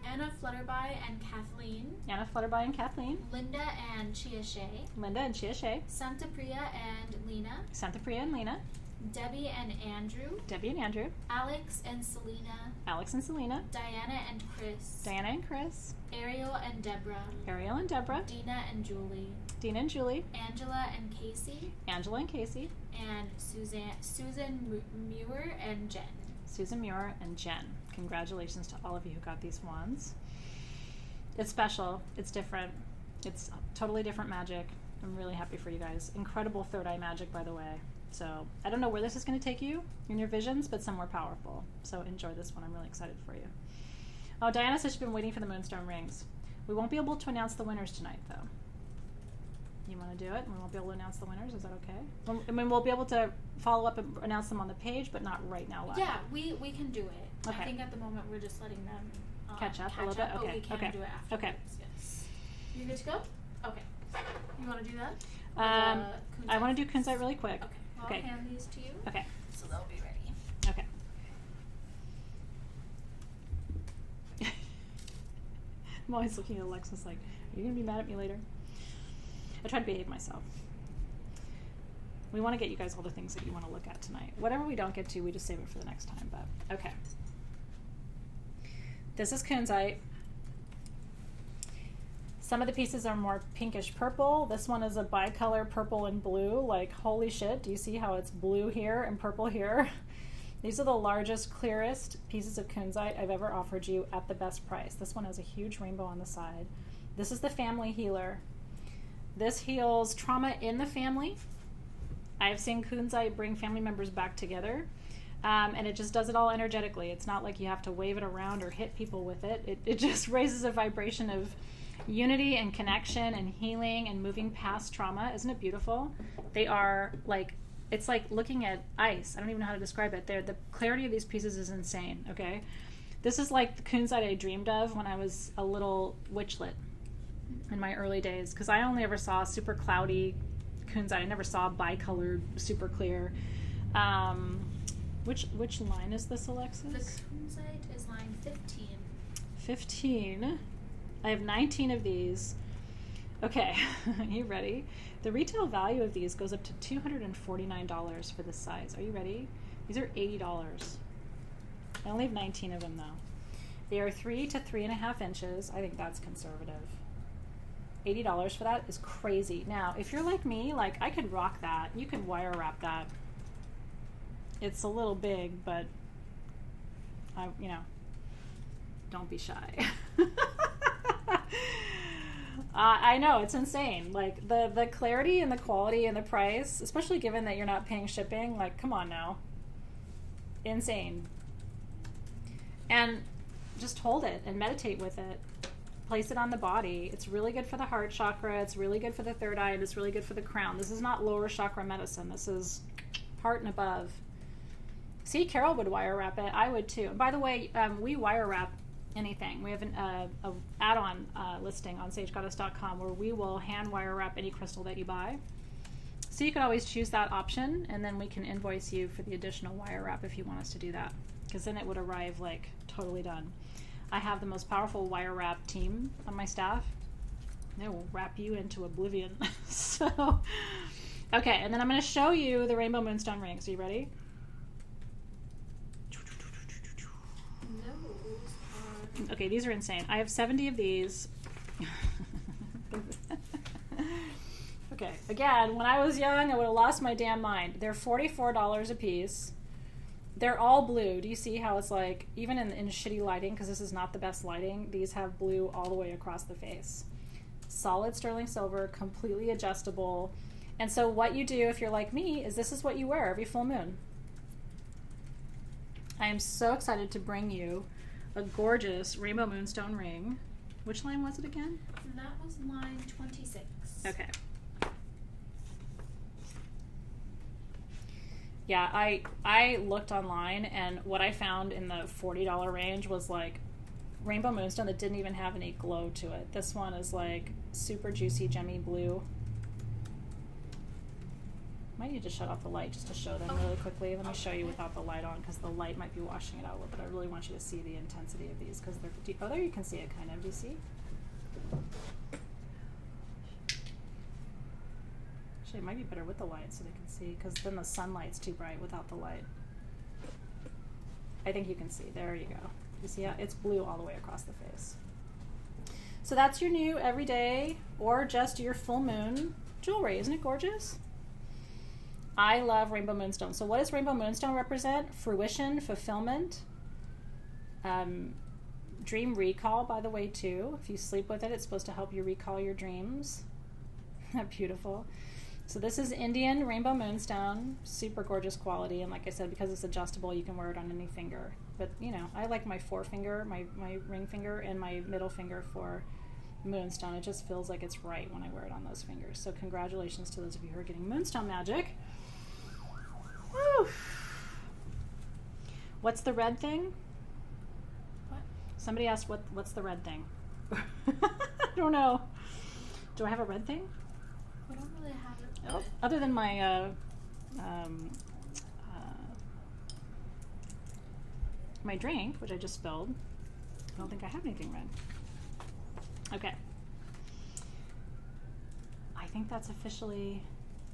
Anna Flutterby and Kathleen. Anna Flutterby and Kathleen. Linda and Chia Shea. Linda and Chia Shea. Santa Priya and Lena. Santa Priya and Lena. Debbie and Andrew. Debbie and Andrew. Alex and Selena. Alex and Selena. Diana and Chris. Diana and Chris. Ariel and Deborah. Ariel and Deborah. Dina and Julie. Dina and Julie. Angela and Casey. Angela and Casey. And Susan Muir and Jen. Susan Muir and Jen. Congratulations to all of you who got these wands. It's special. It's different. It's totally different magic. I'm really happy for you guys. Incredible third eye magic, by the way. So I don't know where this is going to take you in your visions, but somewhere powerful. So enjoy this one. I'm really excited for you. Oh, Diana says she's been waiting for the Moonstone rings. We won't be able to announce the winners tonight, though. You want to do it? We won't be able to announce the winners. Is that okay? I mean, we'll be able to follow up and announce them on the page, but not right now live. Yeah, we can do it. Okay. I think at the moment we're just letting them Catch up a little bit? but Okay, we can okay, do it afterwards. okay. Yes. You good to go? Okay. You want to do that? I want to do kunzite really quick. Okay. Well, Okay. I'll hand these to you. Okay. So they'll be ready. Okay. I'm always looking at Alexis like, are you going to be mad at me later? I try to behave myself. We want to get you guys all the things that you want to look at tonight. Whatever we don't get to, we just save it for the next time. But okay. This is kunzite. Some of the pieces are more pinkish purple. This one is a bicolor purple and blue. Like, holy shit, do you see how it's blue here and purple here? These are the largest, clearest pieces of kunzite I've ever offered you at the best price. This one has a huge rainbow on the side. This is the family healer. This heals trauma in the family. I've seen kunzite bring family members back together. And it just does it all energetically. It's not like you have to wave it around or hit people with it. It just raises a vibration of unity and connection and healing and moving past trauma. Isn't it beautiful? They are like, it's like looking at ice. I don't even know how to describe it. The clarity of these pieces is insane, okay? This is like the kunzite I dreamed of when I was a little witchlet in my early days, because I only ever saw super cloudy kunzite. I never saw bicolored, super clear. Which line is this, Alexis? The kunzite is line 15. 15. I have 19 of these. Okay, are you ready? The retail value of these goes up to $249 for this size. Are you ready? These are $80. I only have 19 of them, though. They are 3 to 3.5 inches. I think that's conservative. $80 for that is crazy. Now, if you're like me, like, I could rock that. You could wire wrap that. It's a little big, but don't be shy. I know, it's insane. Like, the clarity and the quality and the price, especially given that you're not paying shipping, like, come on now. Insane. And just hold it and meditate with it. Place it on the body. It's really good for the heart chakra. It's really good for the third eye. And it's really good for the crown. This is not lower chakra medicine. This is heart and above. See, Carol would wire wrap it. I would too. And by the way, we wire wrap anything. We have an add-on listing on sagegoddess.com where we will hand wire wrap any crystal that you buy. So you can always choose that option, and then we can invoice you for the additional wire wrap if you want us to do that, because then it would arrive like totally done. I have the most powerful wire wrap team on my staff. They will wrap you into oblivion. So, okay, and then I'm going to show you the rainbow moonstone rings. Are you ready? Okay, these are insane. I have 70 of these. Okay, again, when I was young, I would have lost my damn mind. They're $44 a piece. They're all blue. Do you see how it's like, even in shitty lighting, because this is not the best lighting, these have blue all the way across the face. Solid sterling silver, completely adjustable. And so what you do if you're like me is this is what you wear every full moon. I am so excited to bring you a gorgeous rainbow moonstone ring. Which line was it again? That was line 26. Okay. Yeah, I looked online, and what I found in the $40 range was like rainbow moonstone that didn't even have any glow to it. This one is like super juicy, gemmy blue. Might need to shut off the light just to show them really quickly. Let me show you without the light on, because the light might be washing it out a little bit. I really want you to see the intensity of these, because they're deep. Oh, there you can see it kind of. Do you see? Actually, it might be better with the light so they can see, because then the sunlight's too bright without the light. I think you can see. There you go. You see how it's blue all the way across the face. So that's your new everyday or just your full moon jewelry. Isn't it gorgeous? I love rainbow moonstone. So what does rainbow moonstone represent? Fruition, fulfillment, dream recall, by the way, too. If you sleep with it, it's supposed to help you recall your dreams. Beautiful. So this is Indian rainbow moonstone, super gorgeous quality. And like I said, because it's adjustable, you can wear it on any finger. But, you know, I like my forefinger, my ring finger, and my middle finger for moonstone. It just feels like it's right when I wear it on those fingers. So congratulations to those of you who are getting moonstone magic. Woo. What's the red thing? What? Somebody asked what's the red thing? I don't know. Do I have a red thing? We don't really have it. Oh, other than my my drink, which I just spilled. I don't think I have anything red. Okay. I think that's officially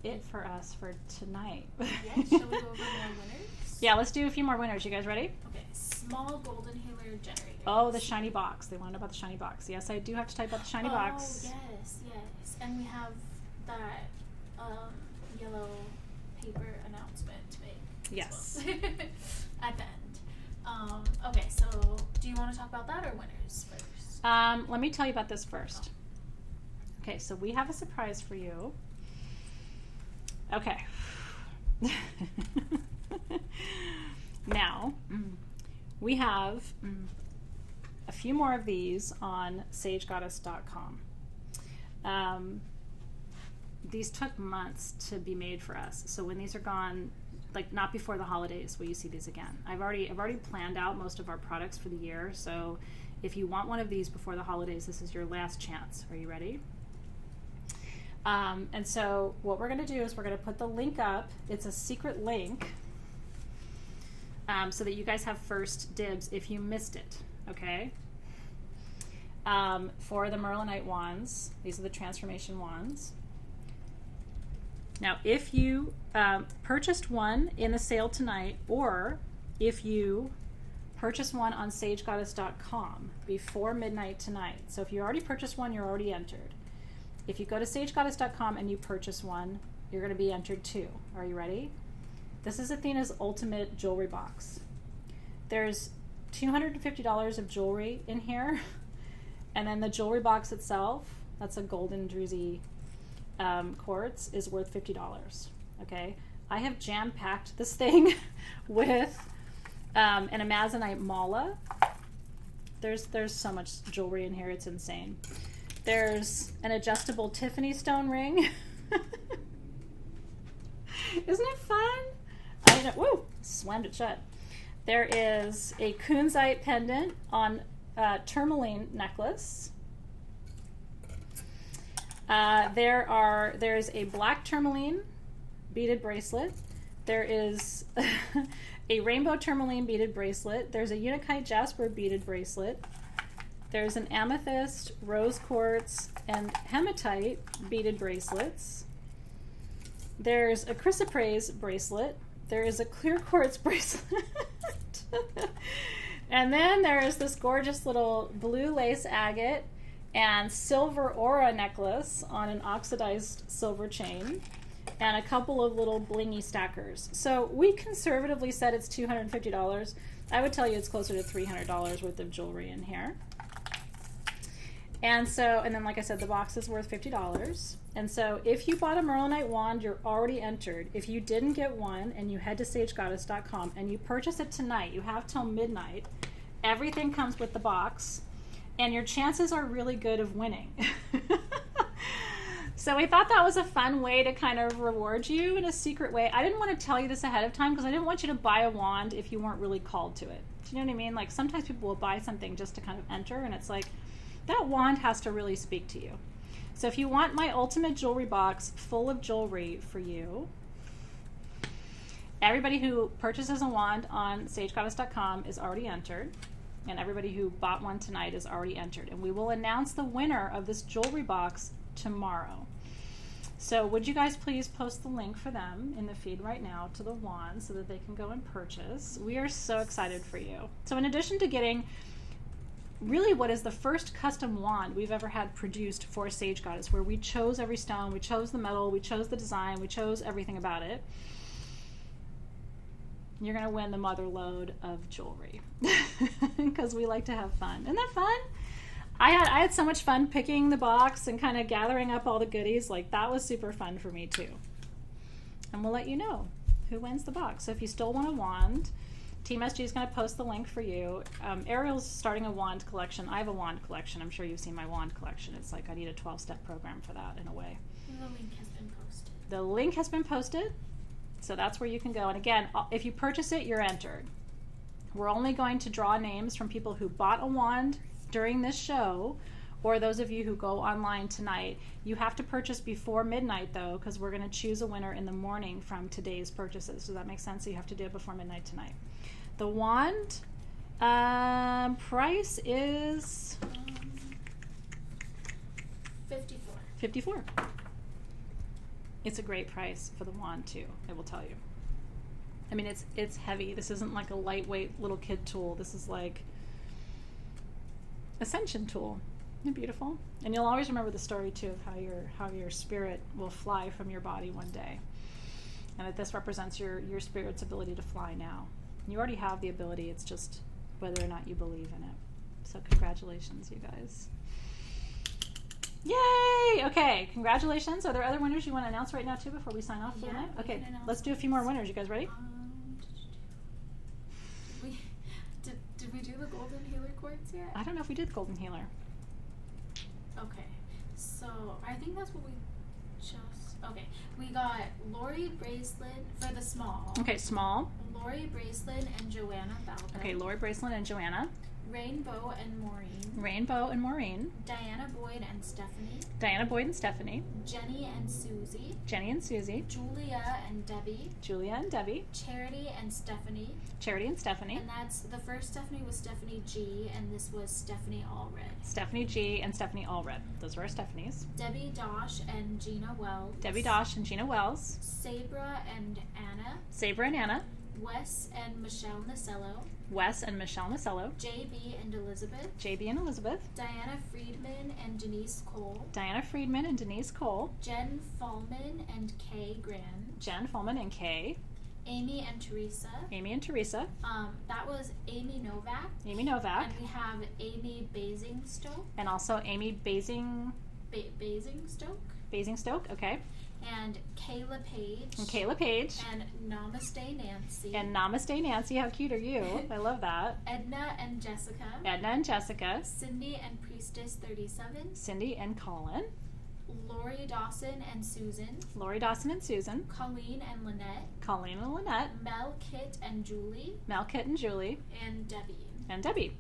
it for us for tonight. Yeah, shall we go over more winners? Yeah, let's do a few more winners. You guys ready? Okay, small golden healer generator. Oh, the shiny box. They wanted about the shiny box. Yes, I do have to type out the shiny box. Oh, yes. And we have that yellow paper announcement to make. Yes. Well. At the end. Okay, so do you want to talk about that or winners first? Let me tell you about this first. Okay, so we have a surprise for you. Okay. Now, we have a few more of these on sagegoddess.com. These took months to be made for us. So when these are gone, like not before the holidays will you see these again. I've already planned out most of our products for the year. So if you want one of these before the holidays, this is your last chance. Are you ready? And so what we're going to do is we're going to put the link up. It's a secret link so that you guys have first dibs if you missed it, okay? For the Merlinite wands, these are the transformation wands. Now, if you purchased one in the sale tonight, or if you purchase one on sagegoddess.com before midnight tonight, so if you already purchased one, you're already entered. If you go to sagegoddess.com and you purchase one, you're going to be entered too. Are you ready? This is Athena's ultimate jewelry box. There's $250 of jewelry in here, and then the jewelry box itself that's a golden druzy quartz, is worth $50. Okay, I have jam-packed this thing with an amazonite mala. There's so much jewelry in here, it's insane. There's an adjustable Tiffany stone ring. Isn't it fun? I know. Woo! Slammed it shut. There is a kunzite pendant on tourmaline necklace. There's a black tourmaline beaded bracelet. There is a rainbow tourmaline beaded bracelet. There's a Unakite Jasper beaded bracelet. There's an amethyst, rose quartz, and hematite beaded bracelets. There's a chrysoprase bracelet. There is a clear quartz bracelet. And then there's this gorgeous little blue lace agate and silver aura necklace on an oxidized silver chain, and a couple of little blingy stackers. So we conservatively said it's $250. I would tell you it's closer to $300 worth of jewelry in here. And then like I said, the box is worth $50. And so if you bought a Merlinite wand, you're already entered. If you didn't get one and you head to sagegoddess.com and you purchase it tonight, you have till midnight. Everything comes with the box, and your chances are really good of winning. So we thought that was a fun way to kind of reward you in a secret way. I didn't want to tell you this ahead of time because I didn't want you to buy a wand if you weren't really called to it. Do you know what I mean? Like sometimes people will buy something just to kind of enter, and it's like, that wand has to really speak to you. So if you want my ultimate jewelry box full of jewelry for you, everybody who purchases a wand on sagegoddess.com is already entered, and everybody who bought one tonight is already entered. And we will announce the winner of this jewelry box tomorrow. So would you guys please post the link for them in the feed right now to the wand so that they can go and purchase. We are so excited for you. So in addition to getting really what is the first custom wand we've ever had produced for Sage Goddess, where we chose every stone, we chose the metal, we chose the design, we chose everything about it, you're going to win the mother load of jewelry because we like to have fun. Isn't that fun? I had so much fun picking the box and kind of gathering up all the goodies. Like, that was super fun for me too. And we'll let you know who wins the box. So if you still want a wand, Team SG is going to post the link for you. Ariel's starting a wand collection. I have a wand collection. I'm sure you've seen my wand collection. It's like I need a 12-step program for that in a way. The link has been posted. The link has been posted. So that's where you can go. And again, if you purchase it, you're entered. We're only going to draw names from people who bought a wand during this show, or those of you who go online tonight. You have to purchase before midnight, though, because we're going to choose a winner in the morning from today's purchases. Does that make sense? So you have to do it before midnight tonight. The wand price is $54. It's a great price for the wand too, I will tell you. I mean, it's heavy. This isn't like a lightweight little kid tool. This is like ascension tool. Isn't it beautiful? And you'll always remember the story too of how your spirit will fly from your body one day, and that this represents your spirit's ability to fly now. You already have the ability. It's just whether or not you believe in it. So congratulations, you guys. Yay! Okay, congratulations. Are there other winners you want to announce right now too before we sign off for the night? Okay, let's do a few more winners. You guys ready? Did we do the golden healer quartz yet? I don't know if we did golden healer. Okay, so I think that's what we just... Okay, we got Lori Bracelet for the small. Okay, small. Lori Bracelet and Joanna Balda. Okay, Lori Bracelet and Joanna. Rainbow and Maureen. Rainbow and Maureen. Diana Boyd and Stephanie. Diana Boyd and Stephanie. Jenny and Susie. Jenny and Susie. Julia and Debbie. Julia and Debbie. Charity and Stephanie. Charity and Stephanie. And that's the first Stephanie was Stephanie G, and this was Stephanie Allred. Stephanie G and Stephanie Allred. Those are our Stephanies. Debbie Dosh and Gina Wells. Debbie Dosh and Gina Wells. Sabra and Anna. Sabra and Anna. Wes and Michelle Nasello. Wes and Michelle Nasello. JB and Elizabeth. JB and Elizabeth. Diana Friedman and Denise Cole. Diana Friedman and Denise Cole. Jen Fallman and Kay Gran. Jen Fallman and Kay. Amy and Teresa. Amy and Teresa. That was Amy Novak. Amy Novak. And we have Amy Basingstoke. And also Amy Basingstoke. Basingstoke, okay. And Kayla Page. And Kayla Page. And Namaste Nancy. And Namaste Nancy, how cute are you? I love that. Edna and Jessica. Edna and Jessica. Cindy and Priestess 37. Cindy and Colin. Lori Dawson and Susan. Lori Dawson and Susan. Colleen and Lynette. Colleen and Lynette. Mel, Kit, and Julie. Mel, Kit, and Julie. And Debbie. And Debbie.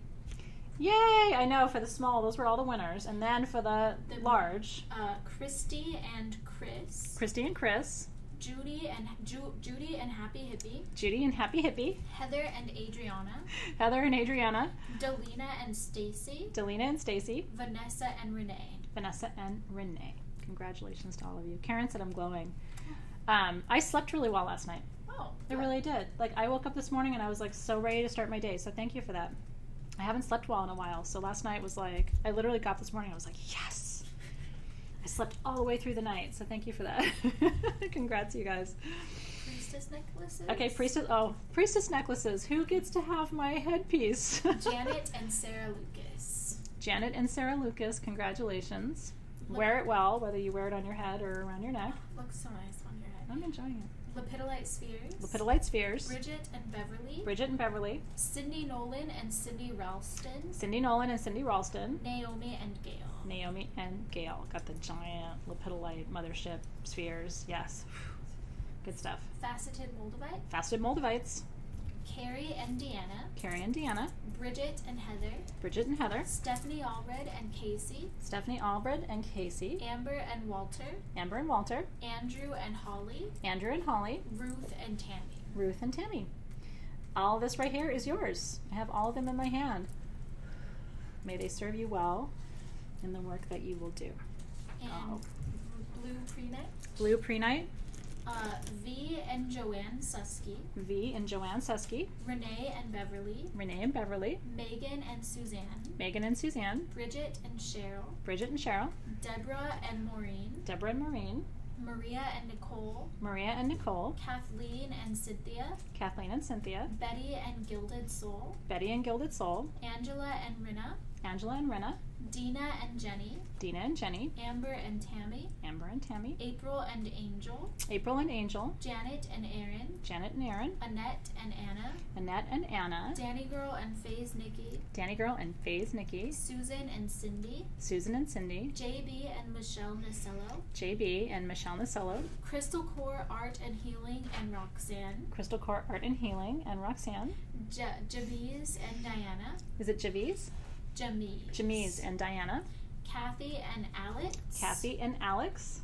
Yay! I know, for the small, those were all the winners. And then for the large. Christy and Chris. Christy and Chris. Judy and Happy Hippie. Judy and Happy Hippie. Heather and Adriana. Heather and Adriana. Delina and Stacy. Delina and Stacy. Vanessa and Renee. Vanessa and Renee. Congratulations to all of you. Karen said I'm glowing. I slept really well last night. Oh, I really did. Like, I woke up this morning and I was like so ready to start my day. So thank you for that. I haven't slept well in a while. So last night was like, I literally got this morning. I was like, yes. I slept all the way through the night. So thank you for that. Congrats, you guys. Priestess necklaces. Okay, priestess necklaces. Who gets to have my headpiece? Janet and Sarah Lucas. Janet and Sarah Lucas, congratulations. Wear it well, whether you wear it on your head or around your neck. Looks so nice on your head. I'm enjoying it. Lepidolite spheres. Lepidolite spheres. Bridget and Beverly. Bridget and Beverly. Cindy Nolan and Cindy Ralston. Cindy Nolan and Cindy Ralston. Naomi and Gail. Naomi and Gail. Got the giant lepidolite mothership spheres. Yes. Good stuff. Faceted moldavite. Faceted moldavites. Carrie and Deanna. Carrie and Deanna. Bridget and Heather. Bridget and Heather. Stephanie Allred and Casey. Stephanie Albred and Casey. Amber and Walter. Amber and Walter. Andrew and Holly. Andrew and Holly. Ruth and Tammy. Ruth and Tammy. All of this right here is yours. I have all of them in my hand. May they serve you well in the work that you will do. And blue pre-night. Blue pre-night. V and Joanne Susky. V and Joanne Susky. Renee and Beverly. Renee and Beverly. Megan and Suzanne. Megan and Suzanne. Bridget and Cheryl. Bridget and Cheryl. Deborah and Maureen. Deborah and Maureen. Maria and Nicole. Maria and Nicole. Kathleen and Cynthia. Kathleen and Cynthia. Betty and Gilded Soul. Betty and Gilded Soul. Angela and Rinna. Angela and Renna. Dina and Jenny. Dina and Jenny. Amber and Tammy. Amber and Tammy. April and Angel. April and Angel. Janet and Aaron. Janet and Aaron. Annette and Anna. Annette and Anna. Danny Girl and Faze Nikki. Danny Girl and Faze Nikki. Susan and Cindy. Susan and Cindy. JB and Michelle Nacello. JB and Michelle Nacello. Crystal Core Art and Healing and Roxanne. Crystal Core Art and Healing and Roxanne. Javiz and Diana. Is it Javiz? Jamise and Diana. Kathy and Alex. Kathy and Alex.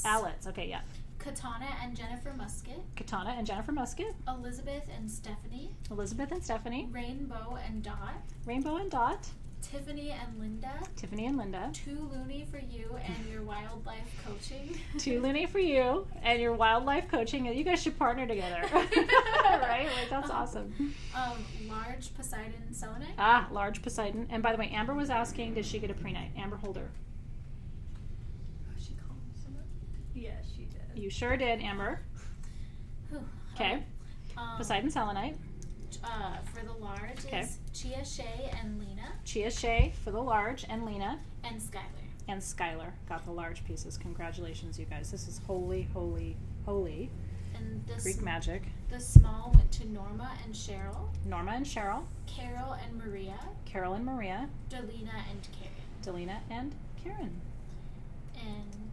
Alex. Okay, yeah. Katana and Jennifer Musket. Katana and Jennifer Musket. Elizabeth and Stephanie. Elizabeth and Stephanie. Rainbow and Dot. Rainbow and Dot. Tiffany and Linda. Tiffany and Linda. Too Loony for you and your wildlife coaching. Too Loony for you and your wildlife coaching. You guys should partner together. Right? Like, that's awesome. Large Poseidon Selenite. Large Poseidon. And by the way, Amber was asking, did she get a pre-night? Amber Holder. Oh, she called me somebody? Yeah, she did. You sure did, Amber. Okay. Poseidon Selenite. For the large Okay. is Chia Shay and Lena. Chia Shay for the large and Lena. And Skylar. And Skylar got the large pieces. Congratulations, you guys. This is holy, holy, holy. And Greek magic. The small went to Norma and Cheryl. Norma and Cheryl. Carol and Maria. Carol and Maria. Delina and Karen. Delina and Karen. And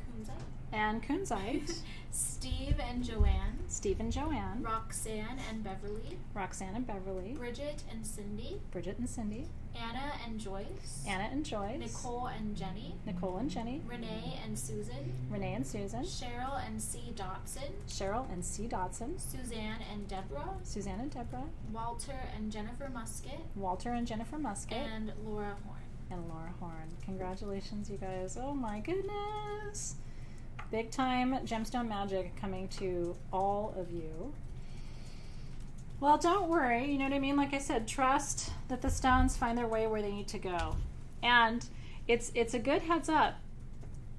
Kunzite. And Kunzite. Steve and Joanne. Steve and Joanne. Roxanne and Beverly. Roxanne and Beverly. Bridget and Cindy. Bridget and Cindy. Anna and Joyce. Anna and Joyce. Nicole and Jenny. Nicole and Jenny. Renee and Susan. Renee and Susan. Cheryl and C. Dotson. Cheryl and C. Dotson. Suzanne and Deborah. Suzanne and Deborah. Walter and Jennifer Musket. Walter and Jennifer Musket. And Laura Horn. And Laura Horn. Congratulations, you guys. Oh my goodness. Big time gemstone magic coming to all of you. Well, don't worry, you know what I mean? Like I said, trust that the stones find their way where they need to go. And it's a good heads up.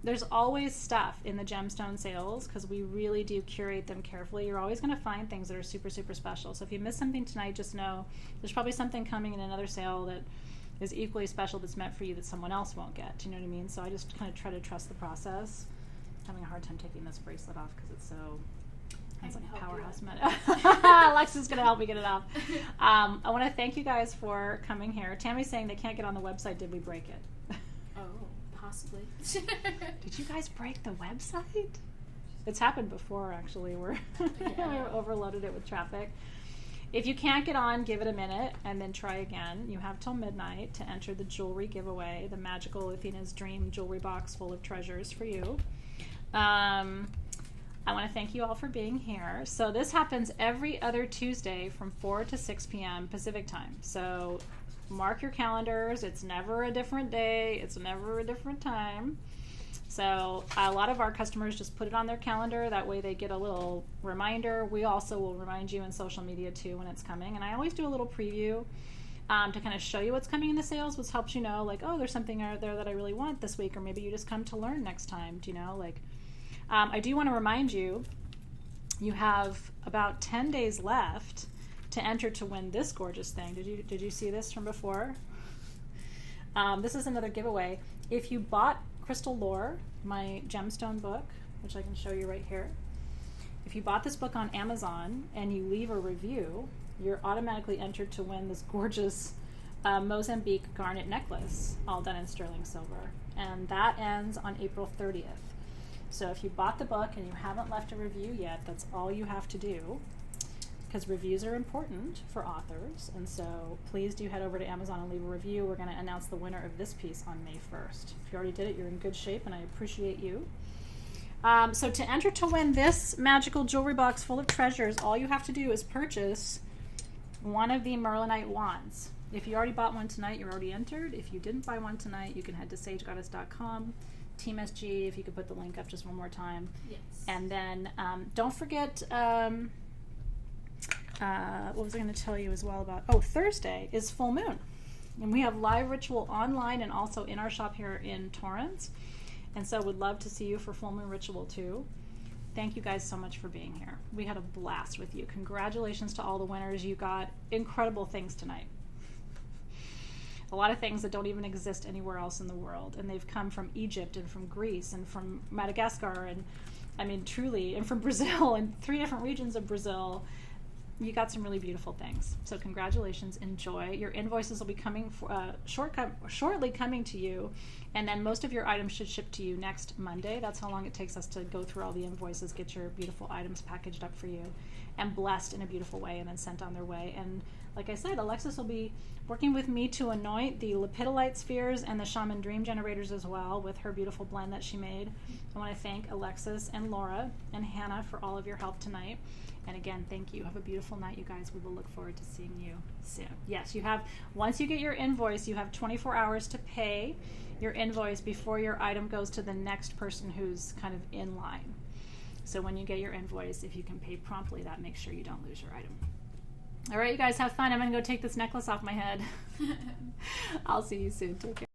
There's always stuff in the gemstone sales because we really do curate them carefully. You're always going to find things that are super, super special. So if you miss something tonight, just know there's probably something coming in another sale that is equally special that's meant for you that someone else won't get. Do you know what I mean? So I just kind of try to trust the process. I'm having a hard time taking this bracelet off because it's so... It's like powerhouse med. Alexa's going to help me get it off. I want to thank you guys for coming here. Tammy's saying they can't get on the website. Did we break it? Oh, possibly. Did you guys break the website? It's happened before, actually. We overloaded it with traffic. If you can't get on, give it a minute and then try again. You have till midnight to enter the jewelry giveaway, the magical Athena's Dream jewelry box full of treasures for you. I want to thank you all for being here. So this happens every other Tuesday from 4 to 6 p.m. Pacific time. So mark your calendars. It's never a different day. It's never a different time. So a lot of our customers just put it on their calendar. That way they get a little reminder. We also will remind you in social media too when it's coming. And I always do a little preview to kind of show you what's coming in the sales, which helps you know, like, oh, there's something out there that I really want this week, or maybe you just come to learn next time. Do you know, like... I do want to remind you, you have about 10 days left to enter to win this gorgeous thing. Did you see this from before? This is another giveaway. If you bought Crystal Lore, my gemstone book, which I can show you right here, if you bought this book on Amazon and you leave a review, you're automatically entered to win this gorgeous Mozambique garnet necklace, all done in sterling silver. And that ends on April 30th. So if you bought the book and you haven't left a review yet, that's all you have to do, because reviews are important for authors. And so please do head over to Amazon and leave a review. We're going to announce the winner of this piece on May 1st. If you already did it, you're in good shape, and I appreciate you. So to enter to win this magical jewelry box full of treasures, all you have to do is purchase one of the Merlinite wands. If you already bought one tonight, you're already entered. If you didn't buy one tonight, you can head to sagegoddess.com. Team SG, if you could put the link up just one more time. Yes. And then don't forget, what was I going to tell you as well about? Oh, Thursday is full moon. And we have live ritual online and also in our shop here in Torrance. And so would love to see you for full moon ritual too. Thank you guys so much for being here. We had a blast with you. Congratulations to all the winners. You got incredible things tonight. A lot of things that don't even exist anywhere else in the world. And they've come from Egypt and from Greece and from Madagascar and, I mean, truly, and from Brazil and 3 different regions of Brazil. You got some really beautiful things. So congratulations. Enjoy. Your invoices will be coming shortly coming to you. And then most of your items should ship to you next Monday. That's how long it takes us to go through all the invoices, get your beautiful items packaged up for you and blessed in a beautiful way and then sent on their way. And like I said, Alexis will be working with me to anoint the Lepidolite spheres and the Shaman dream generators as well with her beautiful blend that she made. I want to thank Alexis and Laura and Hannah for all of your help tonight. And again, thank you. Have a beautiful night, you guys. We will look forward to seeing you soon. Yes, you have, once you get your invoice, you have 24 hours to pay your invoice before your item goes to the next person who's kind of in line. So when you get your invoice, if you can pay promptly, that makes sure you don't lose your item. All right, you guys have fun. I'm going to go take this necklace off my head. I'll see you soon. Take care.